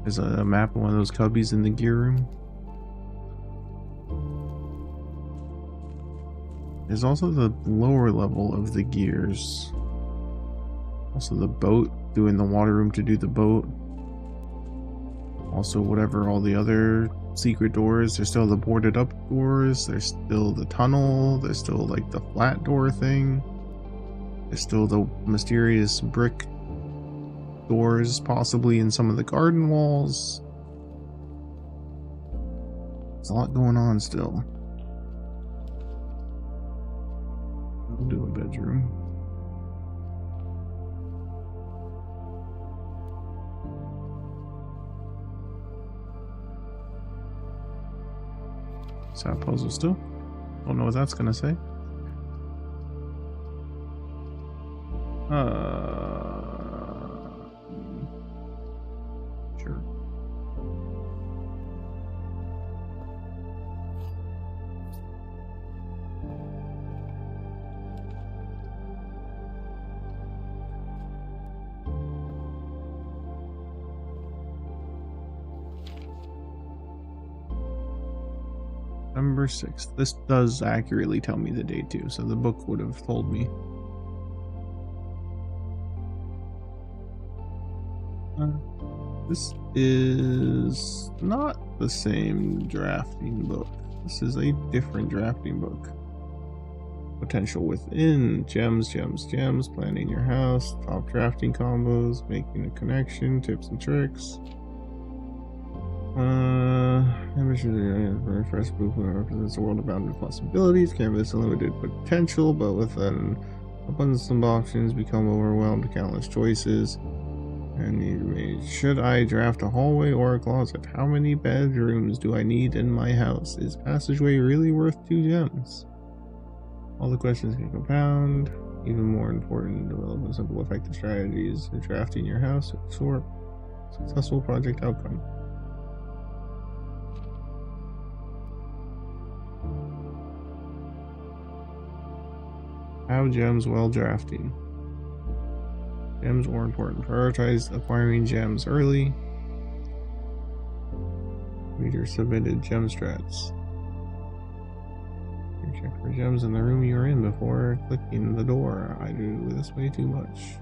There's a map of one of those cubbies in the gear room. There's also the lower level of the gears. Also the boat, doing the water room to do the boat. Also whatever all the other secret doors. There's still the boarded up doors. There's still the tunnel. There's still like the flat door thing. There's still the mysterious brick doors possibly in some of the garden walls. There's a lot going on still. I'll do a bedroom. Is that a puzzle still? Don't know what that's gonna say. Sure. November 6th. This does accurately tell me the date too, so the book would have told me. This is not the same drafting book. This is a different drafting book. Potential within. Gems, gems, gems. Planning your house. Top drafting combos. Making a connection. Tips and tricks. Very first blueprint represents a world of bounded possibilities. Canvas unlimited potential, but with an abundance of options, become overwhelmed with countless choices. And should I draft a hallway or a closet? How many bedrooms do I need in my house? Is passageway really worth 2 gems? All the questions can compound. Even more important, develop simple effective strategies for drafting your house to ensure successful project outcome. Have gems while drafting. Gems are important. Prioritize acquiring gems early. Reader submitted gem strats. You check for gems in the room you're in before clicking the door. I do this way too much.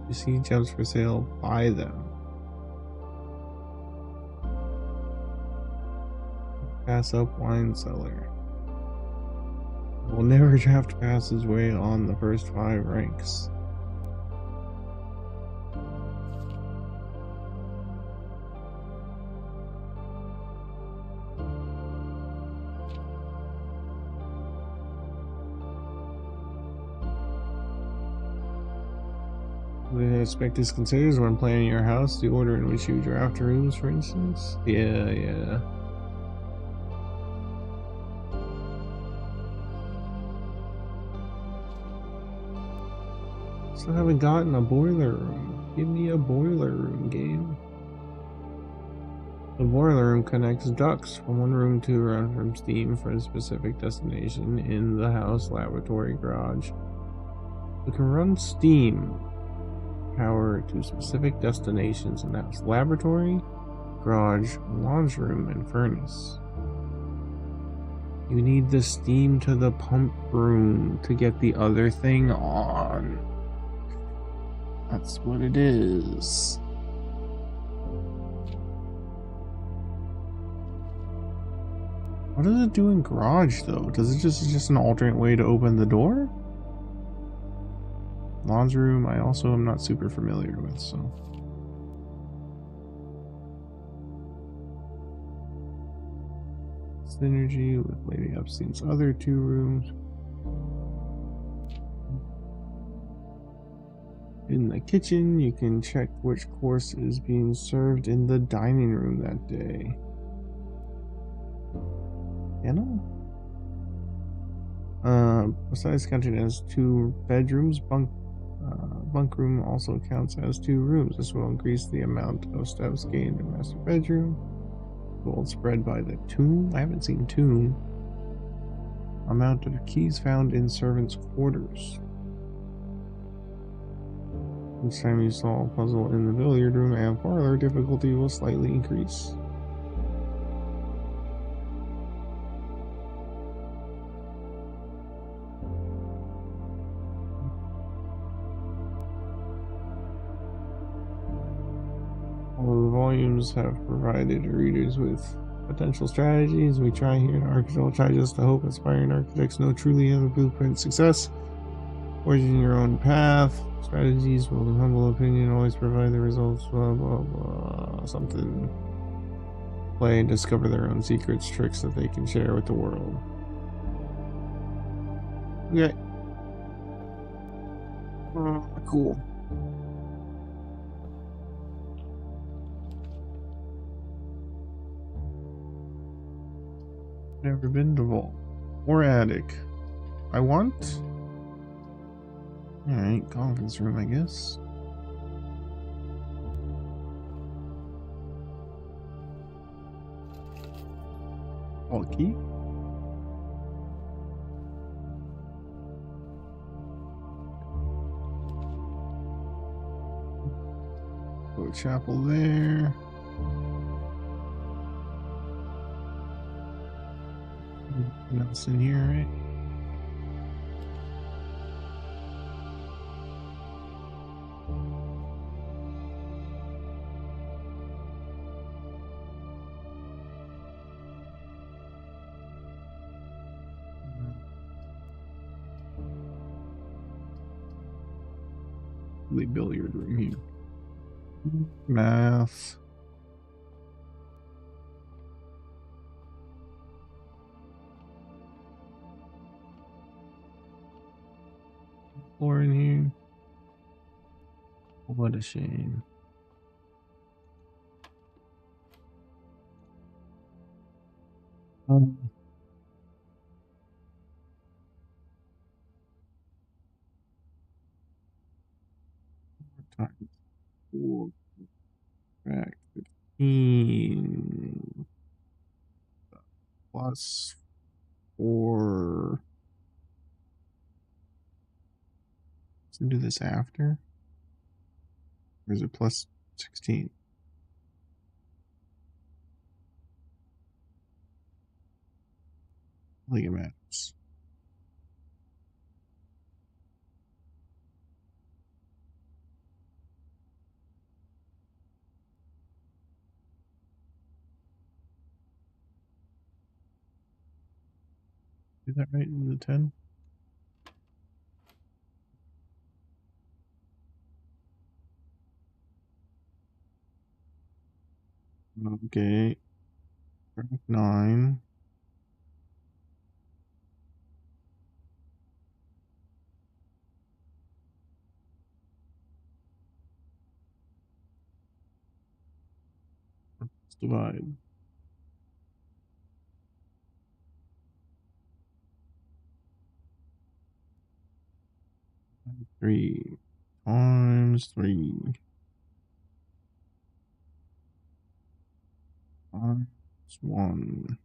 You see gems for sale, buy them. Pass up wine cellar. Will never draft passageway on the first 5 ranks. The aspect considers when planning your house, the order in which you draft rooms, for instance. Yeah. Still haven't gotten a boiler room. Give me a boiler room, game. The boiler room connects ducts from one room to run from steam for a specific destination in the house, laboratory, garage. We can run steam power to specific destinations in the house, laboratory, garage, laundry room, and furnace. You need the steam to the pump room to get the other thing on. That's what it is. What does it do in garage though? Does it just an alternate way to open the door? Laundry room I also am not super familiar with, so. Synergy with Lady Epstein's other 2 rooms. In the kitchen, you can check which course is being served in the dining room that day. Besides counting as 2 bedrooms, bunk room also counts as 2 rooms. This will increase the amount of steps gained in master bedroom. Gold spread by the tomb. I haven't seen tomb. Amount of keys found in servants' quarters. Each time you solve a puzzle in the billiard room and parlor, difficulty will slightly increase. All the volumes have provided readers with potential strategies. We try here in Architectural Digest to hope aspiring architects know truly have a blueprint success. Forging your own path. Strategies will, in humble opinion, always provide the results. Blah, blah, blah. Something. Play and discover their own secrets, tricks that they can share with the world. Okay. Cool. Never been to vault or attic. I want. Alright, conference room, I guess. Oh, key? Go chapel there. Nothing else in here, right? The billiard room here. Math. Floor in here. What a shame. Times 4 back 15 plus 4. Let's do this after. Or is it plus 16? I think it matters. Do that right in the 10? Okay. 9. divide. Three times 3 times 1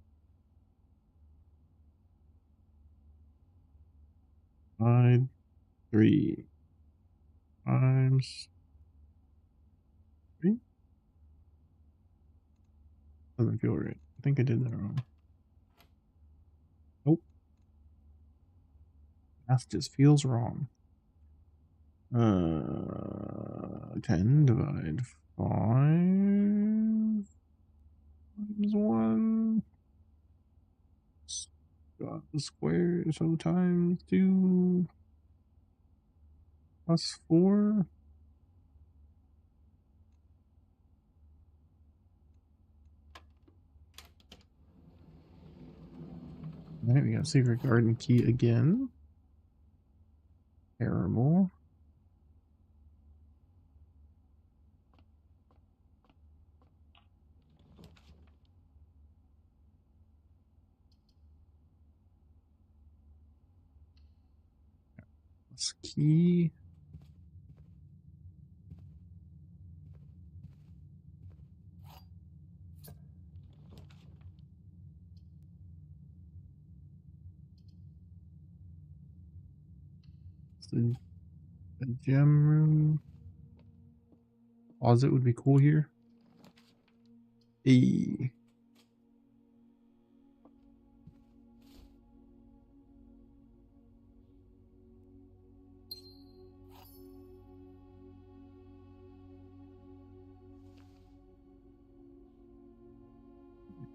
divide 3 times 3. Doesn't feel right. I think I did that wrong. Nope. Math just feels wrong. 10 divide 5 times 1. Got the square, so times 2 plus 4. Alright, we got secret garden key again. Terrible. This key. The gem room. Closet would be cool here. E.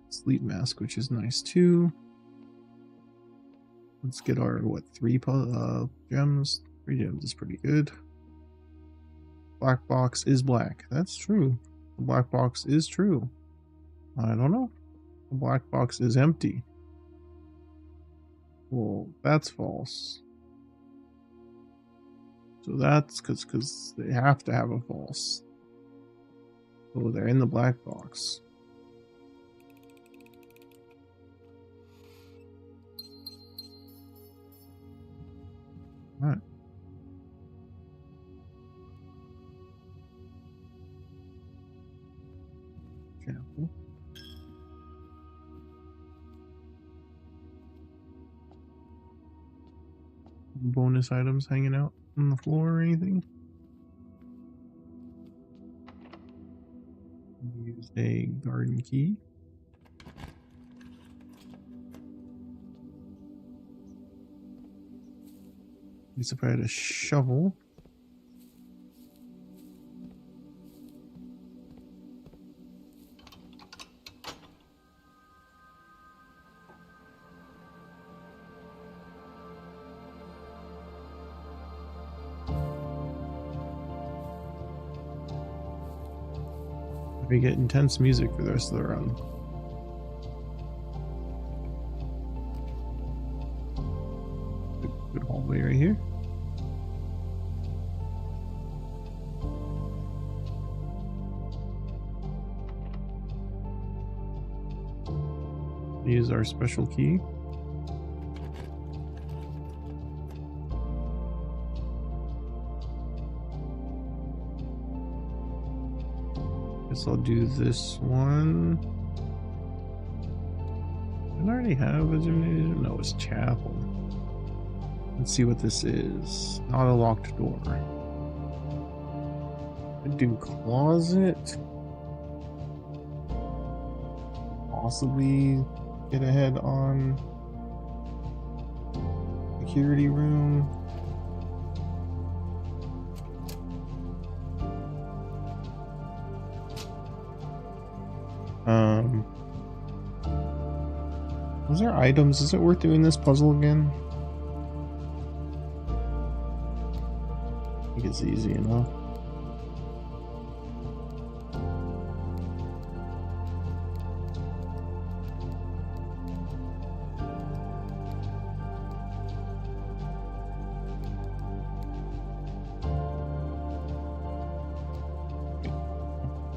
Sleep mask, which is nice too. Let's get our, what, 3 gems? 3 gems is pretty good. Black box is black. That's true. The black box is true. I don't know. The black box is empty. Well, that's false. So that's because they have to have a false. So they're in the black box. Alright. Chapel. Bonus items hanging out on the floor or anything? Use a garden key. At least if I had a shovel. We get intense music for the rest of the run. Good hallway right here. Use our special key. Guess I'll do this one. Did I already have a gymnasium? No, it's chapel. Let's see what this is. Not a locked door. I do closet. Possibly get ahead on security room. Was there items? Is it worth doing this puzzle again? I think it's easy enough.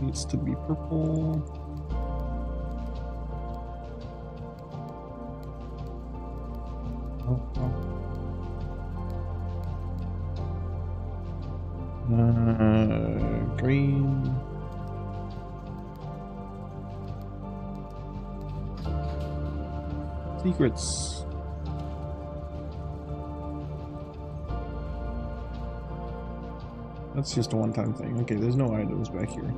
Needs to be purple. train. Secrets. That's just a one-time thing. Okay, there's no items back here.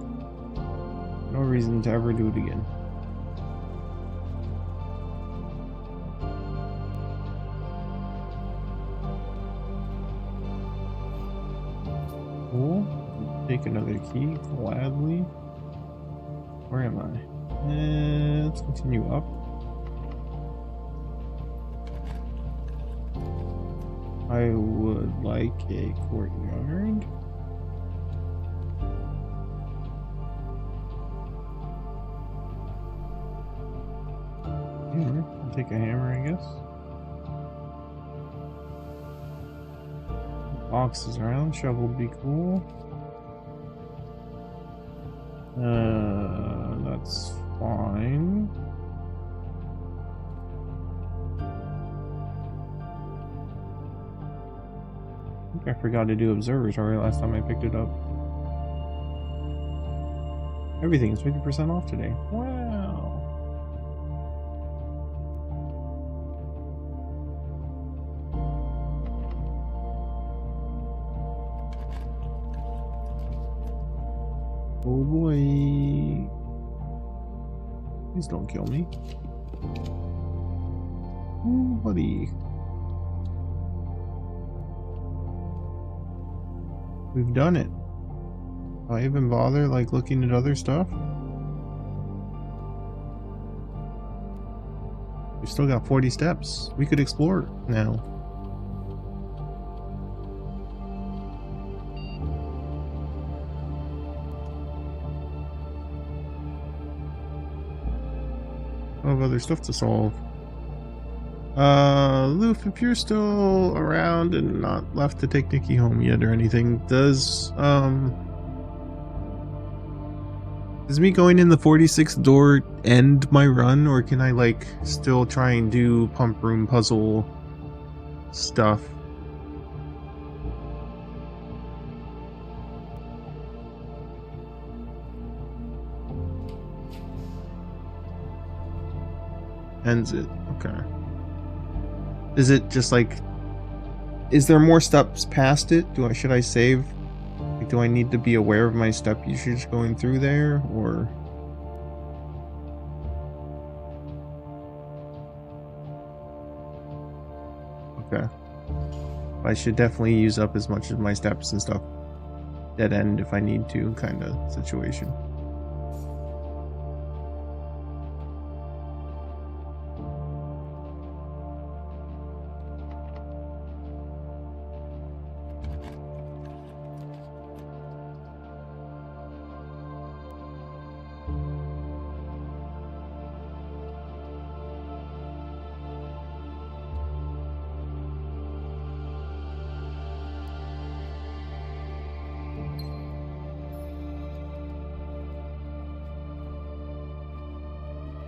No reason to ever do it again. Cool. Take another key gladly. Where am I? Let's continue up. I would like a courtyard. I'll take a hammer, I guess. Boxes around, shovel would be cool. That's fine. I think I forgot to do observatory last time I picked it up. Everything is 50% off today. Wow. Oh boy. Please don't kill me. Ooh, buddy. We've done it. Do I even bother like looking at other stuff? We've still got 40 steps. We could explore now. I have other stuff to solve. Loof, if you're still around and not left to take Nikki home yet or anything, does me going in the 46th door end my run, or can I like still try and do pump room puzzle stuff? Ends it. Okay. Is it just like, is there more steps past it? Should I save? Like, do I need to be aware of my step usage going through there, or? Okay. I should definitely use up as much of my steps and stuff. Dead end if I need to, kind of situation.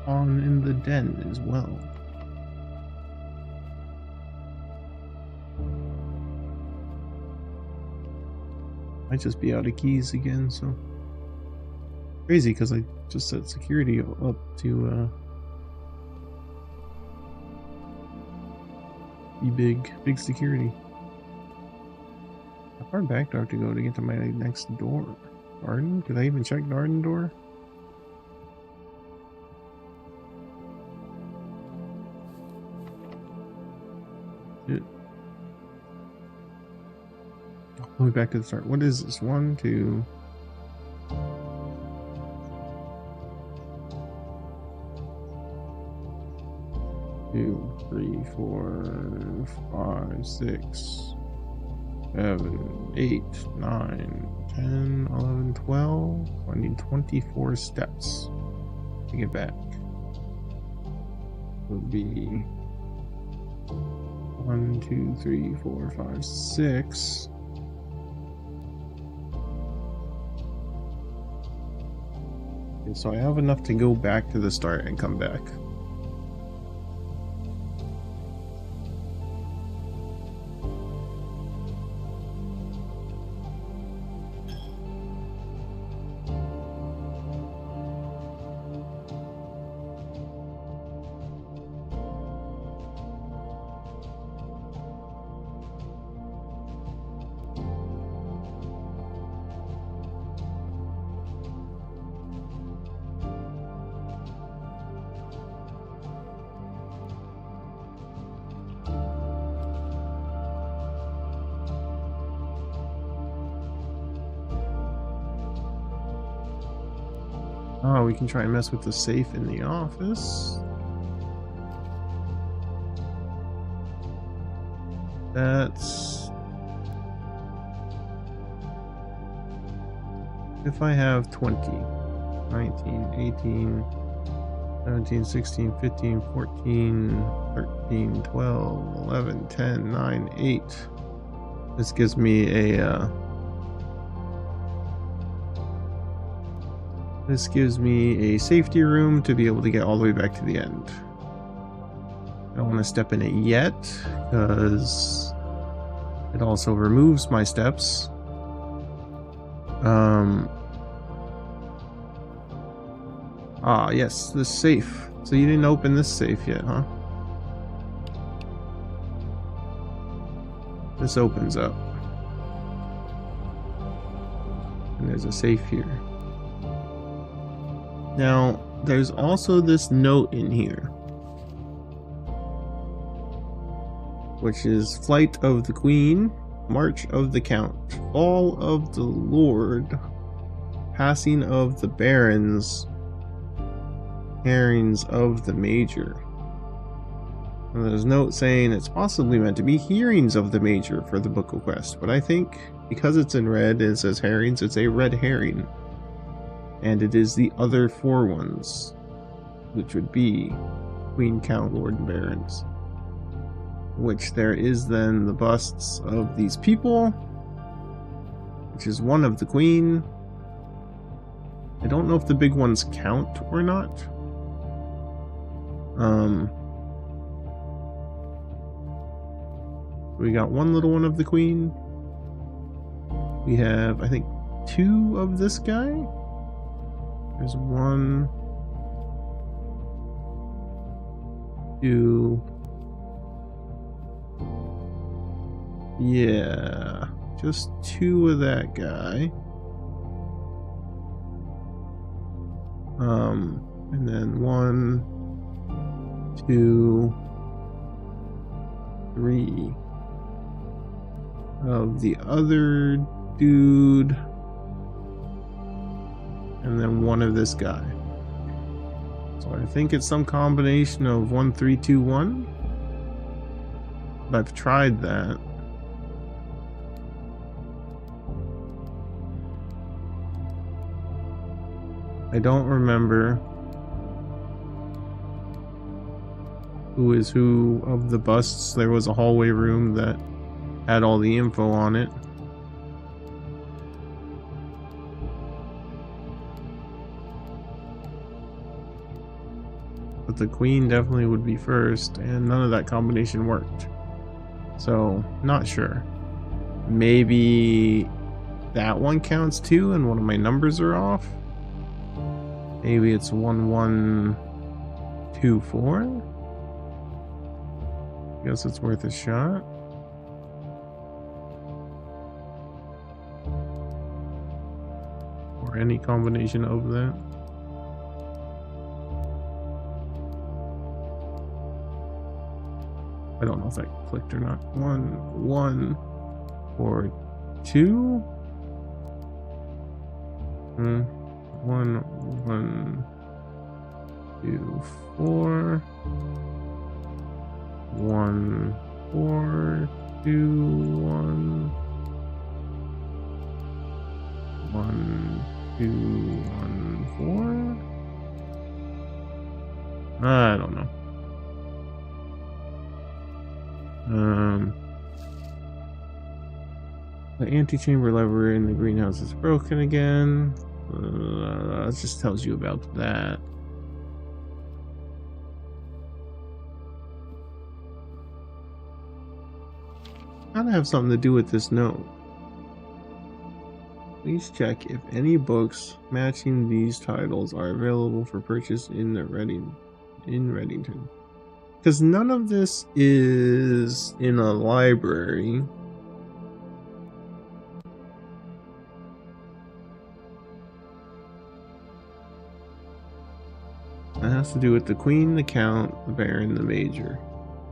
On in the den as well. Might just be out of keys again, so crazy because I just set security up to be big security. How far back do I have to go to get to my next door? Garden? Did I even check garden door? All the way back to the start. What is this? 1, 2. Two, 3, 4, 5, 6, 7, 8, 9, 10, 11, 12. I need 24 steps to get back. Would be 1, 2, 3, 4, 5, 6. Okay, so I have enough to go back to the start and come back. Oh, we can try and mess with the safe in the office. That's... if I have 20, 19, 18, 17, 16, 15, 14, 13, 12, 11, 10, 9, 8. This gives me a, this gives me a safety room to be able to get all the way back to the end. I don't want to step in it yet, because it also removes my steps. Ah, yes, this safe. So you didn't open this safe yet, huh? This opens up. And there's a safe here. Now, there's also this note in here, which is Flight of the Queen, March of the Count, Fall of the Lord, Passing of the Barons, Hearings of the Major. And there's a note saying it's possibly meant to be Hearings of the Major for the Book of Quest, but I think because it's in red and it says Herrings, it's a red herring. And it is the other 4 ones, which would be Queen, Count, Lord, and Barons. Which there is then the busts of these people, which is one of the Queen. I don't know if the big ones count or not. We got one little one of the Queen. We have, I think, 2 of this guy. There's 1, 2. Yeah, just 2 of that guy. And then 1, 2, 3 of the other dude, and then 1 of this guy. So I think it's some combination of 1, 3, 2, 1. But I've tried that. I don't remember who is who of the busts. There was a hallway room that had all the info on it. But the Queen definitely would be first, and none of that combination worked. So, not sure. Maybe that one counts too, and one of my numbers are off. Maybe it's 1, 1, 2, 4. Guess it's worth a shot. Or any combination of that. I don't know if that clicked or not. 1, 1, or 2. 1, 1, 2, 4. 1, 4, 2, 1. 1, 2, 1, 4. I don't know. The antechamber lever in the greenhouse is broken again. It just tells you about that. Gotta have something to do with this note. Please check if any books matching these titles are available for purchase in Reddington. Because none of this is in a library. That has to do with the Queen, the Count, the Baron, the Major.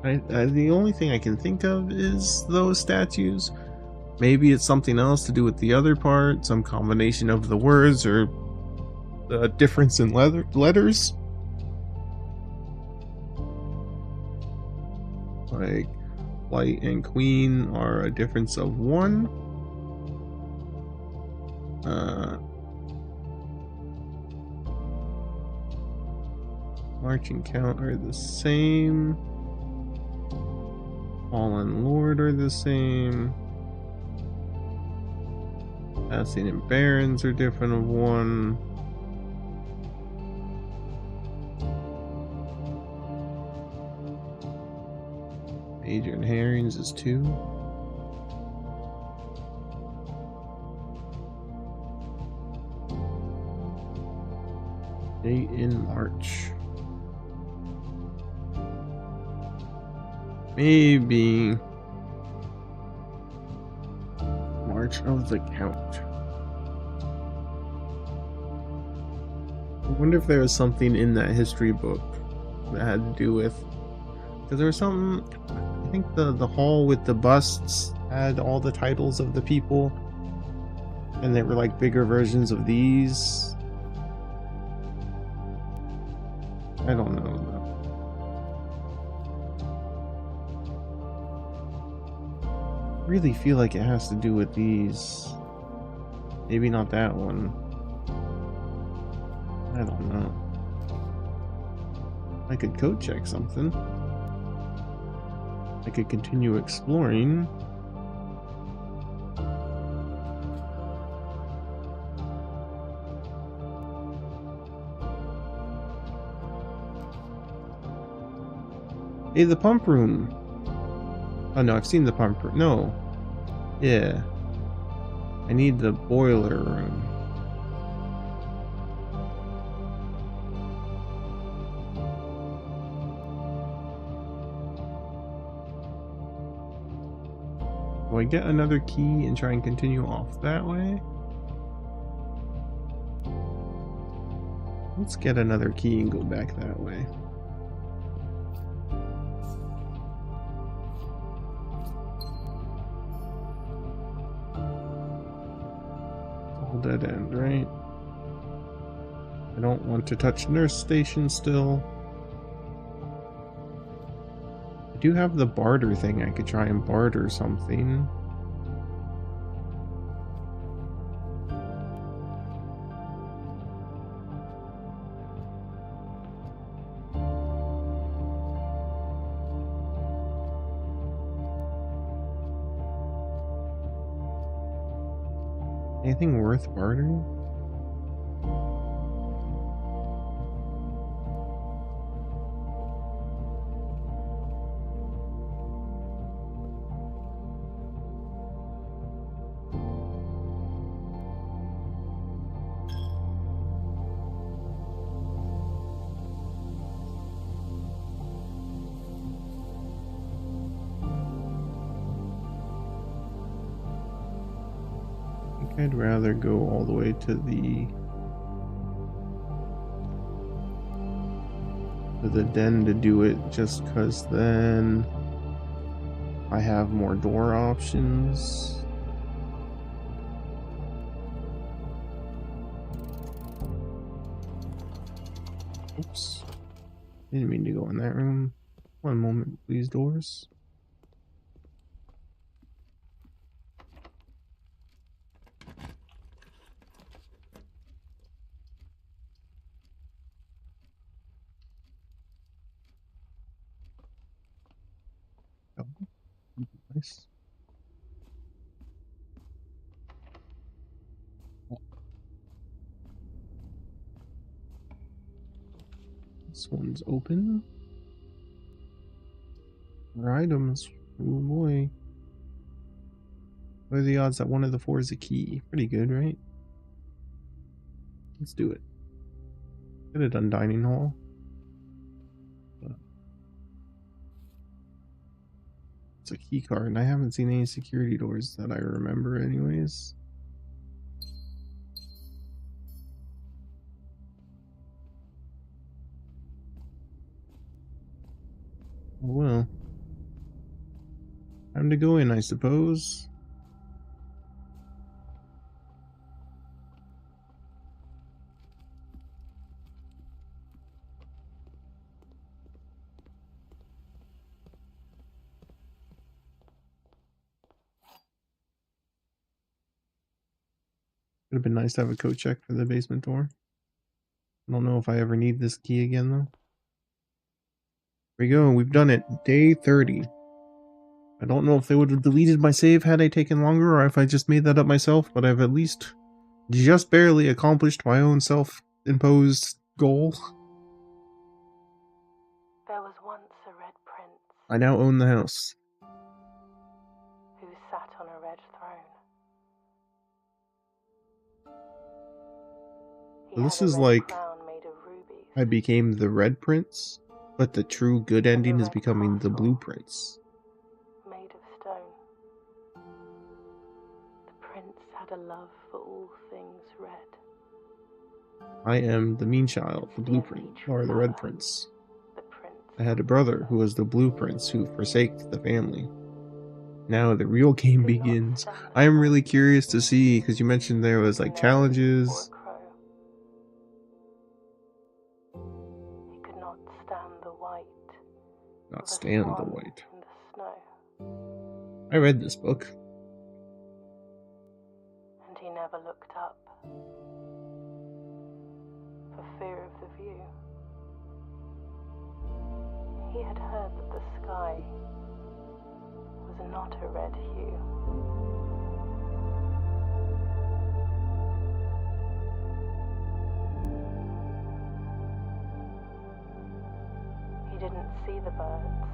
The only thing I can think of is those statues. Maybe it's something else to do with the other part, some combination of the words, or the difference in letters. Like Light and Queen are a difference of 1. March and Count are the same. Fallen Lord are the same. Passing and Barons are different of 1. Major and Herrings is 2. Date in March. Maybe March of the Count. I wonder if there was something in that history book that had to do with, because there was something, I think the hall with the busts had all the titles of the people, and they were like bigger versions of these. I don't know though. I really feel like it has to do with these. Maybe not that one. I don't know. I could code check something. I could continue exploring. Hey, the pump room. Oh no, I've seen the pump room. No. Yeah. I need the boiler room. Do I get another key and try and continue off that way? Let's get another key and go back that way. All dead end, right? I don't want to touch nurse station still. I do have the barter thing. I could try and barter something. Anything worth bartering? I'd rather go all the way to the den to do it, just because then I have more door options. Oops. Didn't mean to go in that room. One moment, please, doors. Oh, nice. This one's open. More items. Oh boy. What are the odds that one of the 4 is a key? Pretty good, right? Let's do it. Could have done dining hall. It's a key card, and I haven't seen any security doors that I remember anyways. Oh well. Time to go in, I suppose. Would have been nice to have a code check for the basement door. I don't know if I ever need this key again, though. There we go, we've done it. Day 30. I don't know if they would have deleted my save had I taken longer, or if I just made that up myself, but I've at least just barely accomplished my own self-imposed goal. There was once a red prince. I now own the house. Who sat on a red throne. So this is like I Rubies, became the Red Prince, but the true good ending is becoming the Blue Prince. Made of stone. The prince had a love for all things red. I am the mean child, the Blue Prince, or the Red Prince. I had a brother who was the Blue Prince who forsaked the family. Now the real game begins. I am really curious to see, because you mentioned there was like challenges. He could not stand the white. Not stand the white. I read this book. And he never looked up. For fear of the view. He had heard that the sky was not a red hue. He didn't see the birds.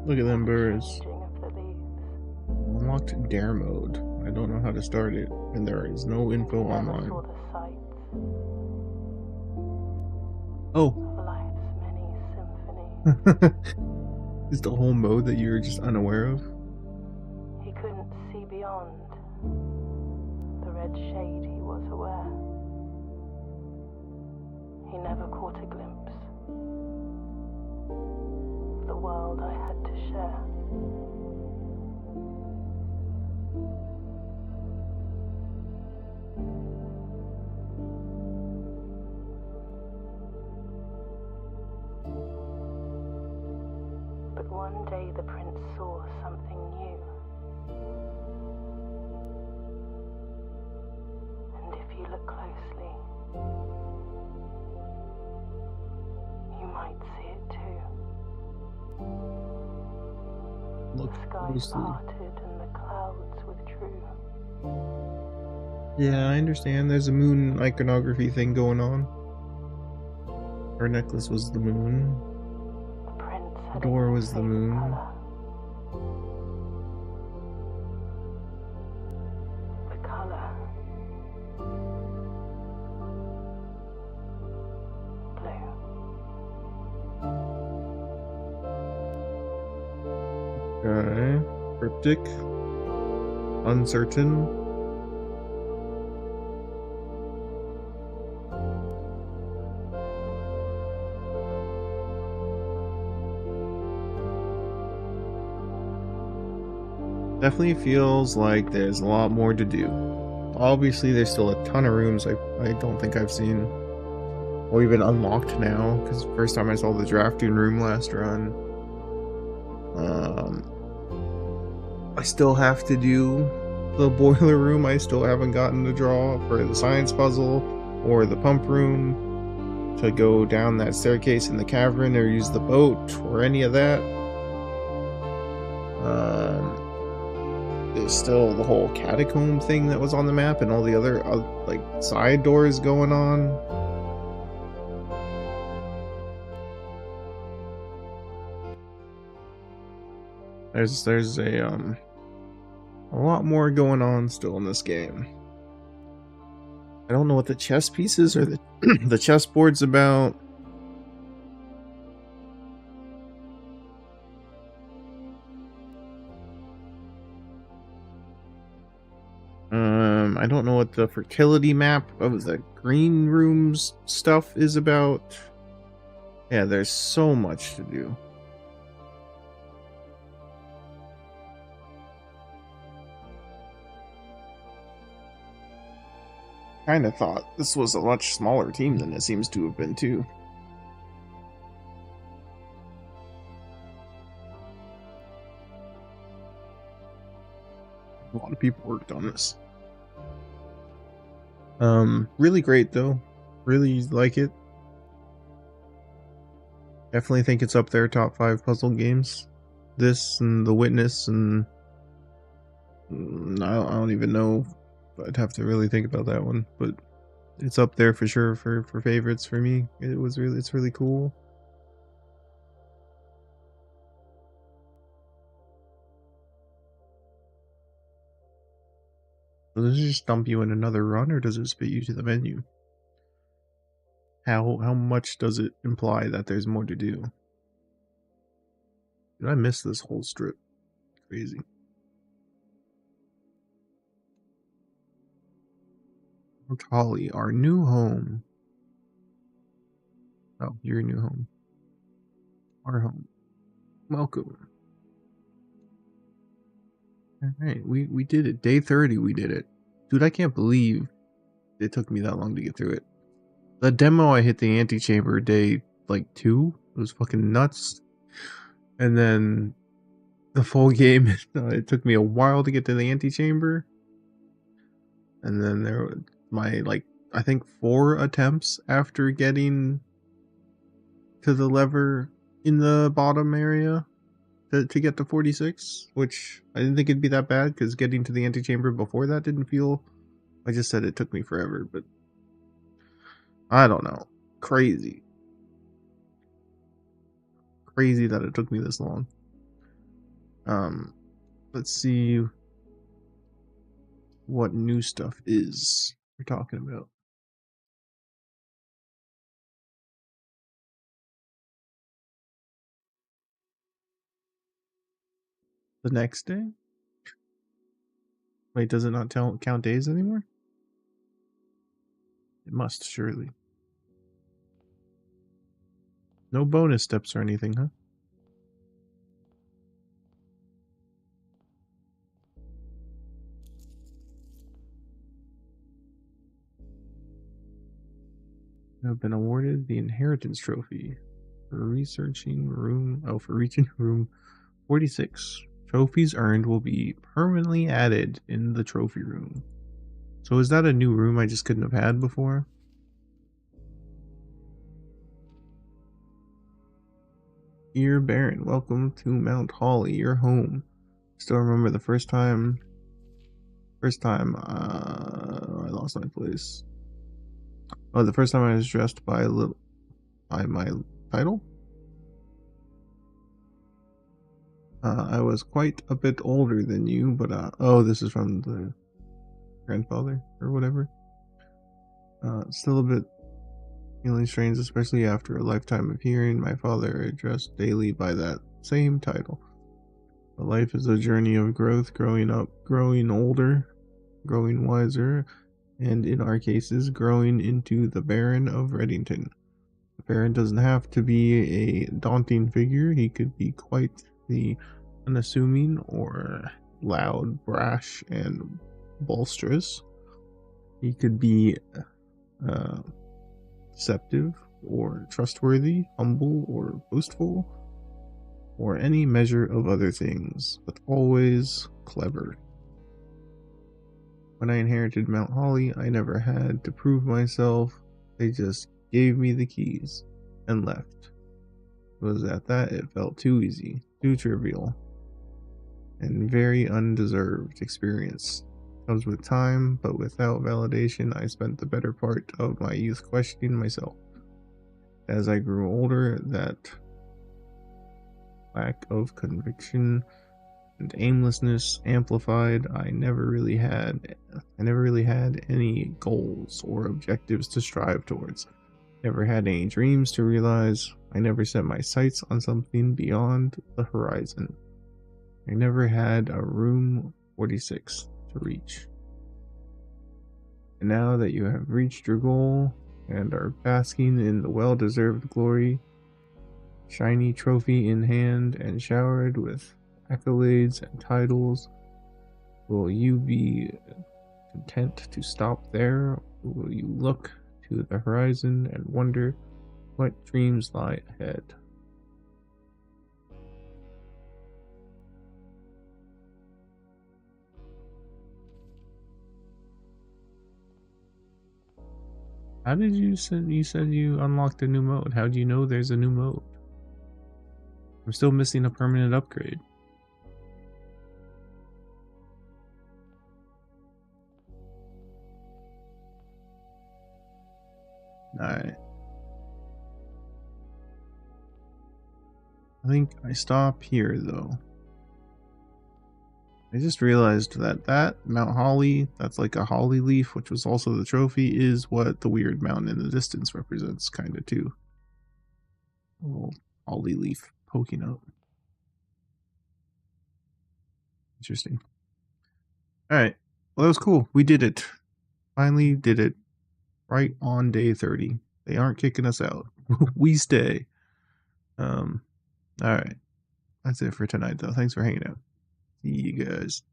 Look at them birds. Changing of the leaves. Unlocked dare mode. I don't know how to start it, and there is no info He never online. saw the sights Oh. of life's many symphonies. Is the whole mode that you're just unaware of? He couldn't see beyond the red shade he was aware. He never caught a glimpse of the world I had to share. But one day the prince saw something new. And if you look closely, you might see it too. Look The sky closely. parted and the clouds withdrew. Yeah, I understand. There's a moon iconography thing going on. Her necklace was the moon. The prince The had door a was the favorite moon. color. The color blue. Okay. Cryptic. Uncertain. Definitely feels like there's a lot more to do. Obviously, there's still a ton of rooms I don't think I've seen. Or even unlocked now, because first time I saw the drafting room last run. I still have to do the boiler room. I still haven't gotten the draw for the science puzzle or the pump room to go down that staircase in the cavern or use the boat or any of that. There's still the whole catacomb thing that was on the map and all the other like side doors going on. There's a lot more going on still in this game. I don't know what the chess pieces or the the chessboard's about. I don't know what the fertility map of the green rooms stuff is about. Yeah, there's so much to do. Kinda thought this was a much smaller team than it seems to have been too. A lot of people worked on this. Really great though. Really like it. Definitely think it's up there, top 5 puzzle games. This and The Witness and I don't even know. I'd have to really think about that one, but it's up there for sure for favorites for me. It's really cool. So does it just dump you in another run, or does it spit you to the menu? How much does it imply that there's more to do? Did I miss this whole strip? Crazy. Mount Holly, our new home. Oh, your new home. Our home. Welcome. Alright, we did it. Day 30, we did it. Dude, I can't believe it took me that long to get through it. The demo, I hit the antechamber day, like, 2. It was fucking nuts. And then the full game, it took me a while to get to the antechamber. And then there was my, like, I think 4 attempts after getting to the lever in the bottom area to get to 46, which I didn't think it'd be that bad because getting to the antechamber before that didn't feel. I just said it took me forever, but I don't know. Crazy that it took me this long. Let's see what new stuff is we're talking about. The next day? Wait, does it not count days anymore? It must, surely. No bonus steps or anything, huh? You have been awarded the Inheritance Trophy for reaching room 46. Trophies earned will be permanently added in the trophy room. So is that a new room I just couldn't have had before? Dear Baron, welcome to Mount Holly, your home. Still remember the first time I lost my place. Oh, the first time I was dressed by my title? I was quite a bit older than you, but oh, this is from the grandfather or whatever. Still a bit feeling strange, especially after a lifetime of hearing my father addressed daily by that same title. But life is a journey of growth, growing up, growing older, growing wiser, and in our cases, growing into the Baron of Reddington. The Baron doesn't have to be a daunting figure, he could be quite the unassuming or loud, brash, and bolsterous. He could be deceptive or trustworthy, humble or boastful, or any measure of other things, but always clever. When I inherited Mount Holly, I never had to prove myself. They just gave me the keys and left. It was at that it felt too easy, too trivial, and very undeserved experience. Comes with time, but without validation, I spent the better part of my youth questioning myself. As I grew older, that lack of conviction and aimlessness amplified. I never really had any goals or objectives to strive towards. Never had any dreams to realize. I never set my sights on something beyond the horizon. I never had a room 46 to reach. And now that you have reached your goal and are basking in the well-deserved glory, shiny trophy in hand and showered with accolades and titles, will you be content to stop there, or will you look to the horizon and wonder what dreams lie ahead? How did you said you unlocked a new mode? How do you know there's a new mode? I'm still missing a permanent upgrade. Alright. I think I stop here though. I just realized that Mount Holly, that's like a holly leaf, which was also the trophy, is what the weird mountain in the distance represents, kind of too. A little holly leaf poking out. Interesting. Alright. Well, that was cool. We did it. Finally did it. Right on day 30. They aren't kicking us out. We stay. Alright. That's it for tonight, though. Thanks for hanging out. See you guys.